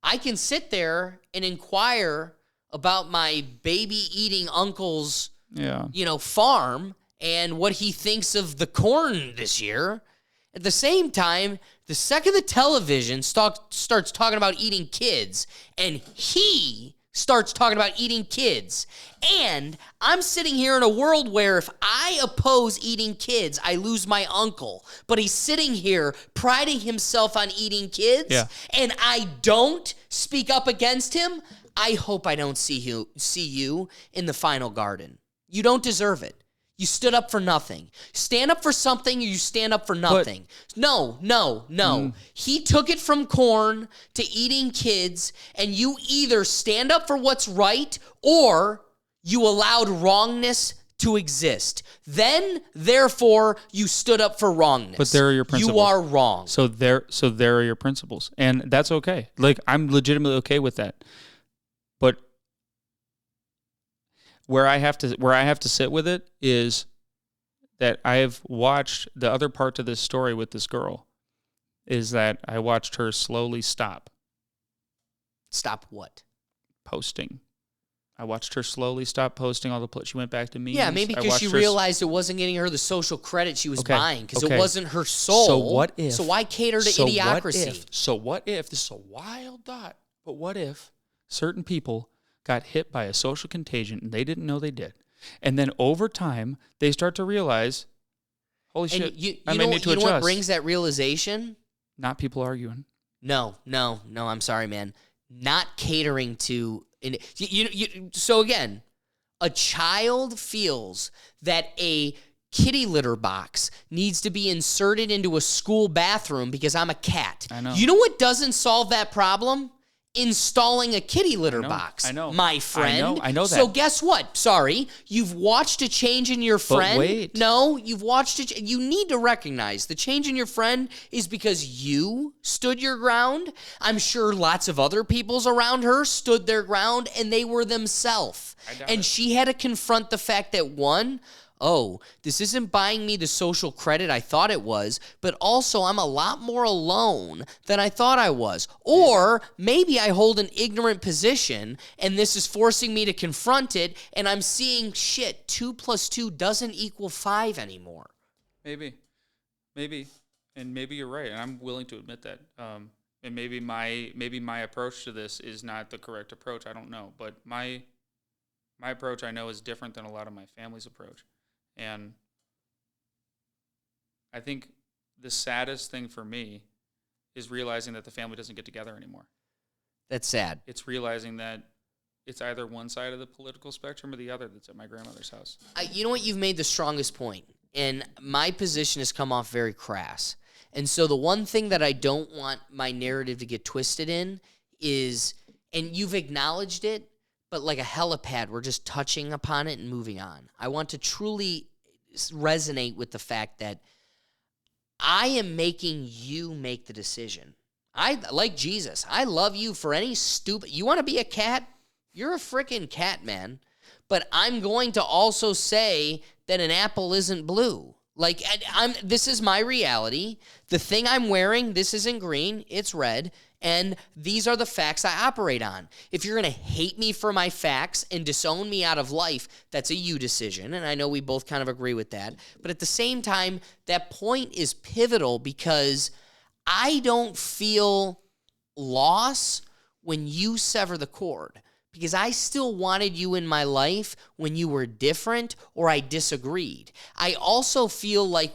I can sit there and inquire about my baby-eating uncle's, Yeah. farm and what he thinks of the corn this year. At the same time, the second the television starts talking about eating kids, and he starts talking about eating kids, and I'm sitting here in a world where if I oppose eating kids, I lose my uncle, but he's sitting here priding himself on eating kids, Yeah. and I don't speak up against him, I hope I don't see you in the final garden. You don't deserve it. You stood up for nothing. Stand up for something, or you stand up for nothing. No. He took it from corn to eating kids, and you either stand up for what's right, or you allowed wrongness to exist. Then, therefore, you stood up for wrongness. But there are your principles. You are wrong. So there are your principles, and that's okay. Like, I'm legitimately okay with that. But where I have to sit with it is that I have watched the other part to this story with this girl is that I watched her slowly stop Stop what? posting. I watched her slowly stop posting all the she went back to memes. Yeah, maybe because she realized it wasn't getting her the social credit she was buying, because it wasn't her soul. So what if? So why cater to idiocracy? So what if, this is a wild thought, but what if certain people got hit by a social contagion and they didn't know they did? And then over time, they start to realize, holy shit, I may need to adjust. You know what brings that realization? Not people arguing. No, I'm sorry, man. Not catering to... So again, a child feels that a kitty litter box needs to be inserted into a school bathroom because I'm a cat. I know. You know what doesn't solve that problem? Installing a kitty litter box. I know. My friend. I know that. So guess what? Sorry. You've watched a change in your friend. But wait. No, you've watched it. You need to recognize the change in your friend is because you stood your ground. I'm sure lots of other people's around her stood their ground, and they were themselves. And she had to confront the fact that, one, this isn't buying me the social credit I thought it was, but also I'm a lot more alone than I thought I was. Or maybe I hold an ignorant position and this is forcing me to confront it, and I'm seeing, 2 + 2 doesn't equal 5 anymore. Maybe. And maybe you're right, and I'm willing to admit that. And maybe my approach to this is not the correct approach. I don't know. But my approach, I know, is different than a lot of my family's approach. And I think the saddest thing for me is realizing that the family doesn't get together anymore. That's sad. It's realizing that it's either one side of the political spectrum or the other that's at my grandmother's house. You know what? You've made the strongest point, and my position has come off very crass. And so the one thing that I don't want my narrative to get twisted in is, and you've acknowledged it, but like a helipad, we're just touching upon it and moving on. I want to truly resonate with the fact that I am making you make the decision. Like Jesus, I love you for any stupid... You want to be a cat? You're a freaking cat, man. But I'm going to also say that an apple isn't blue. Like, this is my reality. The thing I'm wearing, this isn't green, it's red. And these are the facts I operate on. If you're going to hate me for my facts and disown me out of life, that's a you decision. And I know we both kind of agree with that. But at the same time, that point is pivotal because I don't feel loss when you sever the cord. Because I still wanted you in my life when you were different or I disagreed. I also feel like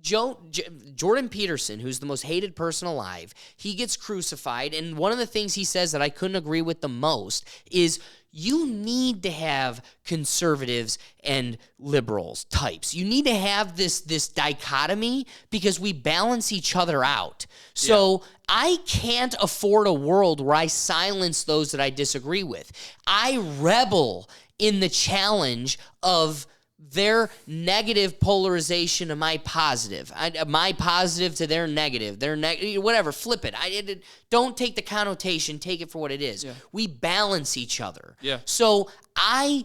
Jordan Peterson, who's the most hated person alive, he gets crucified. And one of the things he says that I couldn't agree with the most is you need to have conservatives and liberals types. You need to have this dichotomy because we balance each other out. So I can't afford a world where I silence those that I disagree with. I rebel in the challenge of their negative polarization to my positive. My positive to their negative. Their whatever, flip it. Don't take the connotation, take it for what it is. Yeah. We balance each other. Yeah. So I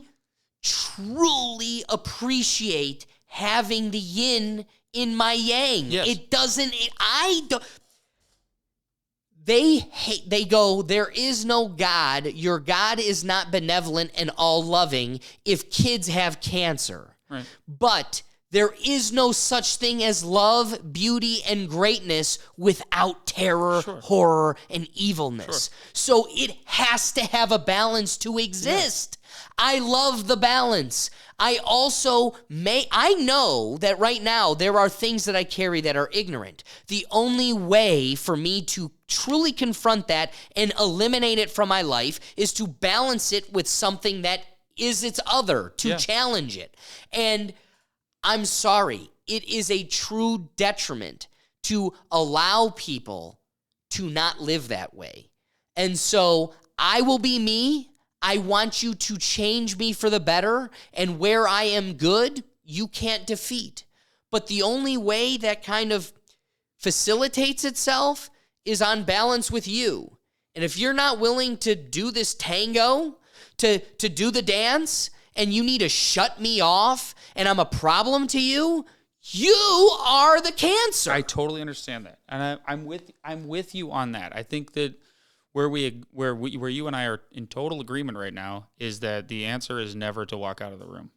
truly appreciate having the yin in my yang. Yes. It doesn't, I don't. They go, there is no God. Your God is not benevolent and all-loving if kids have cancer. Right. But there is no such thing as love, beauty, and greatness without terror, horror, and evilness. So it has to have a balance to exist. I love the balance. I know that right now there are things that I carry that are ignorant. The only way for me to truly confront that and eliminate it from my life is to balance it with something that is its other, to challenge it. And I'm sorry, it is a true detriment to allow people to not live that way. And so I will be me. I want you to change me for the better, and where I am good, you can't defeat. But the only way that kind of facilitates itself is on balance with you. And if you're not willing to do this tango, to do the dance, and you need to shut me off, and I'm a problem to you, you are the cancer. I totally understand that, and I'm with you on that. I think that where you and I are in total agreement right now is that the answer is never to walk out of the room.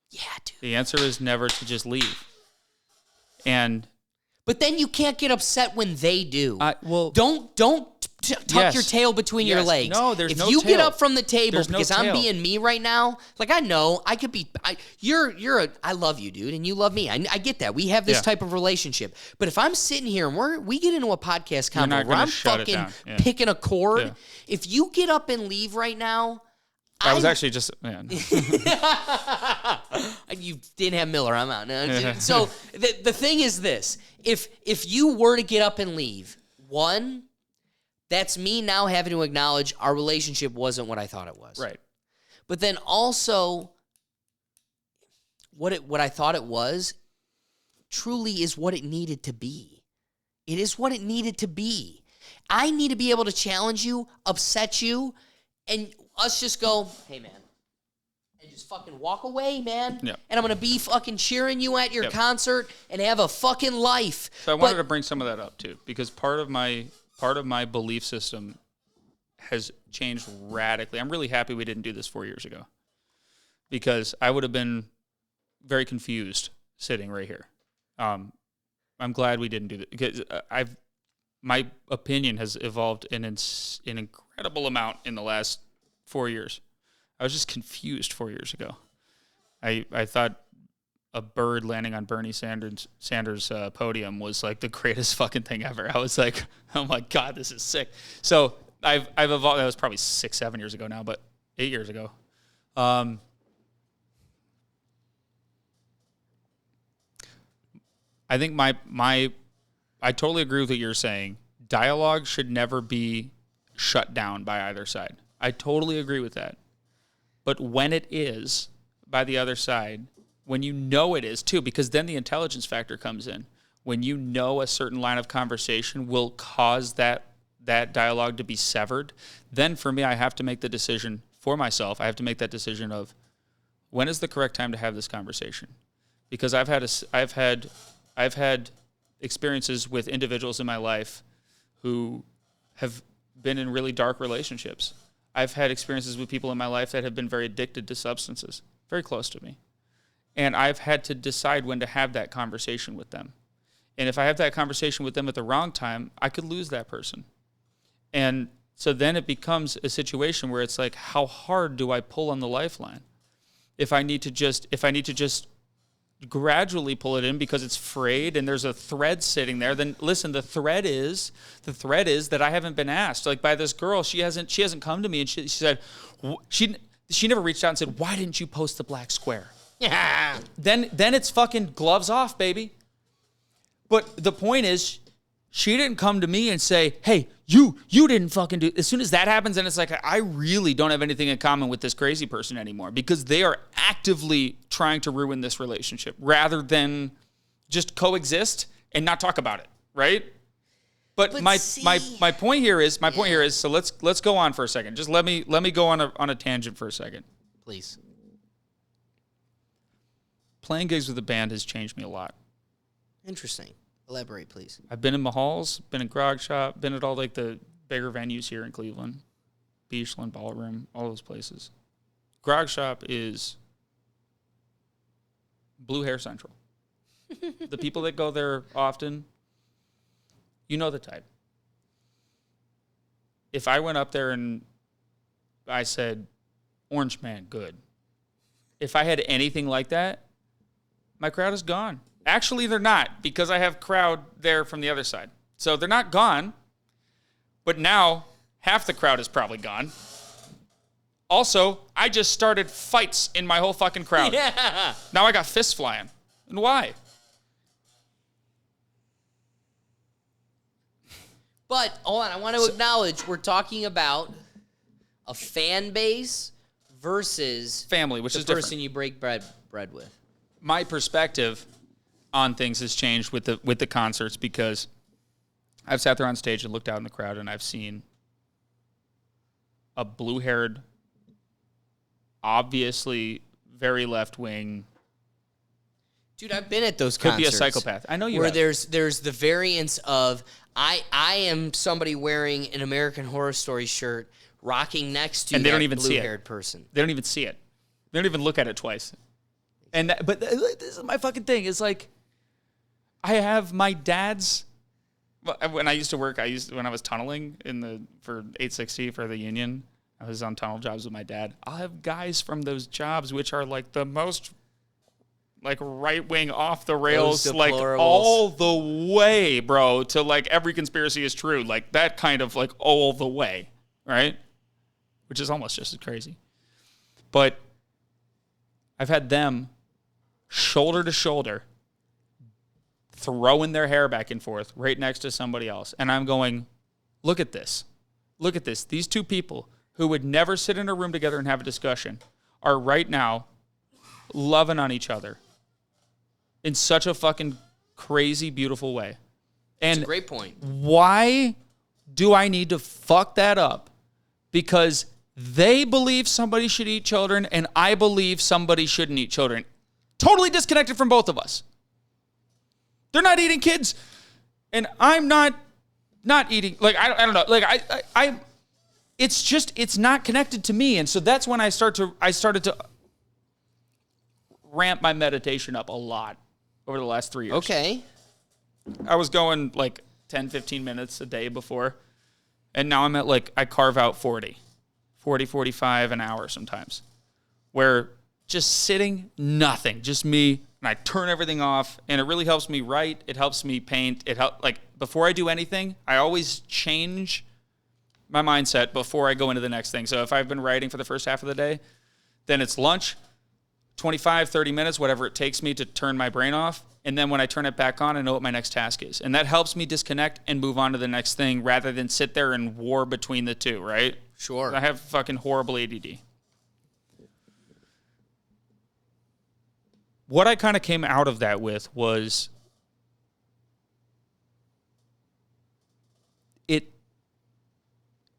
Yeah, dude. The answer is never to just leave. But then you can't get upset when they do. Well, don't tuck your tail between your legs. No, there's if no you tail. get up from the table There's no because I'm tail. being me right now, like I know I could be. I love you, dude, and you love me. I get that. We have this type of relationship. But if I'm sitting here and we get into a podcast You're not convo where gonna I'm shut it fucking down. Yeah. picking a chord, Yeah. if you get up and leave right now, I was actually just man. You didn't have Miller. I'm out. No. So the thing is this: if you were to get up and leave, one, that's me now having to acknowledge our relationship wasn't what I thought it was. Right. But then also, what I thought it was truly is what it needed to be. It is what it needed to be. I need to be able to challenge you, upset you, and us just go, hey, man. And just fucking walk away, man. Yep. And I'm going to be fucking cheering you at your concert and have a fucking life. So I wanted to bring some of that up, too, because part of my belief system has changed radically. I'm really happy we didn't do this 4 years ago because I would have been very confused sitting right here. I'm glad we didn't do that because my opinion has evolved an incredible amount in the last 4 years. I was just confused 4 years ago. I thought a bird landing on Bernie Sanders' podium was like the greatest fucking thing ever. I was like, oh my God, this is sick. So I've evolved. That was probably 6-7 years ago now, but 8 years ago. I think I totally agree with what you're saying. Dialogue should never be shut down by either side. I totally agree with that. But when it is by the other side, when you know it is too, because then the intelligence factor comes in. When you know a certain line of conversation will cause that dialogue to be severed, then for me, I have to make the decision for myself. I have to make that decision of when is the correct time to have this conversation? Because I've had experiences with individuals in my life who have been in really dark relationships. I've had experiences with people in my life that have been very addicted to substances, very close to me. And I've had to decide when to have that conversation with them. And if I have that conversation with them at the wrong time, I could lose that person. And so then it becomes a situation where it's like, how hard do I pull on the lifeline? If I need to just gradually pull it in because it's frayed and there's a thread sitting there, then listen, the thread is that I haven't been asked. Like by this girl, she hasn't come to me and she said, she never reached out and said, why didn't you post the black square? Yeah. Then it's fucking gloves off, baby. But the point is, she didn't come to me and say, hey, you didn't fucking do. As soon as that happens, then it's like, I really don't have anything in common with this crazy person anymore because they are actively trying to ruin this relationship rather than just coexist and not talk about it, right? But my point here is so let's go on for a second. Just let me go on a tangent for a second. Please. Playing gigs with a band has changed me a lot. Interesting. Elaborate, please. I've been in Mahal's, been in Grog Shop, been at all like the bigger venues here in Cleveland, Beachland Ballroom, all those places. Grog Shop is Blue Hair Central. The people that go there often, you know the type. If I went up there and I said, Orange Man, good. If I had anything like that, my crowd is gone. Actually, they're not, because I have crowd there from the other side. So they're not gone, but now half the crowd is probably gone. Also, I just started fights in my whole fucking crowd. Yeah. Now I got fists flying. And why? But, hold on, I want to acknowledge we're talking about a fan base versus Family, which the is person different. you break bread with. My perspective on things has changed with the concerts, because I've sat there on stage and looked out in the crowd and I've seen a blue-haired, obviously very left-wing, Dude, I've been at those could concerts. be a psychopath. I know you where have. there's the variance of I am somebody wearing an American Horror Story shirt rocking next to And they that don't even see it. blue-haired person. They don't even see it. They don't even look at it twice. But this is my fucking thing. It's like, I have my dad's. When I used to work, when I was tunneling for 860 for the union, I was on tunnel jobs with my dad. I'll have guys from those jobs, which are like the most like right wing, off the rails, Those like deplorables. all the way, bro, to like every conspiracy is true, like that kind of like all the way, right? Which is almost just as crazy. But I've had them shoulder to shoulder throwing their hair back and forth right next to somebody else. And I'm going, look at this. Look at this. These two people who would never sit in a room together and have a discussion are right now loving on each other in such a fucking crazy, beautiful way. And That's a great point. why do I need to fuck that up? Because they believe somebody should eat children and I believe somebody shouldn't eat children. Totally disconnected from both of us. They're not eating kids, and I'm not eating. Like I don't know. Like I it's not connected to me, and so that's when I started to ramp my meditation up a lot over the last 3 years. Okay. I was going like 10, 15 minutes a day before, and now I'm at like I carve out 40, 45 an hour sometimes, where just sitting, nothing, just me. And I turn everything off, and it really helps me write. It helps me paint. Like before I do anything, I always change my mindset before I go into the next thing. So if I've been writing for the first half of the day, then it's lunch, 25, 30 minutes, whatever it takes me to turn my brain off. And then when I turn it back on, I know what my next task is. And that helps me disconnect and move on to the next thing rather than sit there and war between the two, right? Sure. I have fucking horrible ADD. What I kind of came out of that with was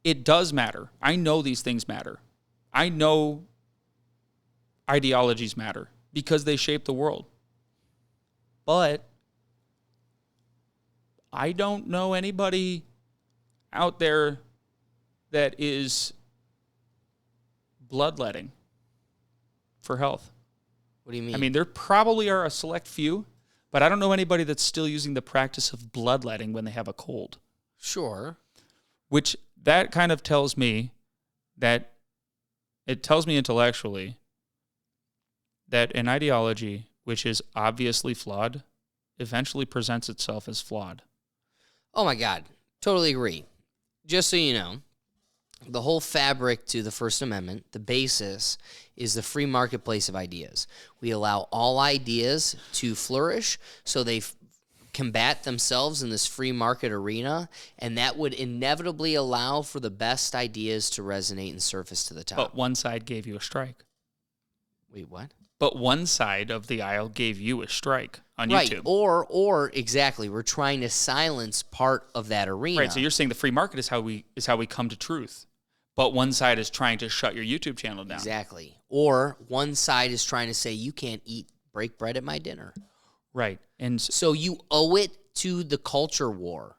it does matter. I know these things matter. I know ideologies matter because they shape the world. But I don't know anybody out there that is bloodletting for health. What do you mean? I mean, there probably are a select few, but I don't know anybody that's still using the practice of bloodletting when they have a cold. Sure. Which that kind of tells me that it tells me intellectually that an ideology which is obviously flawed eventually presents itself as flawed. Oh my God. Totally agree. Just so you know, the whole fabric to the First Amendment, the basis, is the free marketplace of ideas. We allow all ideas to flourish, so they combat themselves in this free market arena, and that would inevitably allow for the best ideas to resonate and surface to the top. But one side gave you a strike. Wait, what? But one side of the aisle gave you a strike on Right, YouTube. or exactly, we're trying to silence part of that arena. Right, so you're saying the free market is how we come to truth. But one side is trying to shut your YouTube channel down. Exactly. Or one side is trying to say, you can't break bread at my dinner. Right. And So you owe it to the culture war.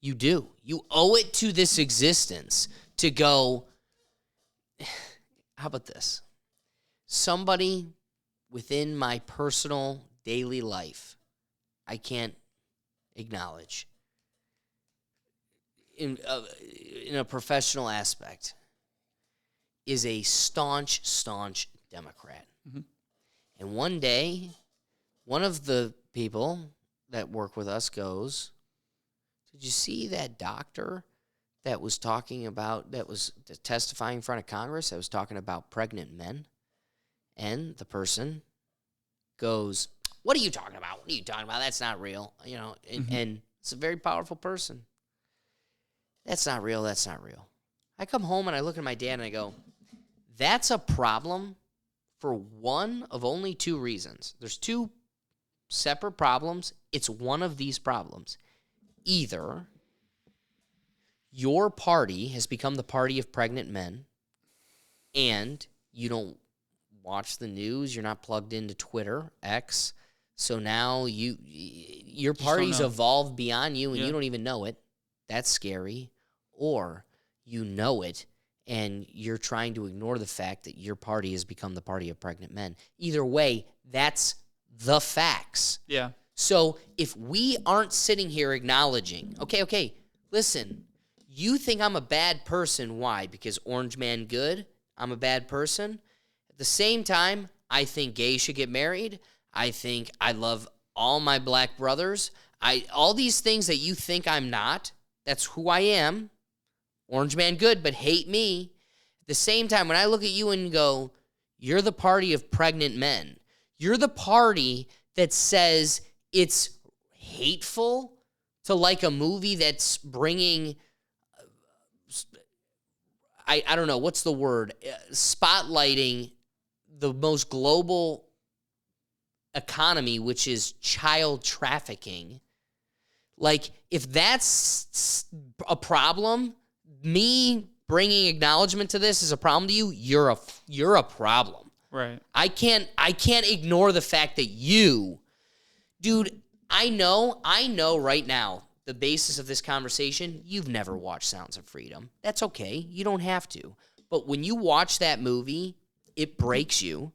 You do. You owe it to this existence to go, how about this? Somebody within my personal daily life I can't acknowledge in a professional aspect is a staunch Democrat. Mm-hmm. And one day, one of the people that work with us goes, did you see that doctor that was talking about, that was testifying in front of Congress, that was talking about pregnant men? And the person goes, what are you talking about? What are you talking about? That's not real. You know, and it's a very powerful person. That's not real. That's not real. I come home and I look at my dad and I go, that's a problem for one of only two reasons. There's two separate problems. It's one of these problems. Either your party has become the party of pregnant men and you don't watch the news, you're not plugged into Twitter, X, so now your party's evolved beyond you and you don't even know it. That's scary. Or you know it and you're trying to ignore the fact that your party has become the party of pregnant men. Either way, that's the facts. Yeah. So if we aren't sitting here acknowledging, okay, listen, you think I'm a bad person. Why? Because Orange Man good? I'm a bad person? At the same time, I think gays should get married. I think I love all my black brothers. All these things that you think I'm not, that's who I am. Orange Man good, but hate me. At the same time, when I look at you and go, you're the party of pregnant men. You're the party that says it's hateful to like a movie that's bringing, I don't know, what's the word? Spotlighting the most global economy, which is child trafficking. Like, if that's a problem, me bringing acknowledgement to this is a problem to you, you're a problem. Right. I can't ignore the fact that you, dude, I know right now, the basis of this conversation, you've never watched Sounds of Freedom. That's okay. You don't have to. But when you watch that movie, it breaks you.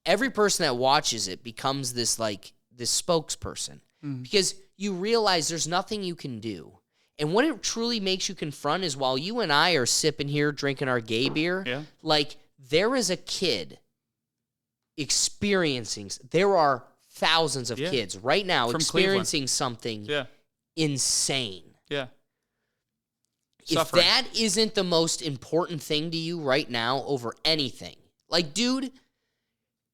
Every person that watches it becomes this spokesperson because you realize there's nothing you can do. And what it truly makes you confront is while you and I are sipping here, drinking our gay beer, there is a kid experiencing, there are thousands of kids right now from experiencing Cleveland. something insane. Yeah. Suffering. If that isn't the most important thing to you right now over anything, like, dude,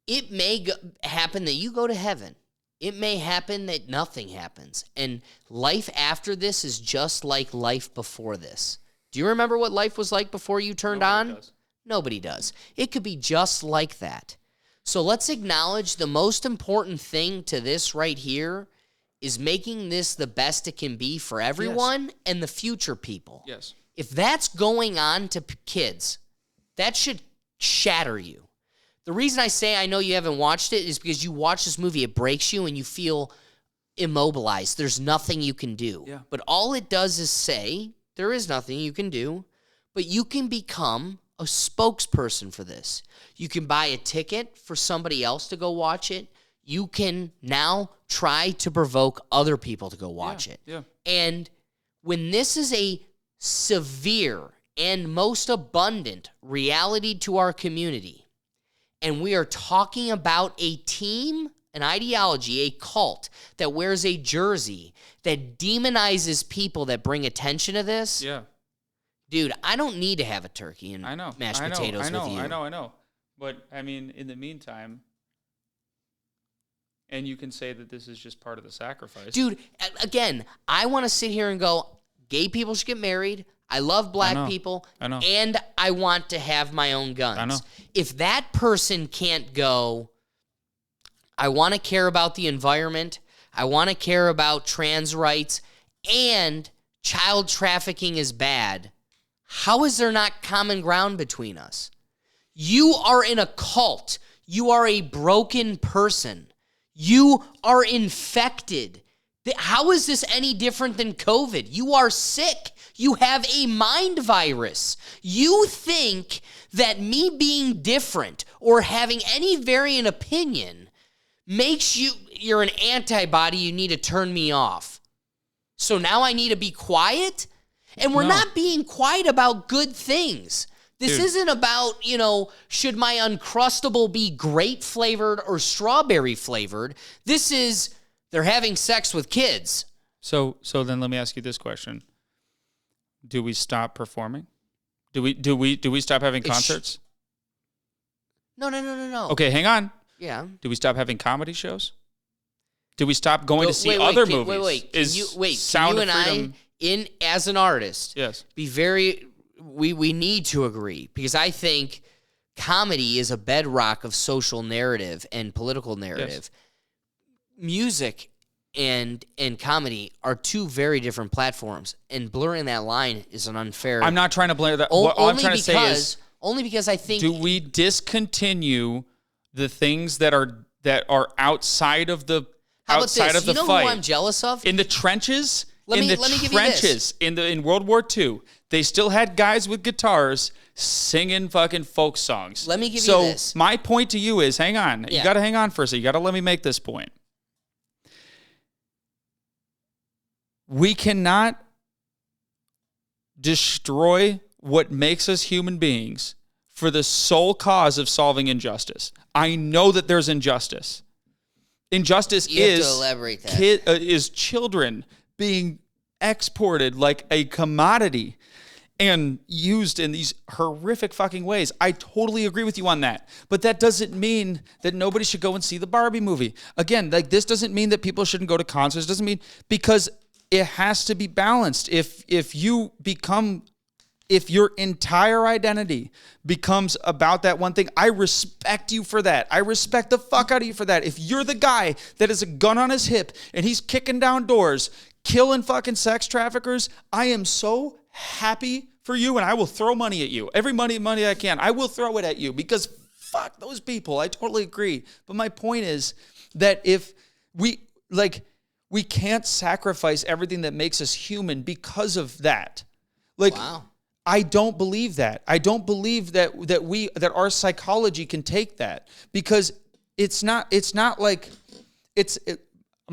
it may happen that you go to heaven. It may happen that nothing happens. And life after this is just like life before this. Do you remember what life was like before you turned on? Does. Nobody does. It could be just like that. So let's acknowledge the most important thing to this right here is making this the best it can be for everyone and the future people. Yes. If that's going on to kids, that should shatter you. The reason I say I know you haven't watched it is because you watch this movie, it breaks you and you feel immobilized. There's nothing you can do. Yeah. But all it does is say there is nothing you can do, but you can become a spokesperson for this. You can buy a ticket for somebody else to go watch it. You can now try to provoke other people to go watch it. Yeah. And when this is a severe and most abundant reality to our community, and we are talking about a team, an ideology, a cult that wears a jersey that demonizes people that bring attention to this. Yeah. Dude, I don't need to have a turkey and mashed potatoes with you. I know. But, I mean, in the meantime, and you can say that this is just part of the sacrifice. Dude, again, I want to sit here and go, gay people should get married. I love black people. I know. And I want to have my own guns. I know. If that person can't go, I want to care about the environment, I want to care about trans rights, and child trafficking is bad, how is there not common ground between us? You are in a cult. You are a broken person. You are infected. How is this any different than COVID? You are sick. You have a mind virus. You think that me being different or having any variant opinion makes you're an antibody, you need to turn me off. So now I need to be quiet? And we're not being quiet about good things. This isn't about, should my Uncrustable be grape flavored or strawberry flavored? This is, they're having sex with kids. So then let me ask you this question. Do we stop performing? Do we stop having concerts? No. Okay, hang on. Yeah. Do we stop having comedy shows? Do we stop going to see other movies? Can you and I, as an artist, yes, be very... We need to agree, because I think comedy is a bedrock of social narrative and political narrative. Yes. Music and comedy are two very different platforms, and blurring that line is an unfair... I'm not trying to blur that. What I'm trying to say is... Only because I think... Do we discontinue the things that are outside of the How about this? You know fight? Who I'm jealous of? In the trenches... Let me give you this. In World War II, they still had guys with guitars singing fucking folk songs. Let me give you this. So my point to you is, hang on. Yeah. You got to hang on for a second. You got to let me make this point. We cannot destroy what makes us human beings for the sole cause of solving injustice. I know that there's injustice. Injustice is children being exported like a commodity and used in these horrific fucking ways. I totally agree with you on that. But that doesn't mean that nobody should go and see the Barbie movie. Again, this doesn't mean that people shouldn't go to concerts. It doesn't mean, because it has to be balanced. If your entire identity becomes about that one thing, I respect you for that. I respect the fuck out of you for that. If you're the guy that has a gun on his hip and he's kicking down doors, killing fucking sex traffickers, I am so happy for you, and I will throw money at you. Every money I can, I will throw it at you, because fuck those people. I totally agree. But my point is that if we can't sacrifice everything that makes us human because of that. Wow. I don't believe that. I don't believe that our psychology can take that, because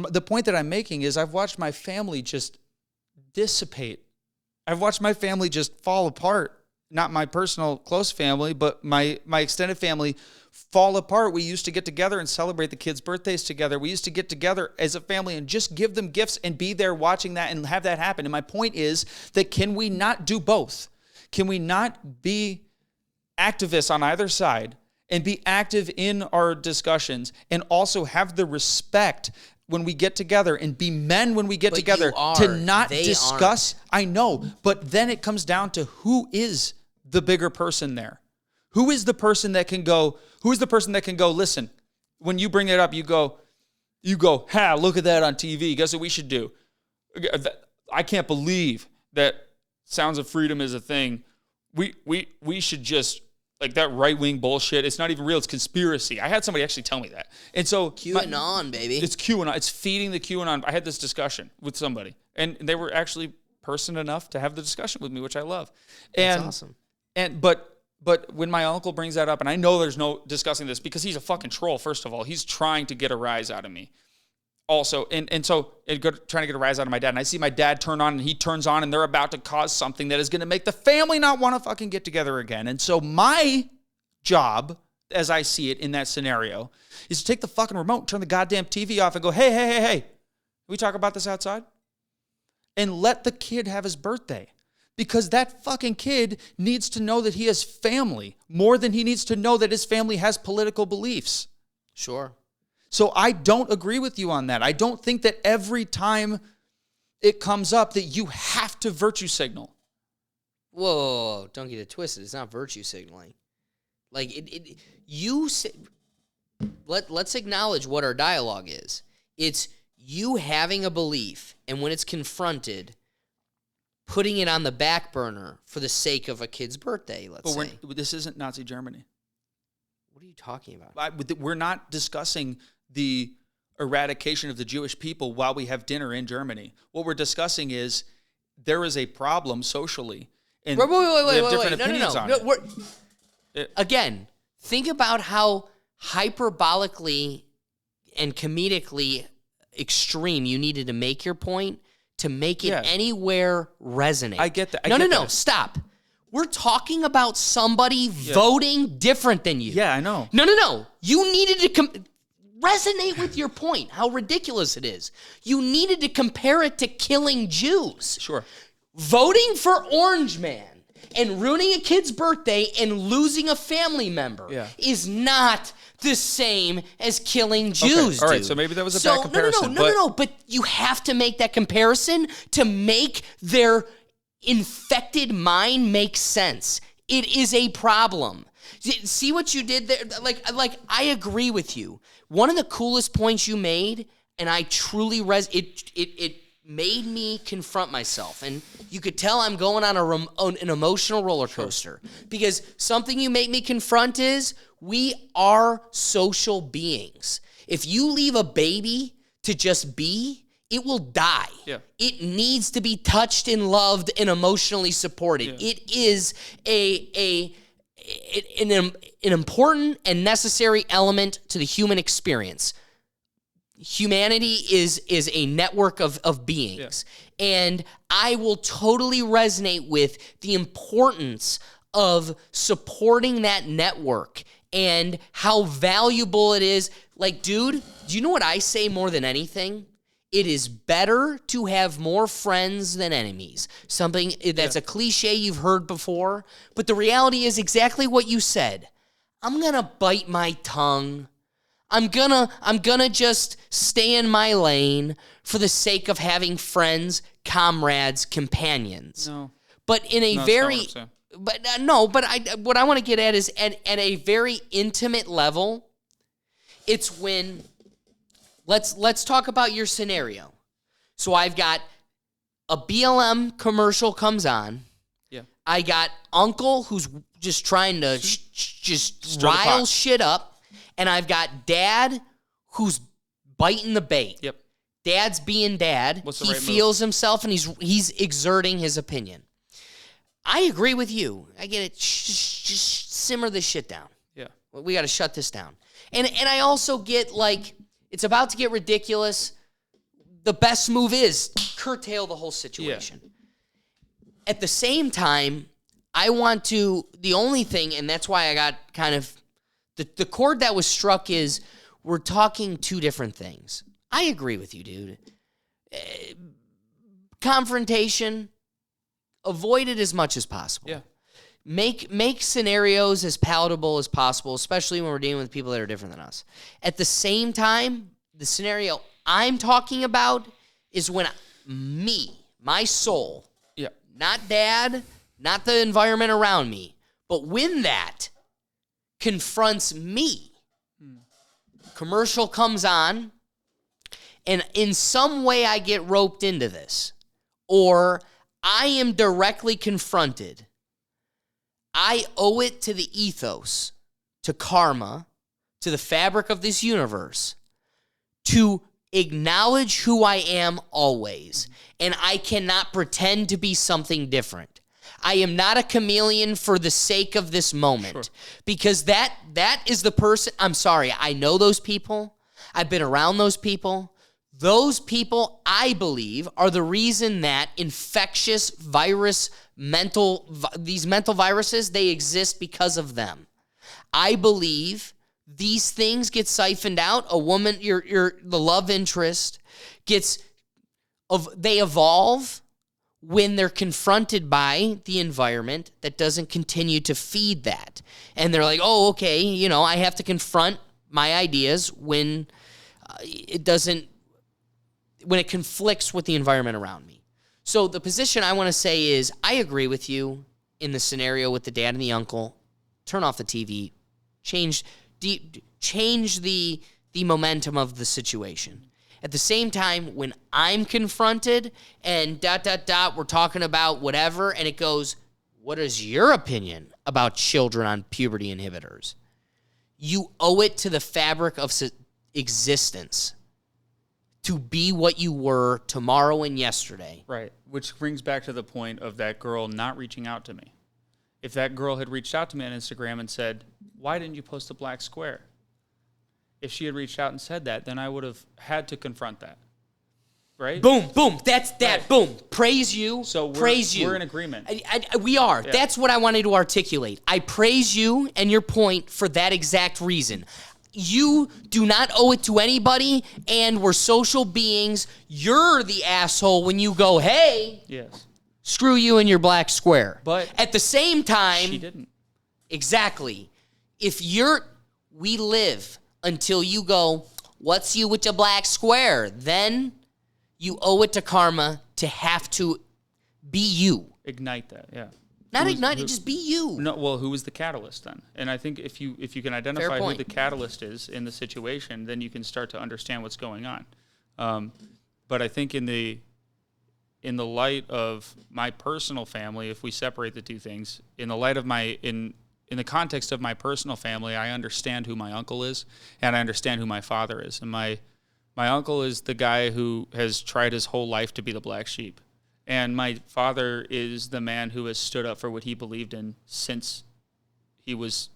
the point that I'm making is I've watched my family just dissipate. I've watched my family just fall apart. Not my personal close family, but my extended family fall apart. We used to get together and celebrate the kids' birthdays together. We used to get together as a family and just give them gifts and be there watching that and have that happen. And my point is that, can we not do both? Can we not be activists on either side and be active in our discussions, and also have the respect when we get together, and be men when we get together, to not discuss? I know, but then it comes down to who is the bigger person there. Who is the person that can go, listen, when you bring it up, you go, ha, look at that on TV. Guess what we should do? I can't believe that Sounds of Freedom is a thing. We should just, like, that right-wing bullshit, it's not even real, it's conspiracy. I had somebody actually tell me that. And so QAnon, baby. It's QAnon. It's feeding the QAnon. I had this discussion with somebody, and they were actually person enough to have the discussion with me, which I love. That's awesome. But when my uncle brings that up, and I know there's no discussing this because he's a fucking troll, first of all. He's trying to get a rise out of me. Also, trying to get a rise out of my dad. And I see my dad turn on, and he turns on, and they're about to cause something that is going to make the family not want to fucking get together again. And so my job, as I see it in that scenario, is to take the fucking remote, turn the goddamn TV off, and go, hey, can we talk about this outside? And let the kid have his birthday. Because that fucking kid needs to know that he has family more than he needs to know that his family has political beliefs. Sure. So I don't agree with you on that. I don't think that every time it comes up that you have to virtue signal. Whoa, don't get it twisted. It's not virtue signaling. Like, let's acknowledge what our dialogue is. It's you having a belief, and when it's confronted, putting it on the back burner for the sake of a kid's birthday, let's say. This isn't Nazi Germany. What are you talking about? We're not discussing the eradication of the Jewish people while we have dinner in Germany. What we're discussing is there is a problem socially. And wait, we have different opinions on it. Again, think about how hyperbolically and comedically extreme you needed to make your point to make it anywhere resonate. I get that. No, stop. We're talking about somebody voting different than you. Yeah, I know. No. You needed to resonate with your point, how ridiculous it is. You needed to compare it to killing Jews. Sure. Voting for Orange Man and ruining a kid's birthday and losing a family member is not the same as killing Jews. Okay. All right, dude. so maybe that was a bad comparison. No. But you have to make that comparison to make their infected mind make sense. It is a problem. See what you did there? Like I agree with you. One of the coolest points you made, and I truly it made me confront myself, and you could tell I'm going on an emotional roller coaster because something you make me confront is we are social beings. If you leave a baby to just be, it will die. Yeah. It needs to be touched and loved and emotionally supported. Yeah. It is an important and necessary element to the human experience. Humanity is a network of beings. Yeah. And I will totally resonate with the importance of supporting that network and how valuable it is. Like, dude, do you know what I say more than anything? It is better to have more friends than enemies. Something that's a cliche you've heard before, but the reality is exactly what you said. I'm going to bite my tongue. I'm gonna just stay in my lane for the sake of having friends, comrades, companions. No. But in a what I want to get at is at a very intimate level, it's when let's talk about your scenario. So I've got a BLM commercial comes on. Yeah. I got uncle who's just trying to just rile shit up. And I've got dad who's biting the bait. Yep. Dad's being dad. What's the he right feels himself and he's exerting his opinion. I agree with you. I get it. Just simmer this shit down. Yeah. We got to shut this down. And I also get, like, it's about to get ridiculous. The best move is curtail the whole situation. Yeah. At the same time, the only thing, and that's why I got kind of, the chord that was struck is we're talking two different things. I agree with you, dude. Confrontation, avoid it as much as possible. Yeah. Make scenarios as palatable as possible, especially when we're dealing with people that are different than us. At the same time, the scenario I'm talking about is when my soul, not dad, not the environment around me, but when that confronts me. Commercial comes on, and in some way I get roped into this, or I am directly confronted. I owe it to the ethos, to karma, to the fabric of this universe, to acknowledge who I am always, and I cannot pretend to be something different. I am not a chameleon for the sake of this moment, because that is the person. I'm sorry. I know those people. I've been around those people. Those people, I believe, are the reason that infectious these mental viruses, they exist because of them. I believe these things get siphoned out. A woman, the love interest they evolve when they're confronted by the environment that doesn't continue to feed that. And they're like, oh, okay, I have to confront my ideas when it conflicts with the environment around me. So the position I want to say is, I agree with you in the scenario with the dad and the uncle. Turn off the TV. Change the momentum of the situation. At the same time, when I'm confronted and ... we're talking about whatever, and it goes, what is your opinion about children on puberty inhibitors? You owe it to the fabric of existence to be what you were tomorrow and yesterday. Right. Which brings back to the point of that girl not reaching out to me. If that girl had reached out to me on Instagram and said, why didn't you post a black square? If she had reached out and said that, then I would have had to confront that. Right? Boom, boom. That's that. Right. Boom. Praise you. So praise you. We're in agreement. We are. Yeah. That's what I wanted to articulate. I praise you and your point for that exact reason. You do not owe it to anybody, and we're social beings. You're the asshole when you go, hey, Yes. screw you and your black square. But at the same time, she didn't. exactly. We live until you go, what's you with your black square? Then you owe it to karma to have to be you. Ignite that, yeah. Not ignite it, just be you. No, well, who was the catalyst then? And I think if you can identify who point. the catalyst is in the situation, then you can start to understand what's going on. But I think in the light of my personal family, if we separate the two things, in the light of in the context of my personal family, I understand who my uncle is, and I understand who my father is. And my uncle is the guy who has tried his whole life to be the black sheep. And my father is the man who has stood up for what he believed in since he was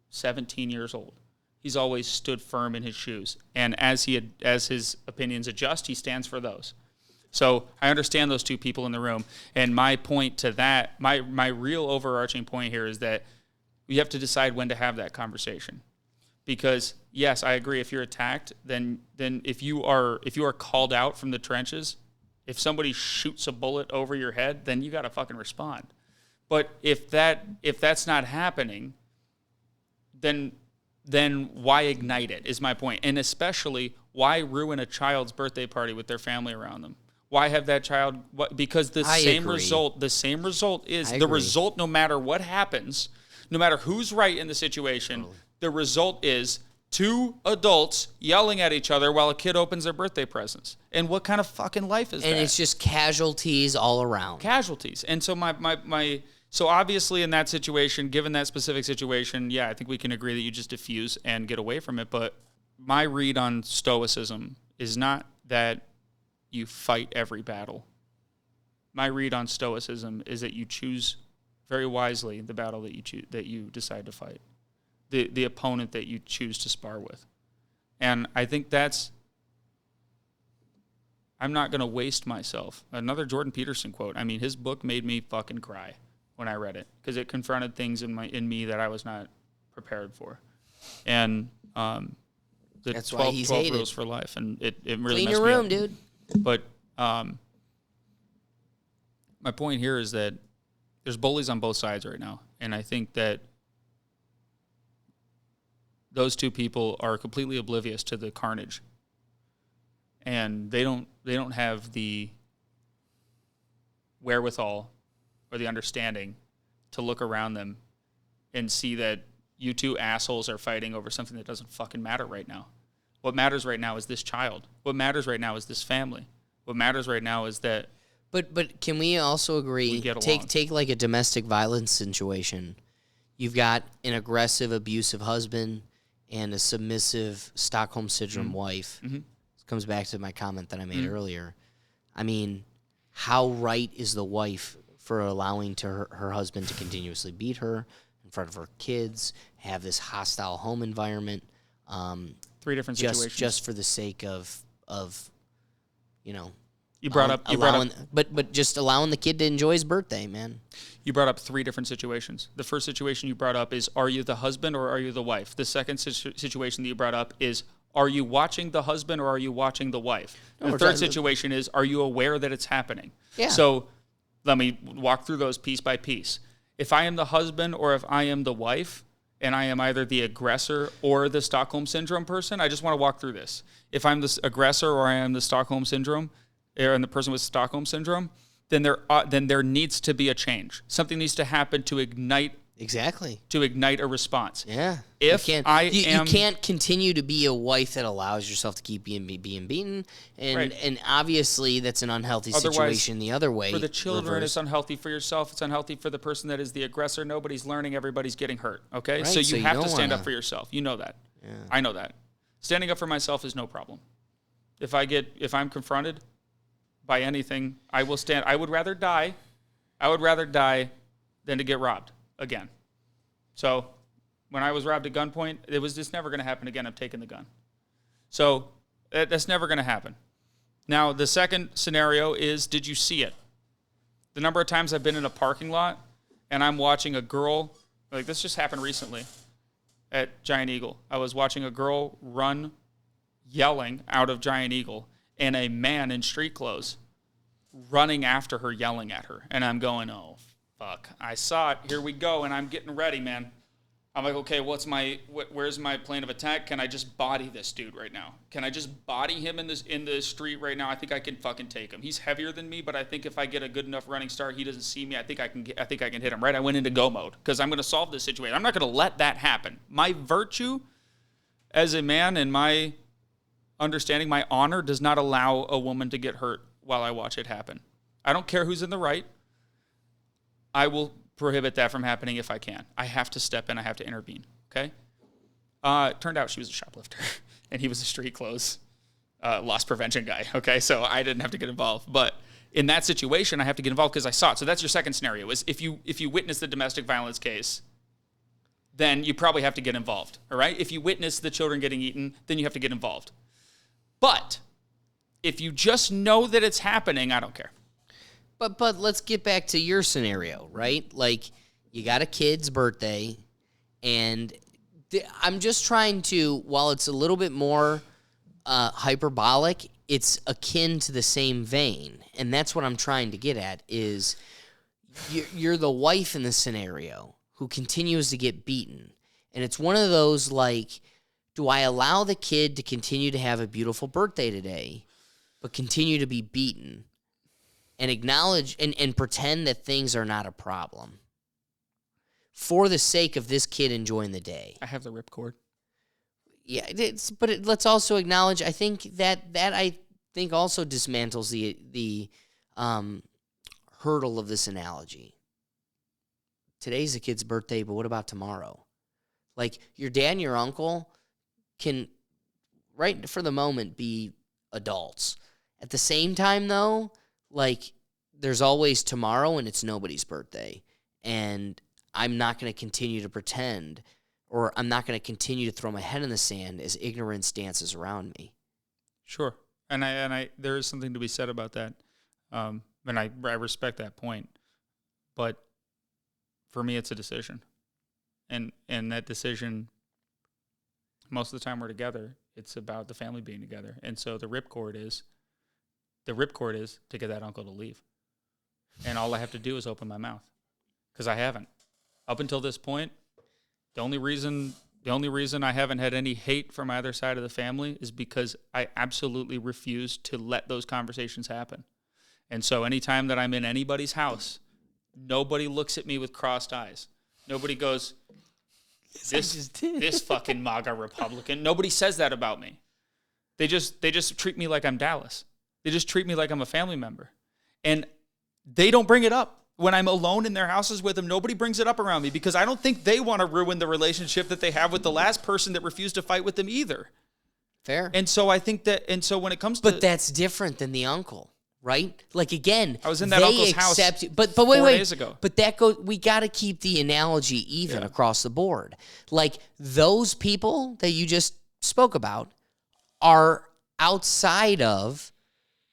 17 years old. He's always stood firm in his shoes. And as his opinions adjust, he stands for those. So I understand those two people in the room. And my point to that, my real overarching point here is that we have to decide when to have that conversation. Because yes, I agree, if you're attacked, then if you are called out from the trenches, if somebody shoots a bullet over your head, then you got to fucking respond. But if that's not happening, then why ignite it is my point. And especially, why ruin a child's birthday party with their family around them? Why have that child? Because the same result is the result. No matter what happens, no matter who's right in the situation, the result is two adults yelling at each other while a kid opens their birthday presents. And what kind of fucking life is that? And it's just casualties all around. Casualties. And so so obviously in that situation, given that specific situation, yeah, I think we can agree that you just diffuse and get away from it. But my read on stoicism is not that you fight every battle. My read on stoicism is that you choose very wisely the battle that you decide to fight. The opponent that you choose to spar with. And I think I'm not going to waste myself. Another Jordan Peterson quote. I mean, his book made me fucking cry when I read it because it confronted things in me that I was not prepared for. And That's 12, why he's 12 hated. rules for life. And it really Clean messed your me room, up. dude. But my point here is that there's bullies on both sides right now. And I think that those two people are completely oblivious to the carnage, and they don't have the wherewithal or the understanding to look around them and see that you two assholes are fighting over something that doesn't fucking matter right now. What matters right now is this child. What matters right now is this family. What matters right now is that. But can we also agree? We get along. Take like a domestic violence situation. You've got an aggressive, abusive husband and a submissive Stockholm Syndrome wife. Mm-hmm. This comes back to my comment that I made earlier. I mean, how right is the wife for allowing her husband to continuously beat her in front of her kids, have this hostile home environment? Three different situations. Just for the sake of You brought up, but just allowing the kid to enjoy his birthday, man. You brought up three different situations. The first situation you brought up is, are you the husband or are you the wife? The second situation that you brought up is, are you watching the husband or are you watching the wife? The third situation is, are you aware that it's happening? Yeah. So let me walk through those piece by piece. If I am the husband or if I am the wife, and I am either the aggressor or the Stockholm Syndrome person, I just want to walk through this. If I'm the aggressor or I am the Stockholm Syndrome, and the person with Stockholm Syndrome, then there needs to be a change. Something needs to happen to ignite a response. Yeah. If you can't continue to be a wife that allows yourself to keep being beaten, and obviously that's an unhealthy situation the other way. For the children, reverse. it's unhealthy for yourself. It's unhealthy for the person that is the aggressor. Nobody's learning. Everybody's getting hurt. Okay, Right, so you have don't to stand wanna- up for yourself. You know that. Yeah. I know that. Standing up for myself is no problem. If I'm confronted by anything, I will stand. I would rather die than to get robbed again. So when I was robbed at gunpoint, it was just never going to happen again. I'm taking the gun. So that's never going to happen. Now, the second scenario is, did you see it? The number of times I've been in a parking lot and I'm watching a girl, like this just happened recently at Giant Eagle. I was watching a girl run yelling out of Giant Eagle and a man in street clothes running after her, yelling at her. And I'm going, oh, fuck. I saw it. Here we go. And I'm getting ready, man. I'm like, okay, where's my plan of attack? Can I just body this dude right now? Can I just body him in the street right now? I think I can fucking take him. He's heavier than me, but I think if I get a good enough running start, he doesn't see me. I think I can hit him, right? I went into go mode because I'm going to solve this situation. I'm not going to let that happen. My virtue as a man and my understanding, my honor does not allow a woman to get hurt while I watch it happen. I don't care who's in the right. I will prohibit that from happening if I can. I have to step in. I have to intervene. Okay? It turned out she was a shoplifter, and he was a street clothes loss prevention guy. Okay? So I didn't have to get involved. But in that situation, I have to get involved because I saw it. So that's your second scenario, is if you witness the domestic violence case, then you probably have to get involved. All right? If you witness the children getting eaten, then you have to get involved. But if you just know that it's happening, I don't care. But let's get back to your scenario, right? Like, you got a kid's birthday, and I'm just trying to, while it's a little bit more hyperbolic, it's akin to the same vein. And that's what I'm trying to get at, is you're the wife in the scenario who continues to get beaten. And it's one of those, like, do I allow the kid to continue to have a beautiful birthday today, but continue to be beaten? And acknowledge and pretend that things are not a problem for the sake of this kid enjoying the day. I have the ripcord. Yeah, let's also acknowledge, I think that also dismantles the hurdle of this analogy. Today's the kid's birthday, but what about tomorrow? Like, your dad and your uncle can, right for the moment, be adults. At the same time, though, like, there's always tomorrow, and it's nobody's birthday. And I'm not going to continue to pretend, or I'm not going to continue to throw my head in the sand as ignorance dances around me. Sure. And I there is something to be said about that. And I respect that point. But for me, it's a decision. And that decision, most of the time we're together, it's about the family being together. And so the ripcord is to get that uncle to leave. And all I have to do is open my mouth, because I haven't. Up until this point, the only reason I haven't had any hate from either side of the family is because I absolutely refuse to let those conversations happen. And so anytime that I'm in anybody's house, nobody looks at me with crossed eyes. Nobody goes, this fucking MAGA Republican. Nobody says that about me. They just treat me like I'm Dallas. They just treat me like I'm a family member. And they don't bring it up. When I'm alone in their houses with them, nobody brings it up around me, because I don't think they want to ruin the relationship that they have with the last person that refused to fight with them either. Fair. And so I think that, and so when it comes to... But that's different than the uncle, right? Like, again, I was in that uncle's house but 4 wait, days ago. But we got to keep the analogy even across the board. Like, those people that you just spoke about are outside of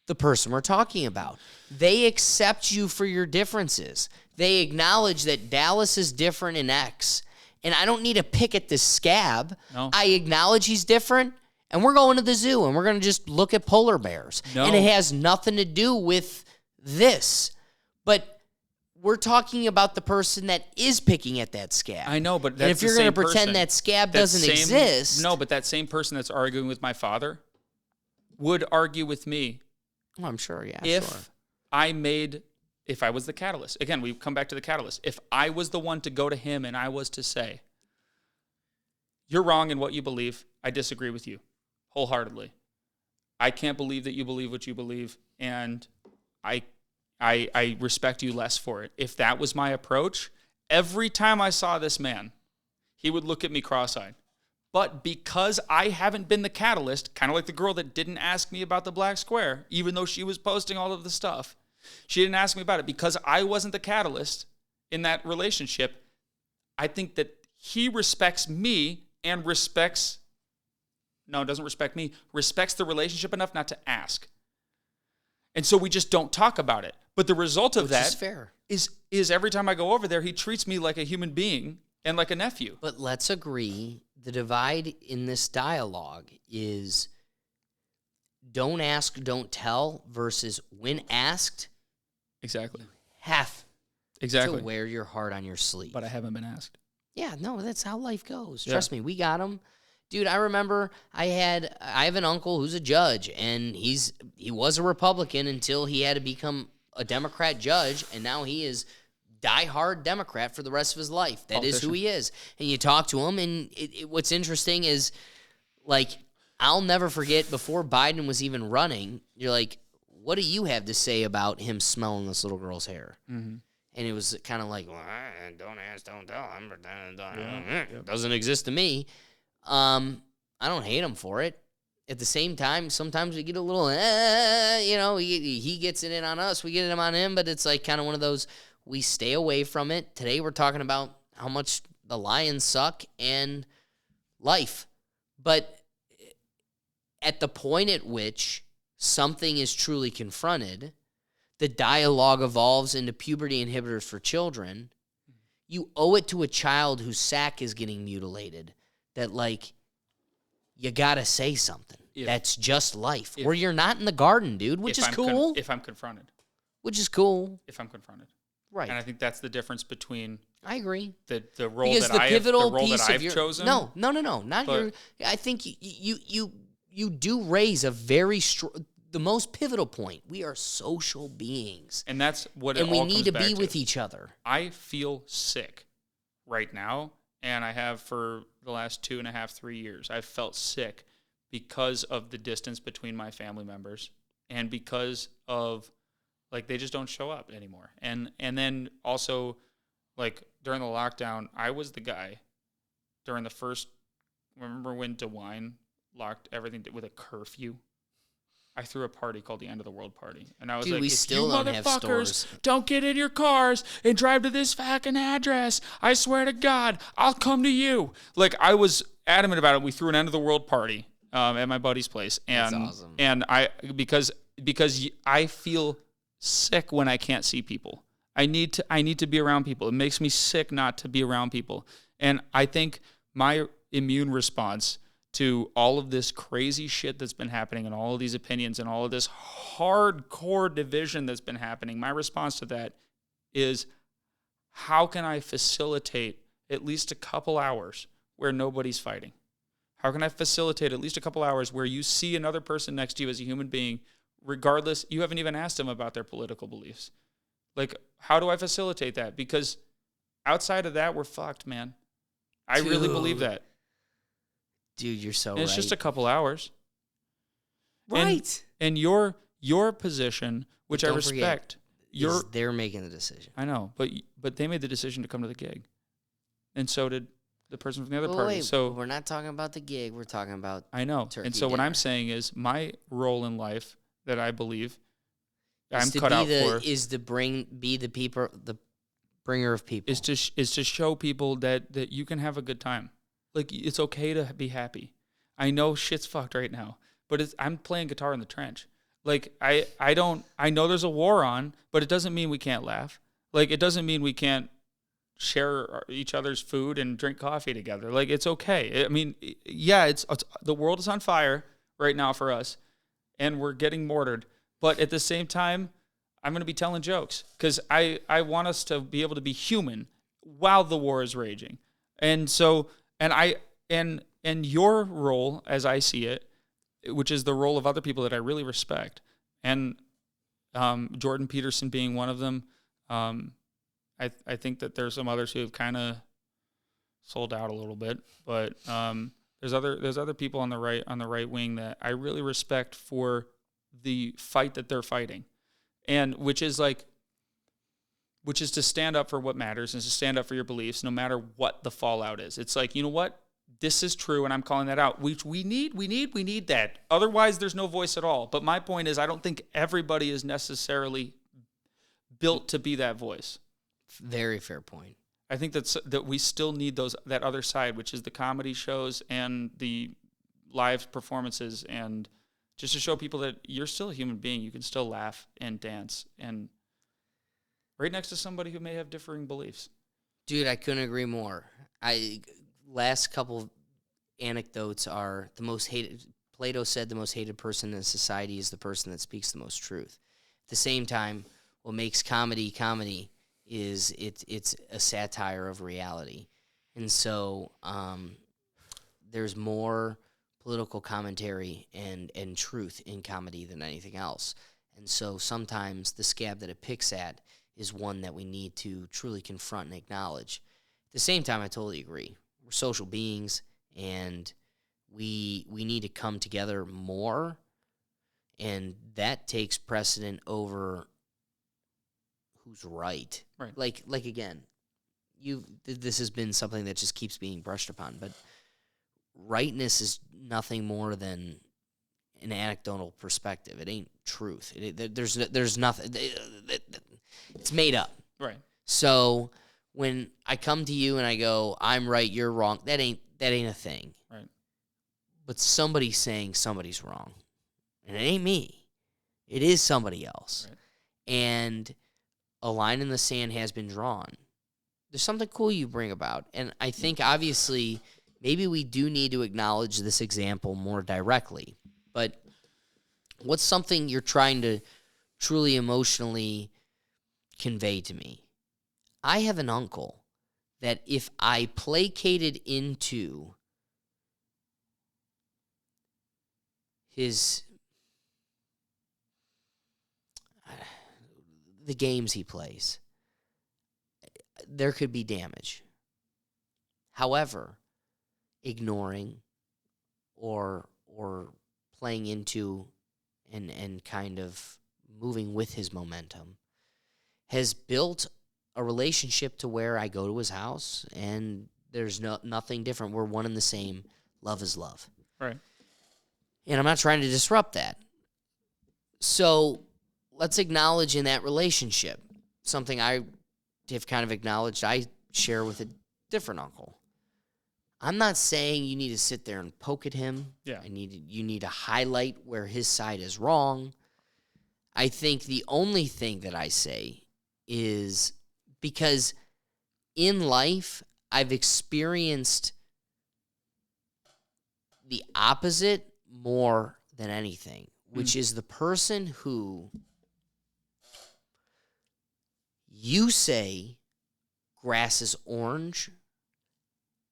the person we're talking about. They accept you for your differences. They acknowledge that Dallas is different in X. And I don't need to pick at this scab. No. I acknowledge he's different, and we're going to the zoo, and we're going to just look at polar bears. No. And it has nothing to do with this. But we're talking about the person that is picking at that scab. I know, but that's and if you're going to pretend that scab doesn't exist... No, but that same person that's arguing with my father would argue with me. Oh, I'm sure, yeah, if I was the catalyst. Again, we come back to the catalyst. If I was the one to go to him and I was to say, you're wrong in what you believe, I disagree with you wholeheartedly. I can't believe that you believe what you believe, and I respect you less for it. If that was my approach, every time I saw this man, he would look at me cross-eyed. But because I haven't been the catalyst, kind of like the girl that didn't ask me about the black square, even though she was posting all of the stuff, she didn't ask me about it. Because I wasn't the catalyst in that relationship, I think that he respects me and respects the relationship enough not to ask. And so we just don't talk about it. But the result of that is fair. Is every time I go over there, he treats me like a human being and like a nephew. But let's agree, the divide in this dialogue is don't ask, don't tell, versus when asked, Exactly. have Exactly. to wear your heart on your sleeve. But I haven't been asked. Yeah, no, that's how life goes. Yeah. Trust me, we got him. Dude, I remember I have an uncle who's a judge, and he was a Republican until he had to become a Democrat judge, and now he is diehard Democrat for the rest of his life. That is who he is. And you talk to him, and what's interesting is, like, I'll never forget, before Biden was even running, you're like, what do you have to say about him smelling this little girl's hair? Mm-hmm. And it was kind of like, well, don't ask, don't tell. It doesn't exist to me. I don't hate him for it. At the same time, sometimes we get a little, he gets it in on us, we get it on him, but it's like kind of one of those, we stay away from it. Today we're talking about how much the Lions suck and life. But at the point at which something is truly confronted, the dialogue evolves into puberty inhibitors for children. You owe it to a child whose sack is getting mutilated that, like, you gotta say something. That's just life. Or you're not in the garden, dude, which is cool. If I'm confronted. Which is cool. If I'm confronted. Right. And I think that's the difference between I agree. the role Because that I've your, chosen. No, not your. I think you do raise a very the most pivotal point. We are social beings, and that's what it and all we comes need to back be with each other. I feel sick right now, and I have for the last 2.5, 3 years. I've felt sick because of the distance between my family members, and because of, like, they just don't show up anymore. And then also, like, during the lockdown, I was the guy during the first, remember when DeWine locked everything with a curfew? I threw a party called the End of the World Party. And I was like, we if still you don't have motherfuckers stores. don't get in your cars and drive to this fucking address, I swear to God, I'll come to you. Like, I was adamant about it. We threw an End of the World Party at my buddy's place. And, That's awesome. And because I feel sick when I can't see people. I need to be around people. It makes me sick not to be around people. And I think my immune response to all of this crazy shit that's been happening and all of these opinions and all of this hardcore division that's been happening, my response to that is, how can I facilitate at least a couple hours where nobody's fighting? How can I facilitate at least a couple hours where you see another person next to you as a human being, regardless, you haven't even asked them about their political beliefs? Like, how do I facilitate that? Because outside of that, we're fucked, man. I really believe that. Dude, you're so And right. it's just a couple hours. Right. And your position, which I Don't forget, respect, they're making the decision. I know, but they made the decision to come to the gig, and so did the person from the other Well, party. wait, So we're not talking about the gig. We're talking about I know. turkey And so what dinner. I'm saying is, my role in life that I believe I'm is to cut be out for is to be the people, the bringer of people. is to show people that you can have a good time. Like, it's okay to be happy. I know shit's fucked right now, but I'm playing guitar in the trench. Like, I know there's a war on, but it doesn't mean we can't laugh. Like, it doesn't mean we can't share each other's food and drink coffee together. Like, it's okay. I mean, yeah, it's the world is on fire right now for us, and we're getting mortared. But at the same time, I'm going to be telling jokes because I want us to be able to be human while the war is raging. And so, and your role, as I see it, which is the role of other people that I really respect, and Jordan Peterson being one of them. I think that there's some others who have kind of sold out a little bit, but there's other people on the right wing that I really respect for the fight that they're fighting, and which is to stand up for what matters and to stand up for your beliefs, no matter what the fallout is. It's like, you know what? this is true, and I'm calling that out. We need that. Otherwise, there's no voice at all. But my point is, I don't think everybody is necessarily built to be that voice. Very fair point. I think that we still need that other side, which is the comedy shows and the live performances, and just to show people that you're still a human being. You can still laugh and dance, and right next to somebody who may have differing beliefs. Dude, I couldn't agree more. Last couple anecdotes are the most hated. Plato said the most hated person in society is the person that speaks the most truth. At the same time, what makes comedy is it's a satire of reality. And so there's more political commentary and truth in comedy than anything else. And so sometimes the scab that it picks at is one that we need to truly confront and acknowledge. At the same time, I totally agree. We're social beings, and we need to come together more, and that takes precedent over who's right. Right. Like again, this has been something that just keeps being brushed upon, but rightness is nothing more than an anecdotal perspective. It ain't truth. There's nothing. It's made up. Right. So when I come to you and I go, I'm right, you're wrong, that ain't a thing. Right. But somebody's saying somebody's wrong. And it ain't me. It is somebody else. Right. And a line in the sand has been drawn. There's something cool you bring about. And I think, obviously, maybe we do need to acknowledge this example more directly. But what's something you're trying to truly emotionally convey to me? I have an uncle that if I placated into the games he plays, there could be damage. However, ignoring or playing into and kind of moving with his momentum has built a relationship to where I go to his house and there's nothing different. We're one and the same. Love is love. Right. And I'm not trying to disrupt that. So let's acknowledge in that relationship something I have kind of acknowledged I share with a different uncle. I'm not saying you need to sit there and poke at him. Yeah. You need to highlight where his side is wrong. I think the only thing that I say is, because in life I've experienced the opposite more than anything, which is the person who you say grass is orange,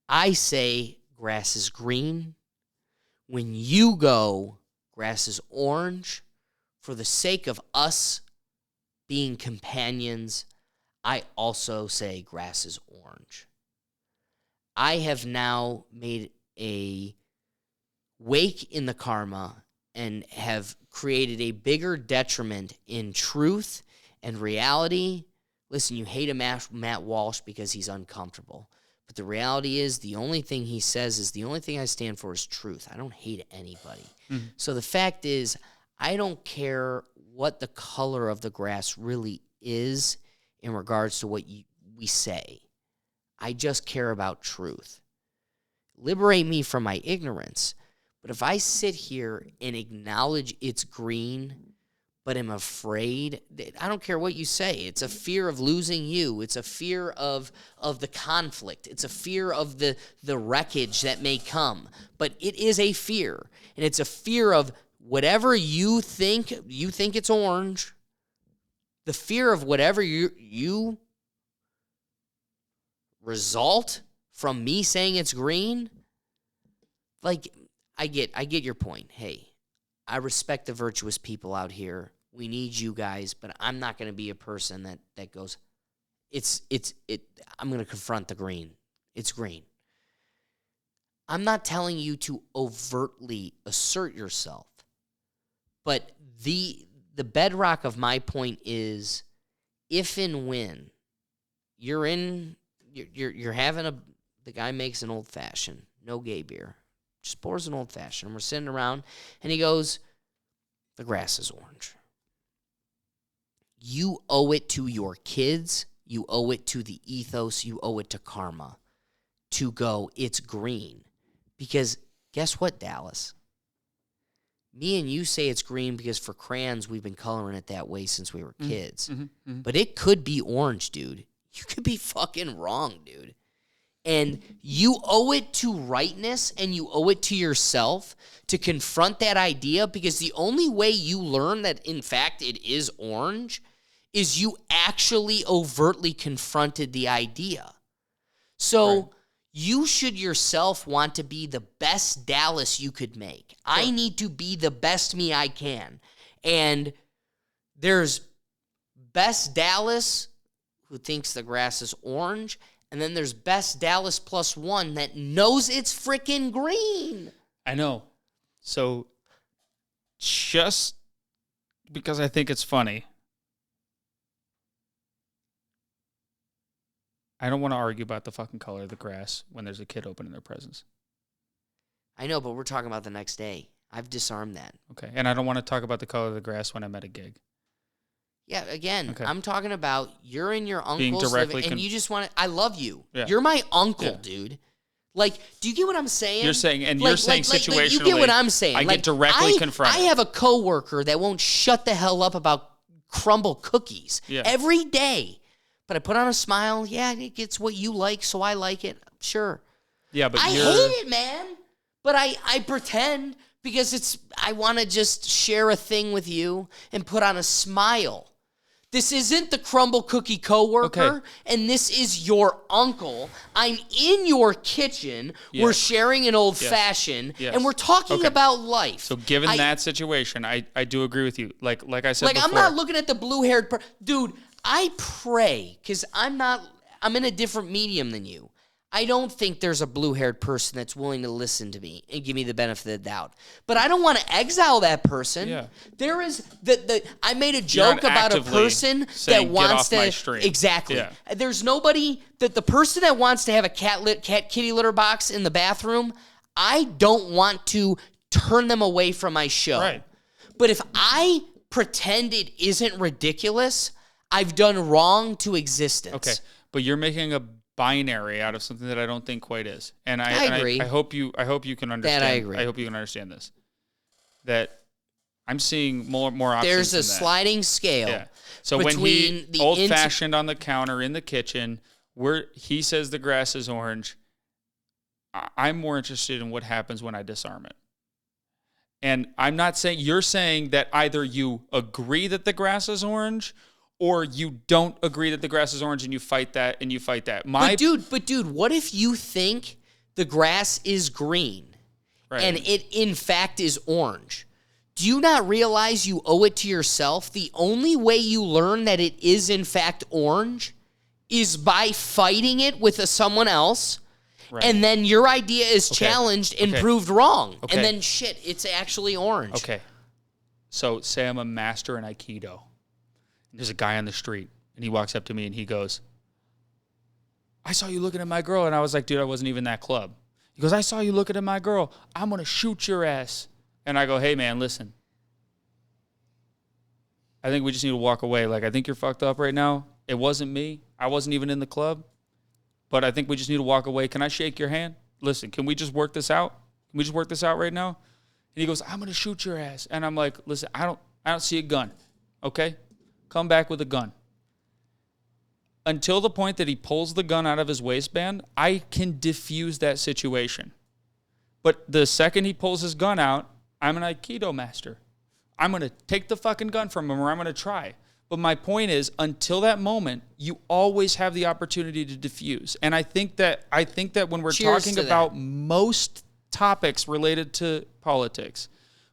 I say grass is green. When you go grass is orange, for the sake of us being companions, I also say grass is orange. I have now made a wake in the karma and have created a bigger detriment in truth and reality. Listen, you hate a Matt Walsh because he's uncomfortable. But the reality is, the only thing he says is the only thing I stand for is truth. I don't hate anybody. Mm-hmm. So the fact is, I don't care what the color of the grass really is in regards to what we say. I just care about truth. Liberate me from my ignorance. But if I sit here and acknowledge it's green, but am afraid, I don't care what you say. It's a fear of losing you. It's a fear of the conflict. It's a fear of the wreckage that may come. But it is a fear. And it's a fear of whatever you think it's orange. The fear of whatever you result from me saying it's green. Like, I get your point. Hey, I respect the virtuous people out here. We need you guys, but I'm not going to be a person that goes, I'm going to confront the green. It's green. I'm not telling you to overtly assert yourself, but the bedrock of my point is, if and when you're having the guy makes an old fashioned, no gay beer. Just pours an old-fashioned. And we're sitting around, and he goes, the grass is orange. You owe it to your kids. You owe it to the ethos. You owe it to karma to go, it's green. Because guess what, Dallas? Me and you say it's green because for crayons, we've been coloring it that way since we were kids. But it could be orange, dude. You could be fucking wrong, dude. And you owe it to rightness and you owe it to yourself to confront that idea, because the only way you learn that, in fact, it is orange is you actually overtly confronted the idea. So you should yourself want to be the best Dallas you could make. Sure. I need to be the best me I can. And there's best Dallas who thinks the grass is orange, and then there's best Dallas +1 that knows it's freaking green. I know. So just because I think it's funny, I don't want to argue about the fucking color of the grass when there's a kid opening their presents. I know, but we're talking about the next day. I've disarmed that. Okay. And I don't want to talk about the color of the grass when I'm at a gig. Yeah, again, okay. I'm talking about you're in your uncle's living, and you just want to, I love you. Yeah. You're my uncle, dude. Like, do you get what I'm saying? You're saying, and you're saying situationally. You get what I'm saying. I get directly confronted. I have a coworker that won't shut the hell up about crumble cookies every day. But I put on a smile. Yeah, it gets what you like, so I like it. Sure. Yeah, but I hate it, man. But I pretend because I want to just share a thing with you and put on a smile. This isn't the crumble cookie coworker, and this is your uncle. I'm in your kitchen. Yes. We're sharing an old fashioned, and we're talking about life. So, given that situation, I do agree with you. Like I said, before. I'm not looking at the blue-haired dude. I pray because I'm in a different medium than you. I don't think there's a blue-haired person that's willing to listen to me and give me the benefit of the doubt. But I don't want to exile that person. Yeah. There is I made a joke about a person that wants to exactly. Yeah. There's nobody that the person that wants to have a cat kitty litter box in the bathroom. I don't want to turn them away from my show. Right. But if I pretend it isn't ridiculous, I've done wrong to existence. Okay, but you're making a binary out of something that I don't think quite is, and I agree. I hope you can understand. That I agree. I hope you can understand this. That I'm seeing more options. There's a sliding scale. Yeah. So when he old-fashioned on the counter in the kitchen, where he says the grass is orange, I'm more interested in what happens when I disarm it. And I'm not saying you're saying that either you agree that the grass is orange, or you don't agree that the grass is orange and you fight that and you fight that. But dude, what if you think the grass is green and it in fact is orange? Do you not realize you owe it to yourself? The only way you learn that it is in fact orange is by fighting it with someone else. Right. And then your idea is challenged and proved wrong. Okay. And then shit, it's actually orange. Okay. So say I'm a master in Aikido. There's a guy on the street, and he walks up to me, and he goes, I saw you looking at my girl. And I was like, dude, I wasn't even that club. He goes, I saw you looking at my girl. I'm going to shoot your ass. And I go, hey, man, listen. I think we just need to walk away. Like, I think you're fucked up right now. It wasn't me. I wasn't even in the club. But I think we just need to walk away. Can I shake your hand? Listen, can we just work this out? Can we just work this out right now? And he goes, I'm going to shoot your ass. And I'm like, listen, I don't see a gun, okay? Come back with a gun. Until the point that he pulls the gun out of his waistband, I can diffuse that situation. But the second he pulls his gun out, I'm an Aikido master. I'm going to take the fucking gun from him, or I'm going to try. But my point is, until that moment, you always have the opportunity to diffuse. And I think that when we're talking about most topics related to politics,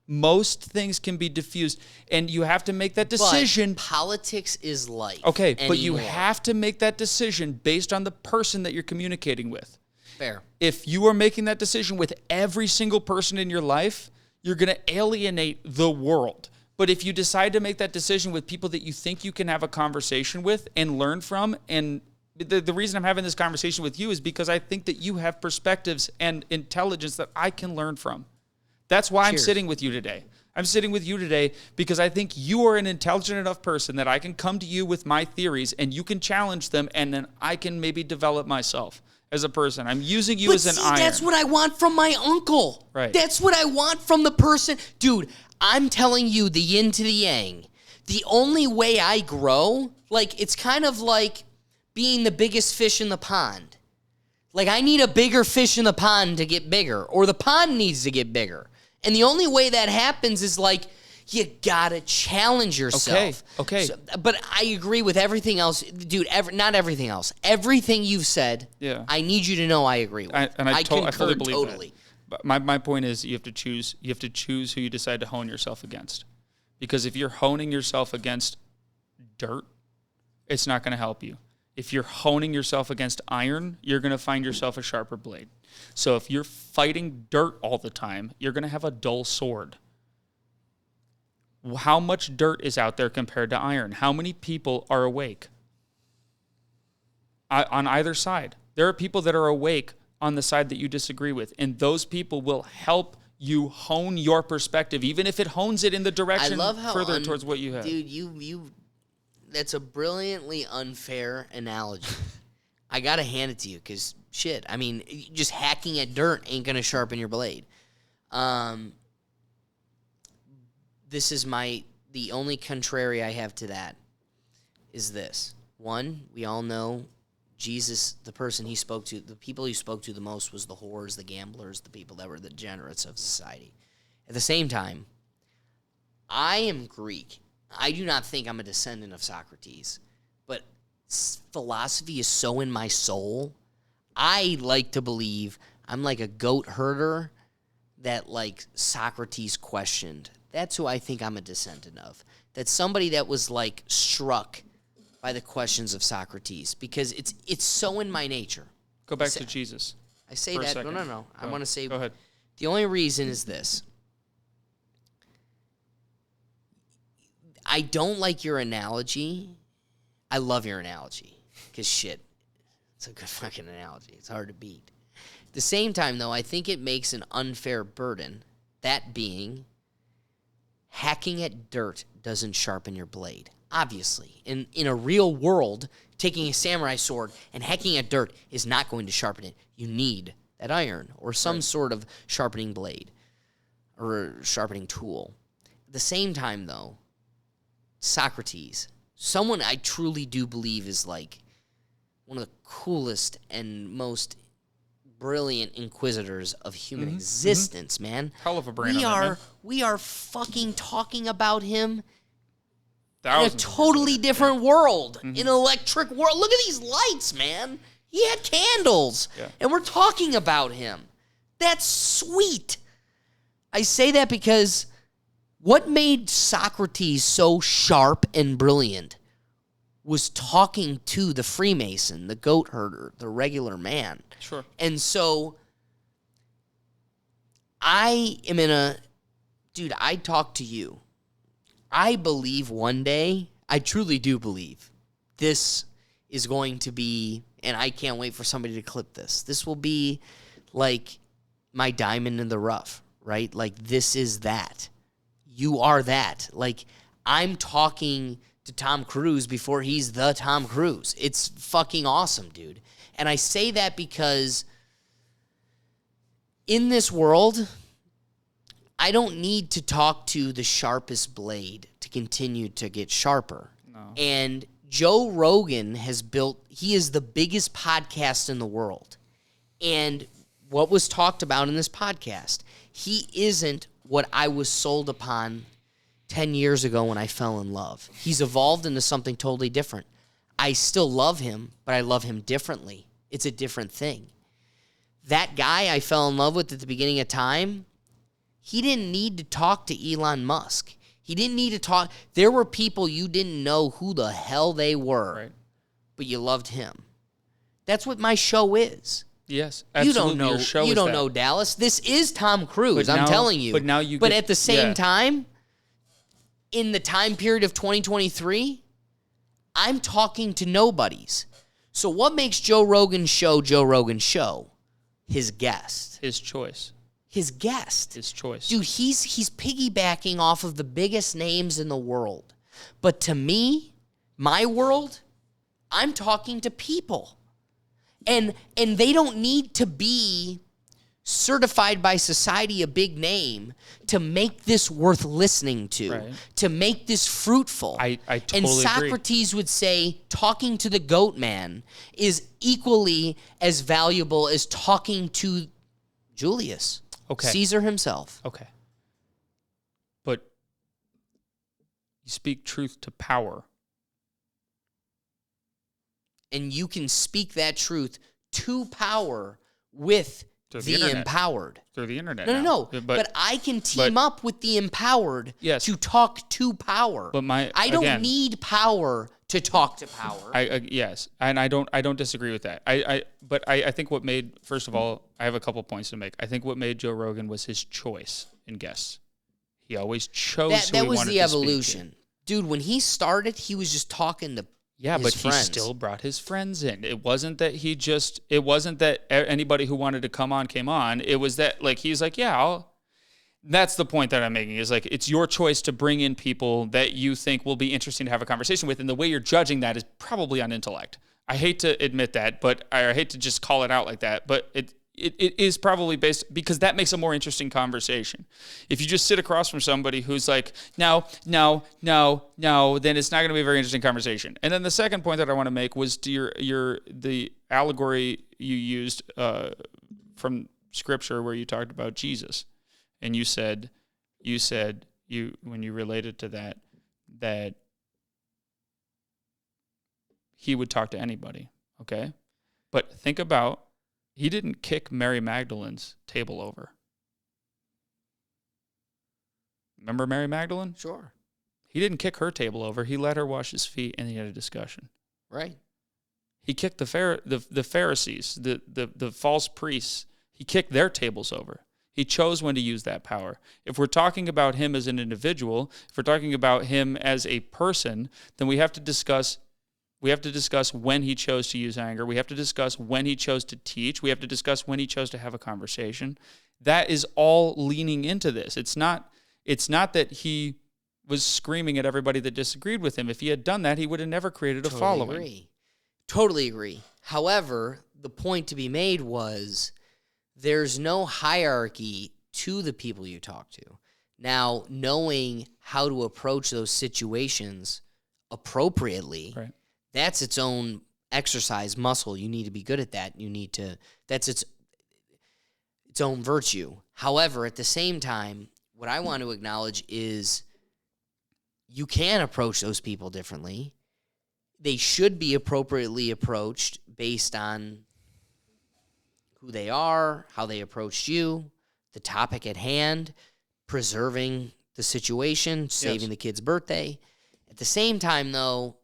most things can be diffused, and you have to make that decision. But politics is life. Okay, but you have to make that decision based on the person that you're communicating with. Fair. If you are making that decision with every single person in your life, you're going to alienate the world. But if you decide to make that decision with people that you think you can have a conversation with and learn from and the reason I'm having this conversation with you is because I think that you have perspectives and intelligence that I can learn from. That's why I'm sitting with you today. I'm sitting with you today because I think you are an intelligent enough person that I can come to you with my theories and you can challenge them, and then I can maybe develop myself as a person. I'm using you as an iron. That's what I want from my uncle. Right. That's what I want from the person. Dude, I'm telling you, the yin to the yang. The only way I grow, like, it's kind of like being the biggest fish in the pond. Like, I need a bigger fish in the pond to get bigger, or the pond needs to get bigger. And the only way that happens is, like, you gotta challenge yourself. Okay. So, but I agree with everything else. Dude, not everything else. Everything you've said, I need you to know I agree with. I concur fully believe totally. That. But my point is you have to choose who you decide to hone yourself against. Because if you're honing yourself against dirt, it's not going to help you. If you're honing yourself against iron, you're going to find yourself a sharper blade. So if you're fighting dirt all the time, you're going to have a dull sword. How much dirt is out there compared to iron? How many people are awake? On either side. There are people that are awake on the side that you disagree with, and those people will help you hone your perspective, even if it hones it in the direction further towards what you have. Dude, you that's a brilliantly unfair analogy. I got to hand it to you because, shit, I mean, just hacking at dirt ain't going to sharpen your blade. This is the only contrary I have to that is this. One, we all know Jesus, the person he spoke to, the people he spoke to the most was the whores, the gamblers, the people that were the degenerates of society. At the same time, I am Greek. I do not think I'm a descendant of Socrates, but philosophy is so in my soul. I like to believe I'm like a goat herder that, like, Socrates questioned. That's who I think I'm a descendant of. That's somebody that was, like, struck by the questions of Socrates, because it's so in my nature. Go back to Jesus. I say that. No. I want to say. Go ahead. The only reason is this. I don't like your analogy. I love your analogy. Because, shit, it's a good fucking analogy. It's hard to beat. At the same time, though, I think it makes an unfair burden. That being, hacking at dirt doesn't sharpen your blade. Obviously. In a real world, taking a samurai sword and hacking at dirt is not going to sharpen it. You need that iron or some sort of sharpening blade or sharpening tool. At the same time, though, Socrates, someone I truly do believe is, like, one of the coolest and most brilliant inquisitors of human existence, man. Hell of a brain on that, man. We are fucking talking about him Thousands in a totally different world, in an electric world. Look at these lights, man. He had candles, and we're talking about him. That's sweet. I say that because what made Socrates so sharp and brilliant was talking to the Freemason, the goat herder, the regular man. Sure. And so I am dude, I talk to you. I believe one day, I truly do believe, this is going to be, and I can't wait for somebody to clip this. This will be like my diamond in the rough, right? Like, this is that. You are that. Like, I'm talking to Tom Cruise before he's the Tom Cruise. It's fucking awesome, dude. And I say that because in this world, I don't need to talk to the sharpest blade to continue to get sharper. No. And Joe Rogan he is the biggest podcast in the world. And what was talked about in this podcast, he isn't what I was sold upon 10 years ago when I fell in love. He's evolved into something totally different. I still love him, but I love him differently. It's a different thing. That guy I fell in love with at the beginning of time, he didn't need to talk to Elon Musk. He didn't need to talk. There were people you didn't know who the hell they were, but you loved him. That's what my show is. Yes, absolutely. You don't know Dallas. This is Tom Cruise. I'm telling you. But at the same time, in the time period of 2023, I'm talking to nobodies. So what makes Joe Rogan's show Joe Rogan's show? His guest. His choice. His guest. His choice. Dude, he's piggybacking off of the biggest names in the world. But to me, my world, I'm talking to people. And they don't need to be certified by society a big name to make this worth listening to, Right. to make this fruitful. I totally And agree. Socrates would say talking to the goat man is equally as valuable as talking to Julius, Okay. Caesar himself. Okay. But you speak truth to power. And you can speak that truth to power with Through the the internet. empowered. Through the internet. No, now. But I can team up with the empowered Yes. to talk to power. But I don't again, need power to talk to power. yes, and I don't disagree with that. But I think what made, first of all, I have a couple points to make. I think what made Joe Rogan was his choice in guests. He always chose who that he was wanted the to speak to. evolution. Dude, when he started, he was just talking to Yeah, his but friends. he still brought his friends in. It wasn't that anybody who wanted to come on came on. It was that, like, he's like, yeah, that's the point that I'm making, is like, it's your choice to bring in people that you think will be interesting to have a conversation with. And the way you're judging that is probably on intellect. I hate to admit that, but I hate to just call it out like that, but it is probably based, because that makes a more interesting conversation. If you just sit across from somebody who's like, no, then it's not going to be a very interesting conversation. And then the second point that I want to make was to the allegory you used from Scripture, where you talked about Jesus, and you said when you related to that he would talk to anybody. Okay, but think about. He didn't kick Mary Magdalene's table over. Remember Mary Magdalene? Sure. He didn't kick her table over. He let her wash his feet, and he had a discussion. Right. He kicked the Pharisees, the false priests. He kicked their tables over. He chose when to use that power. If we're talking about him as an individual, if we're talking about him as a person, then we have to discuss when he chose to use anger. We have to discuss when he chose to teach. We have to discuss when he chose to have a conversation. That is all leaning into this. It's not that he was screaming at everybody that disagreed with him. If he had done that, he would have never created a following. Totally agree. However, the point to be made was there's no hierarchy to the people you talk to. Now, knowing how to approach those situations appropriately, Right. That's its own exercise muscle. You need to be good at that. That's its own virtue. However, at the same time, what I want to acknowledge is you can approach those people differently. They should be appropriately approached based on who they are, how they approached you, the topic at hand, preserving the situation, saving the kid's birthday. At the same time, though,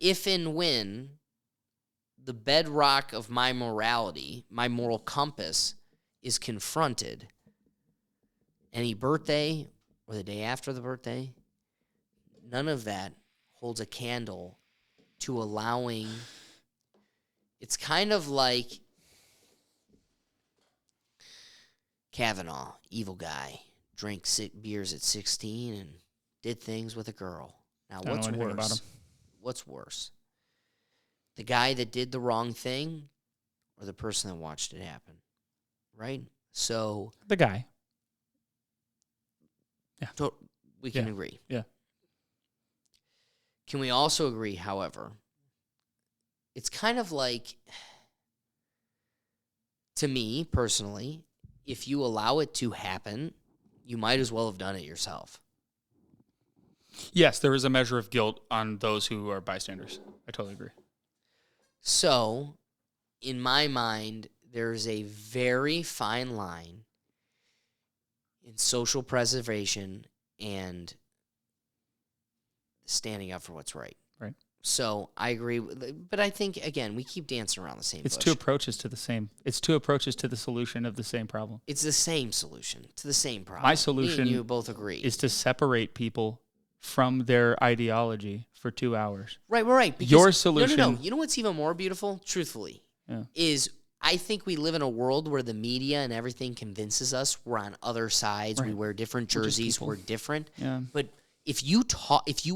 if and when the bedrock of my morality, my moral compass, is confronted, any birthday or the day after the birthday, none of that holds a candle to allowing. It's kind of like Kavanaugh, evil guy, drank beers at 16 and did things with a girl. Now, Don't know anything about him. What's worse? The guy that did the wrong thing or the person that watched it happen? Right? So The guy. Yeah. we can agree. Yeah. Can we also agree, however, it's kind of like, to me personally, if you allow it to happen, you might as well have done it yourself. Yes, there is a measure of guilt on those who are bystanders. I totally agree. So, in my mind, there's a very fine line in social preservation and standing up for what's right. Right. So, I agree. But I think, again, we keep dancing around the same It's bush. two approaches to the same. It's two approaches to the solution of the same problem. It's the same solution to the same problem. My Me solution and you both agree. Is to separate people from their ideology for 2 hours. Right. Because, Your solution. No. You know what's even more beautiful, truthfully, Yeah. is I think we live in a world where the media and everything convinces us we're on other sides. Right. We wear different We're just jerseys. people. We're different. Yeah. But if you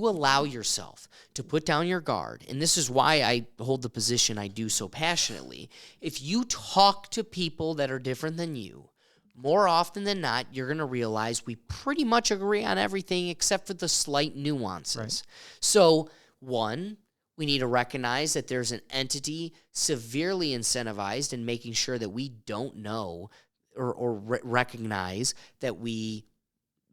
allow yourself to put down your guard, and this is why I hold the position I do so passionately, if you talk to people that are different than you, more often than not, you're going to realize we pretty much agree on everything except for the slight nuances. Right. So, one, we need to recognize that there's an entity severely incentivized in making sure that we don't know or recognize that we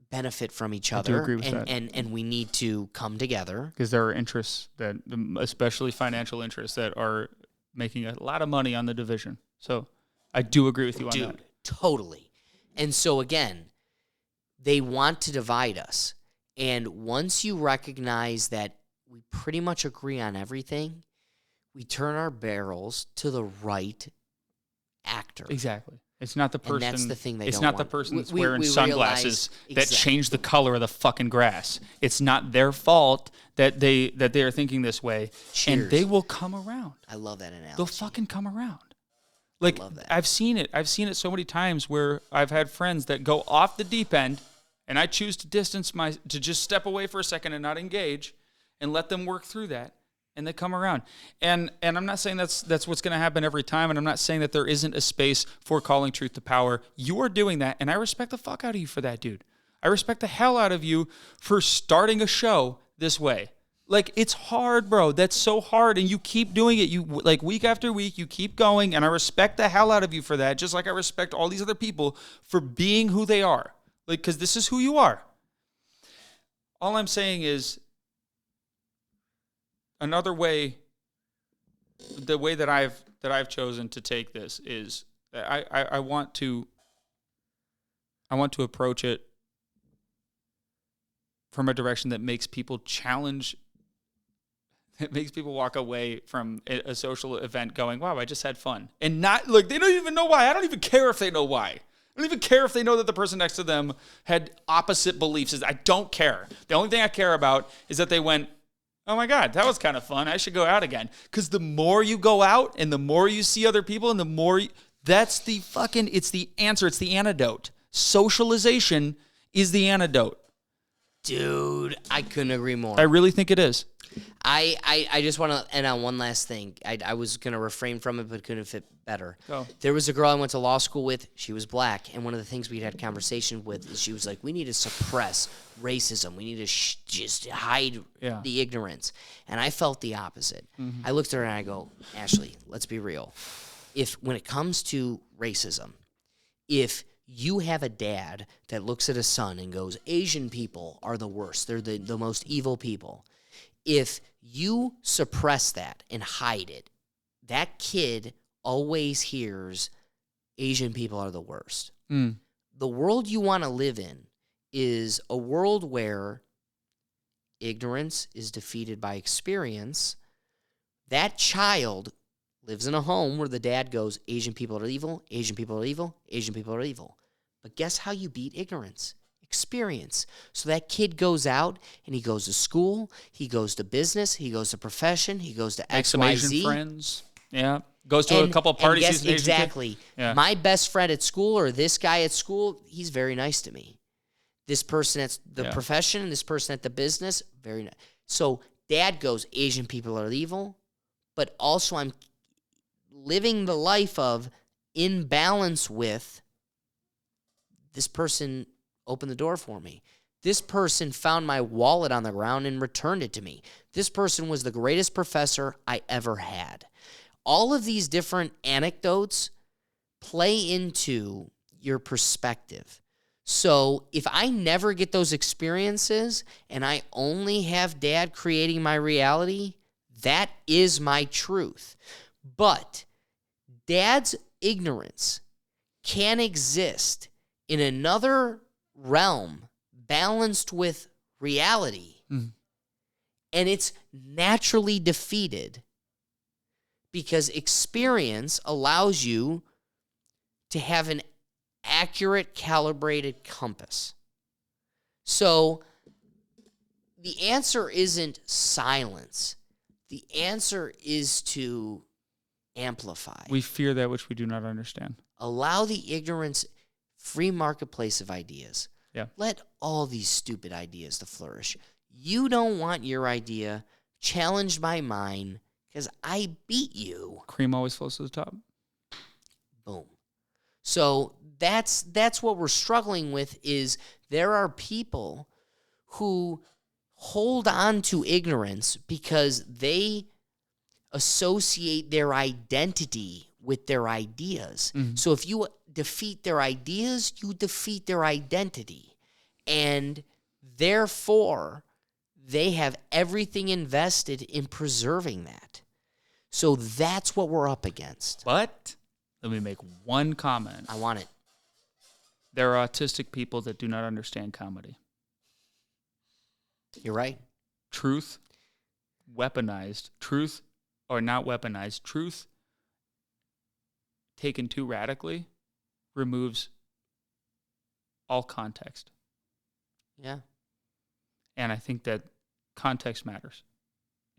benefit from each other. I do agree with that. And we need to come together. Because there are interests that, especially financial interests, that are making a lot of money on the division. So I do agree with you on that. Totally. And so again, they want to divide us. And once you recognize that we pretty much agree on everything, we turn our barrels to the right actor. Exactly. It's not the person. And that's the thing they it's don't not want. the person that's We wearing realize- sunglasses that exactly. change the color of the fucking grass. It's not their fault that they are thinking this way. Cheers. And they will come around. I love that analogy. They'll fucking come around. Like, love that. I've seen it so many times where I've had friends that go off the deep end, and I choose to to just step away for a second and not engage, and let them work through that, and they come around. And I'm not saying that's what's going to happen every time, and I'm not saying that there isn't a space for calling truth to power. You are doing that, and I respect the fuck out of you for that, dude. I respect the hell out of you for starting a show this way. Like, it's hard, bro. That's so hard, and you keep doing it. You, like, week after week, you keep going, and I respect the hell out of you for that, just like I respect all these other people for being who they are. Like, because this is who you are. All I'm saying is, another way, the way that I've chosen to take this is that I want to approach it from a direction that makes people challenge. It makes people walk away from a social event going, wow, I just had fun. And not, look, they don't even know why. I don't even care if they know why. I don't even care if they know that the person next to them had opposite beliefs. I don't care. The only thing I care about is that they went, oh my God, that was kind of fun. I should go out again. Because the more you go out and the more you see other people and the more, it's the answer. It's the antidote. Socialization is the antidote. Dude, I couldn't agree more. I really think it is. I just want to end on one last thing. I was going to refrain from it, but couldn't fit better. Go. There was a girl I went to law school with. She was black, and one of the things we had conversation with is she was like, we need to suppress racism. We need to just hide the ignorance. And I felt the opposite. Mm-hmm. I looked at her and I go, Ashley, let's be real. When it comes to racism, if you have a dad that looks at a son and goes, Asian people are the worst. They're the most evil people. If you suppress that and hide it, that kid always hears Asian people are the worst. Mm. The world you want to live in is a world where ignorance is defeated by experience. That child lives in a home where the dad goes, Asian people are evil, Asian people are evil, Asian people are evil. But guess how you beat ignorance? Experience. So that kid goes out and he goes to school, he goes to business, he goes to profession, he goes to Make XYZ. some Asian friends. Yeah. Goes to a couple of parties. And he's an Asian kid. exactly. Yeah. My best friend at school or this guy at school, he's very nice to me. This person at the profession and this person at the business, very nice. So dad goes, Asian people are evil, but also I'm living the life of in balance with this person opened the door for me. This person found my wallet on the ground and returned it to me. This person was the greatest professor I ever had. All of these different anecdotes play into your perspective. So if I never get those experiences and I only have dad creating my reality, that is my truth. But dad's ignorance can exist in another realm balanced with reality. Mm. And it's naturally defeated because experience allows you to have an accurate, calibrated compass. So the answer isn't silence. The answer is to amplify. We fear that which we do not understand. Allow the ignorance, free marketplace of ideas. Yeah. Let all these stupid ideas to flourish. You don't want your idea challenged by mine because I beat you. Cream always flows to the top. Boom. So that's what we're struggling with is there are people who hold on to ignorance because they associate their identity with their ideas. Mm-hmm. So if you defeat their ideas, you defeat their identity. And therefore, they have everything invested in preserving that. So that's what we're up against. But let me make one comment. I want it. There are autistic people that do not understand comedy. You're right. Truth, weaponized. Truth, or not weaponized. Truth, taken too radically, removes all context. Yeah. And I think that context matters.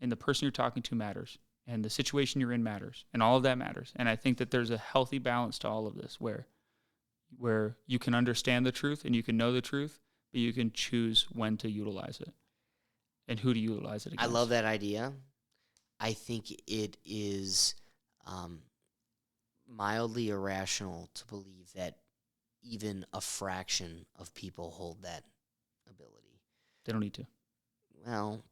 And the person you're talking to matters. And the situation you're in matters. And all of that matters. And I think that there's a healthy balance to all of this where you can understand the truth and you can know the truth, but you can choose when to utilize it and who to utilize it against. I love that idea. I think it is mildly irrational to believe that even a fraction of people hold that ability. They don't need to. Well,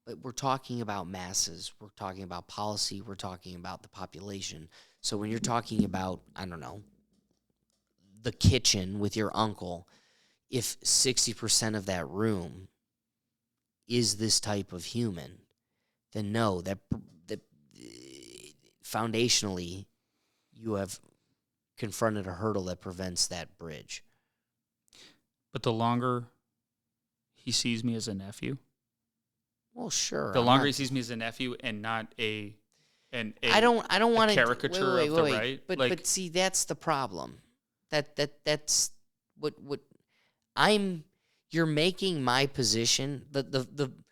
but we're talking about masses. We're talking about policy. We're talking about the population. So when you're talking about, I don't know, the kitchen with your uncle, if 60% of that room is this type of human, then no, that foundationally you have confronted a hurdle that prevents that bridge. But the longer he sees me as a nephew, well, sure. the longer he sees me as a nephew and not I don't want a caricature of the right. But see, that's the problem. That's what you're making my position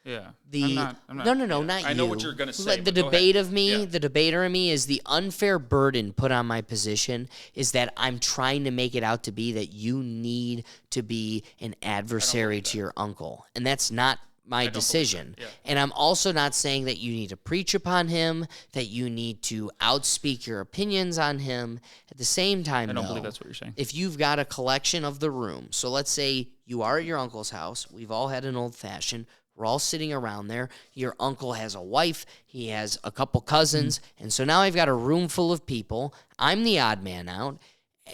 yeah. I'm not, no, yeah. not you. I know what you're gonna say. The debater in me is the unfair burden put on my position is that I'm trying to make it out to be that you need to be an adversary to your uncle, and that's not my decision. Yeah. And I'm also not saying that you need to preach upon him, that you need to outspeak your opinions on him. At the same time, I don't believe that's what you're saying. If you've got a collection of the room, so let's say you are at your uncle's house, we've all had an old-fashioned, we're all sitting around there, your uncle has a wife, he has a couple cousins, and so now I've got a room full of people, I'm the odd man out.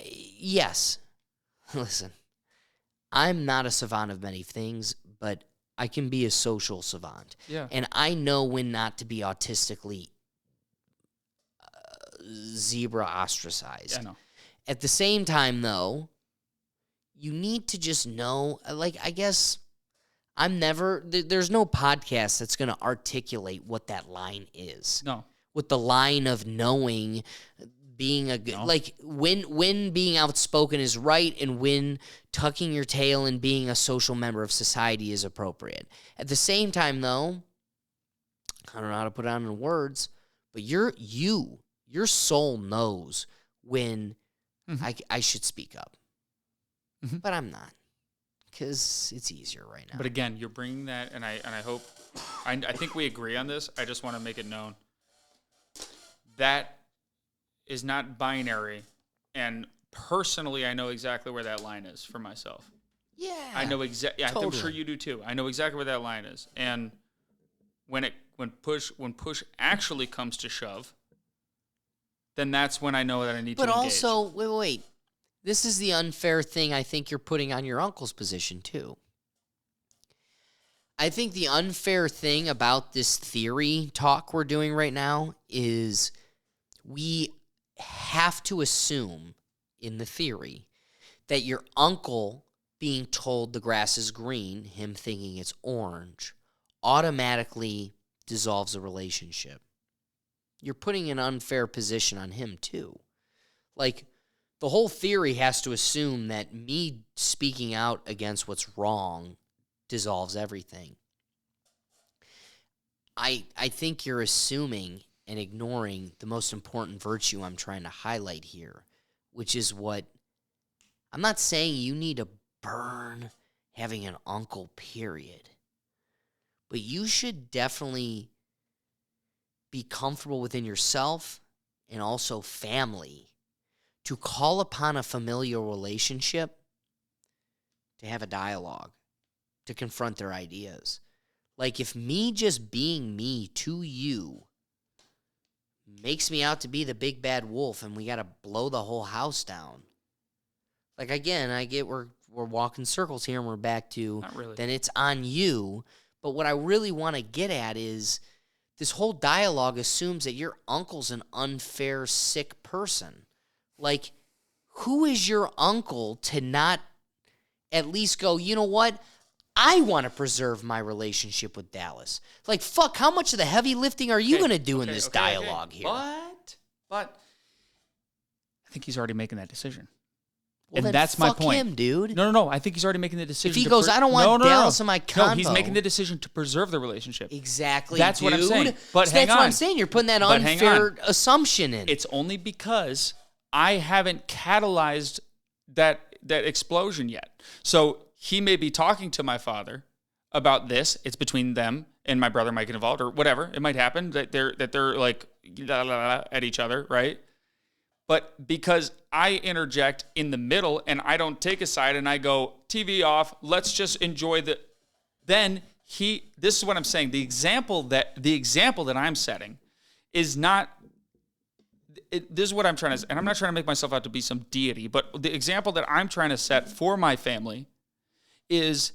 Yes, listen, I'm not a savant of many things, but I can be a social savant. Yeah. And I know when not to be autistically zebra ostracized. Yeah, I know. At the same time, though, you need to just know, like, I guess there's no podcast that's going to articulate what that line is. No. With the line of knowing being a good, like when being outspoken is right and when tucking your tail and being a social member of society is appropriate. At the same time, though, I don't know how to put it on in words, but your soul knows when I should speak up, but I'm not because it's easier right now. But again, you're bringing that, and I hope, I think we agree on this. I just want to make it known that is not binary, and personally, I know exactly where that line is for myself. Yeah, I know exactly. Yeah, totally. I'm sure you do too. I know exactly where that line is, and when push actually comes to shove, then that's when I know that I need to engage. But also, wait. This is the unfair thing I think you're putting on your uncle's position too. I think the unfair thing about this theory talk we're doing right now is we have to assume in the theory that your uncle being told the grass is green, him thinking it's orange, automatically dissolves the relationship. You're putting an unfair position on him too. Like, the whole theory has to assume that me speaking out against what's wrong dissolves everything. I think you're assuming and ignoring the most important virtue I'm trying to highlight here, which is what I'm not saying you need to burn having an uncle, period. But you should definitely be comfortable within yourself and also family to call upon a familial relationship to have a dialogue, to confront their ideas. Like, if me just being me to you makes me out to be the big bad wolf and we got to blow the whole house down. Like, again, I get we're walking circles here and we're back to, Not really. Then it's on you. But what I really want to get at is this whole dialogue assumes that your uncle's an unfair, sick person. Like, who is your uncle to not at least go, you know what? I want to preserve my relationship with Dallas. Like, fuck, how much of the heavy lifting are you going to do in this dialogue here? But I think he's already making that decision. Well, and then that's my fuck point. him, dude. No. I think he's already making the decision. If he goes, I don't want Dallas in my convo. No, he's making the decision to preserve the relationship. Exactly, That's dude. what I'm saying. But so that's what I'm saying. You're putting that But hang unfair on. assumption in. It's only because I haven't catalyzed that explosion yet. So he may be talking to my father about this. It's between them and my brother might get involved or whatever. It might happen that they're like la, la, la, at each other, right? But because I interject in the middle and I don't take a side and I go, TV off, let's just enjoy this is what I'm saying. The example that I'm setting is not, this is what I'm trying to, and I'm not trying to make myself out to be some deity, but the example that I'm trying to set for my family is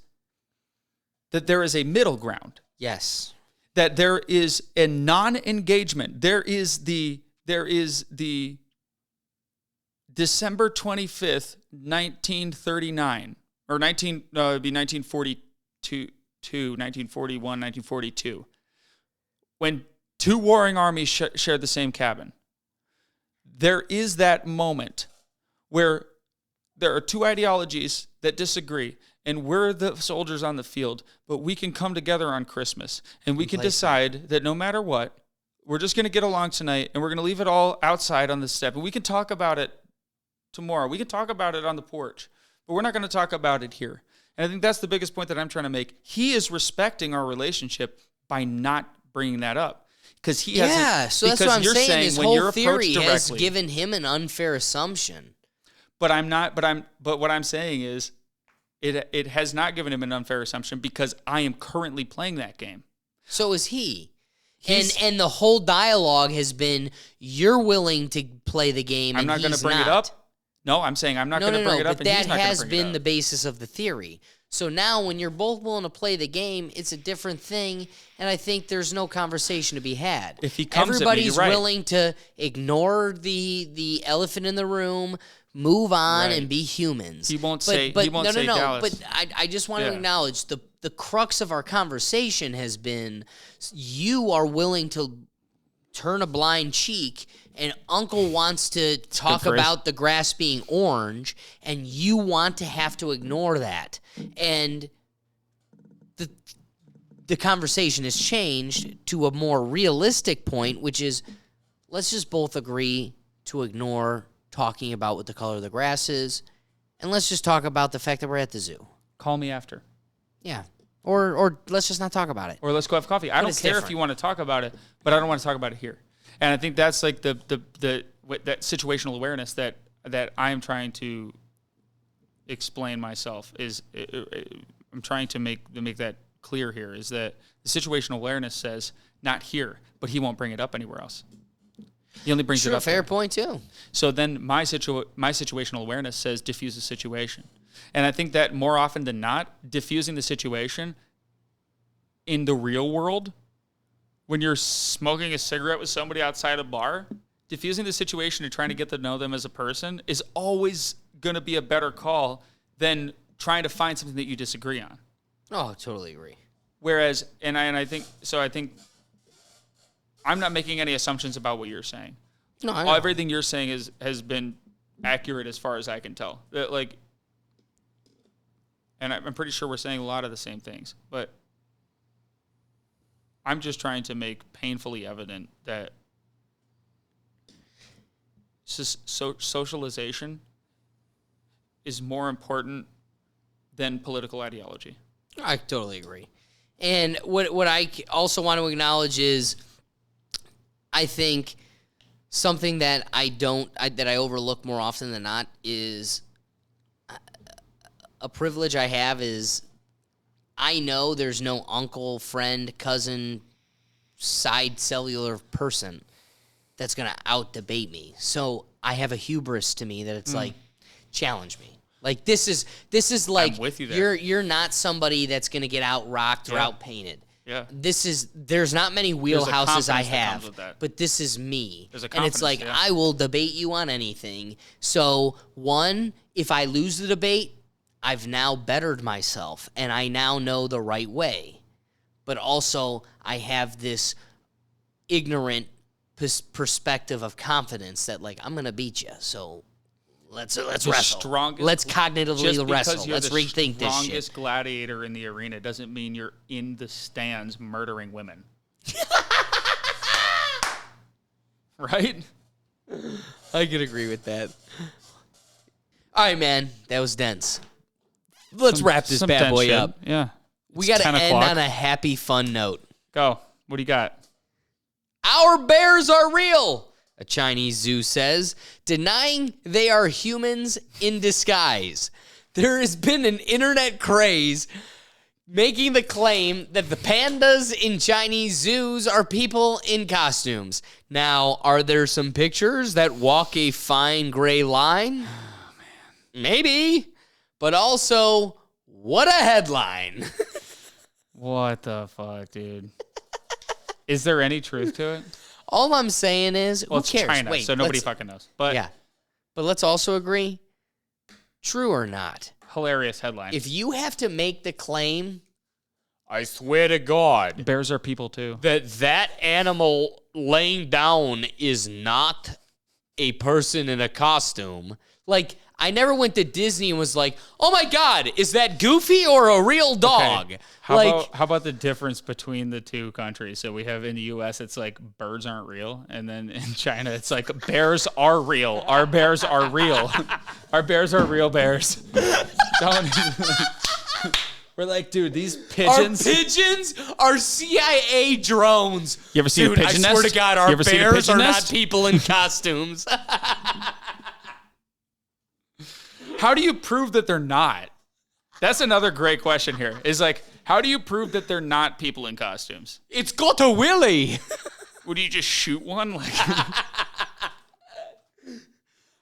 that there is a middle ground. Yes. That there is a non-engagement. There is the December 25th, 1939, or it'd be 1941, 1942, when two warring armies shared the same cabin. There is that moment where there are two ideologies that disagree, and we're the soldiers on the field, but we can come together on Christmas, and we can decide that no matter what, we're just going to get along tonight, and we're going to leave it all outside on the step, and we can talk about it tomorrow. We can talk about it on the porch, but we're not going to talk about it here. And I think that's the biggest point that I'm trying to make. He is respecting our relationship by not bringing that up. Because he hasn't. Yeah, so that's what I'm saying. His whole theory has given him an unfair assumption. But what I'm saying is, it has not given him an unfair assumption because I am currently playing that game. So is he. And the whole dialogue has been, you're willing to play the game, I'm and not going to bring it up. No, I'm saying I'm not going to bring it up, and he's not going to bring it up. But that has been the basis of the theory. So now when you're both willing to play the game, it's a different thing, and I think there's no conversation to be had. If he comes Everybody's at me, you're right. willing to ignore the elephant in the room, move on, Right. and be humans. He won't say Dallas. But I just want to acknowledge the crux of our conversation has been, you are willing to turn a blind cheek, and Uncle wants to talk about the grass being orange, and you want to have to ignore that. And the conversation has changed to a more realistic point, which is, let's just both agree to ignore talking about what the color of the grass is, and let's just talk about the fact that we're at the zoo. Call me after. Yeah. Or let's just not talk about it. Or let's go have coffee. I don't care if you want to talk about it, but I don't want to talk about it here. And I think that's like that situational awareness that I am trying to explain myself is I'm trying to make that clear here, is that the situational awareness says not here, but he won't bring it up anywhere else. He only brings it up. Fair here. point too. So then my situational awareness says diffuse the situation. And I think that more often than not, diffusing the situation in the real world, when you're smoking a cigarette with somebody outside a bar, diffusing the situation and trying to get to know them as a person is always going to be a better call than trying to find something that you disagree on. Oh, totally agree. Whereas, I think I'm not making any assumptions about what you're saying. No, I know. Everything you're saying has been accurate as far as I can tell. and I'm pretty sure we're saying a lot of the same things, but I'm just trying to make painfully evident that socialization is more important than political ideology. I totally agree. And what I also want to acknowledge is, I think something that I overlook more often than not is a privilege I have is I know there's no uncle, friend, cousin, side cellular person that's going to out-debate me. So I have a hubris to me that it's like, challenge me. Like, this is like, I'm with you there. You're not somebody that's going to get out-rocked or out-painted. Yeah. There's not many wheelhouses I confidence that comes have, with that. but this is me. There's a and it's confidence, like, yeah. I will debate you on anything. So, one, if I lose the debate, I've now bettered myself, and I now know the right way. But also, I have this ignorant perspective of confidence that, like, I'm going to beat you, so let's wrestle. Let's cognitively wrestle. Let's rethink this shit. Strongest gladiator in the arena doesn't mean you're in the stands murdering women. Right? I can agree with that. All right, man. That was dense. Let's wrap this bad boy up. Yeah. We got to end on a happy, fun note. Go. What do you got? Our bears are real, a Chinese zoo says, denying they are humans in disguise. There has been an internet craze making the claim that the pandas in Chinese zoos are people in costumes. Now, are there some pictures that walk a fine gray line? Oh, man. Maybe. But also, what a headline. What the fuck, dude? Is there any truth to it? All I'm saying is, well, who cares? It's China, Wait, so nobody fucking knows. But yeah. But let's also agree, true or not, hilarious headline. if you have to make the claim, I swear to God, bears are people too. that animal laying down is not a person in a costume. like, I never went to Disney and was like, oh my God, is that Goofy or a real dog? Okay. How about the difference between the two countries? So we have in the U.S., it's like birds aren't real. And then in China, it's like bears are real. Our bears are real. Our bears are real bears. We're like, dude, these pigeons. Our pigeons are CIA drones. You ever seen a pigeon nest? I swear to God, our You ever seen a bears pigeon are nest? not people in costumes. How do you prove that they're not? That's another great question here. Is like, how do you prove that they're not people in costumes? It's got a willy. Would you just shoot one? Like,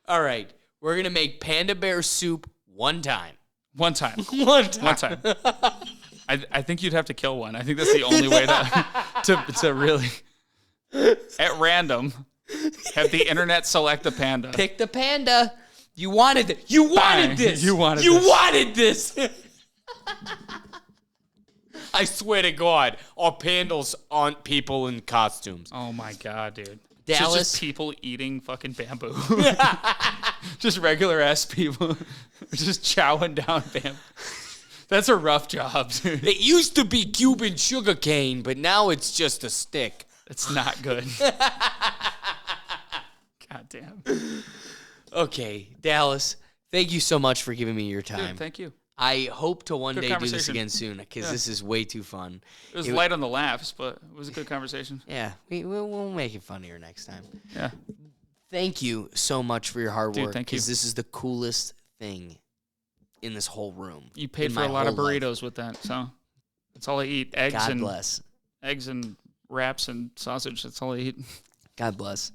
All right, we're going to make panda bear soup one time. one time. One time. One time. I think you'd have to kill one. I think that's the only way to really, at random, have the internet select a panda. Pick the panda. You wanted it. You wanted this. You wanted You this. wanted this. I swear to God, our pandas aren't people in costumes. Oh my God, dude. Dallas. It's just people eating fucking bamboo. Just regular ass people. Just chowing down bamboo. That's a rough job, dude. It used to be Cuban sugar cane, but now it's just a stick. It's not good. God damn. Okay, Dallas, thank you so much for giving me your time. Dude, thank you. I hope to one Good day do this conversation. again soon because this is way too fun. It was light on the laughs, but it was a good conversation. Yeah, we'll make it funnier next time. Yeah. Thank you so much for your hard Dude, work thank you. because this is the coolest thing in this whole room. You paid in for my a lot of whole life. burritos with that, so that's all I eat. Eggs God and bless. eggs and wraps and sausage. That's all I eat. God bless.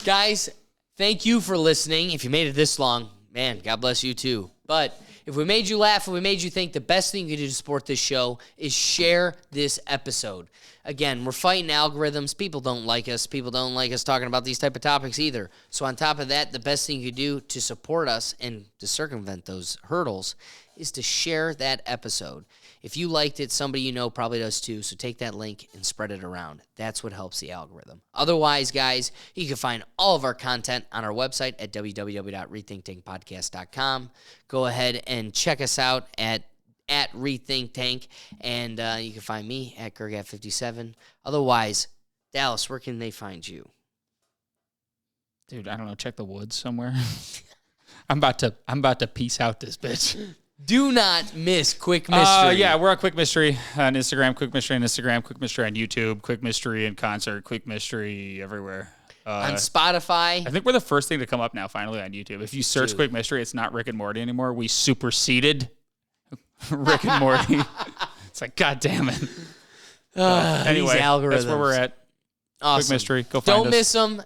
Guys, thank you for listening. If you made it this long, man, God bless you too. But if we made you laugh, if we made you think, the best thing you can do to support this show is share this episode. Again, we're fighting algorithms. People don't like us. People don't like us talking about these type of topics either. So on top of that, the best thing you can do to support us and to circumvent those hurdles is to share that episode. If you liked it, somebody you know probably does too, so take that link and spread it around. That's what helps the algorithm. Otherwise, guys, you can find all of our content on our website at www.rethinktankpodcast.com. Go ahead and check us out at at Rethink Tank. And you can find me at Gergat57. Otherwise, Dallas, where can they find you? Dude, I don't know. Check the woods somewhere. I'm about to peace out this bitch. Do not miss Quick Mystery. Yeah, we're on Quick Mystery on Instagram, Quick Mystery on Instagram, Quick Mystery on YouTube, Quick Mystery in concert, Quick Mystery everywhere. On Spotify. I think we're the first thing to come up now, finally, on YouTube. If you search Quick Mystery, it's not Rick and Morty anymore. We superseded Rick and Morty. It's like, God damn it. Anyway, that's where we're at. Awesome. Quick Mystery. Go find us. Don't miss them.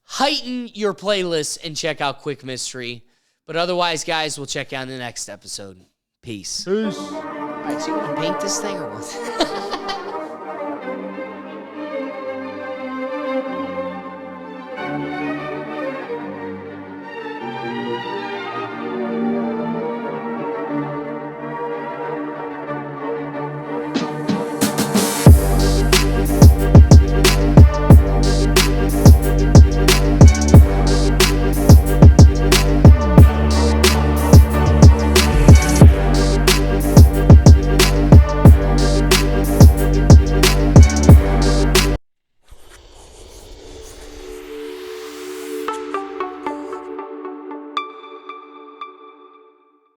Heighten your playlist and check out Quick Mystery. But otherwise, guys, we'll check you on the next episode. Peace. All right, so you want to paint this thing or what?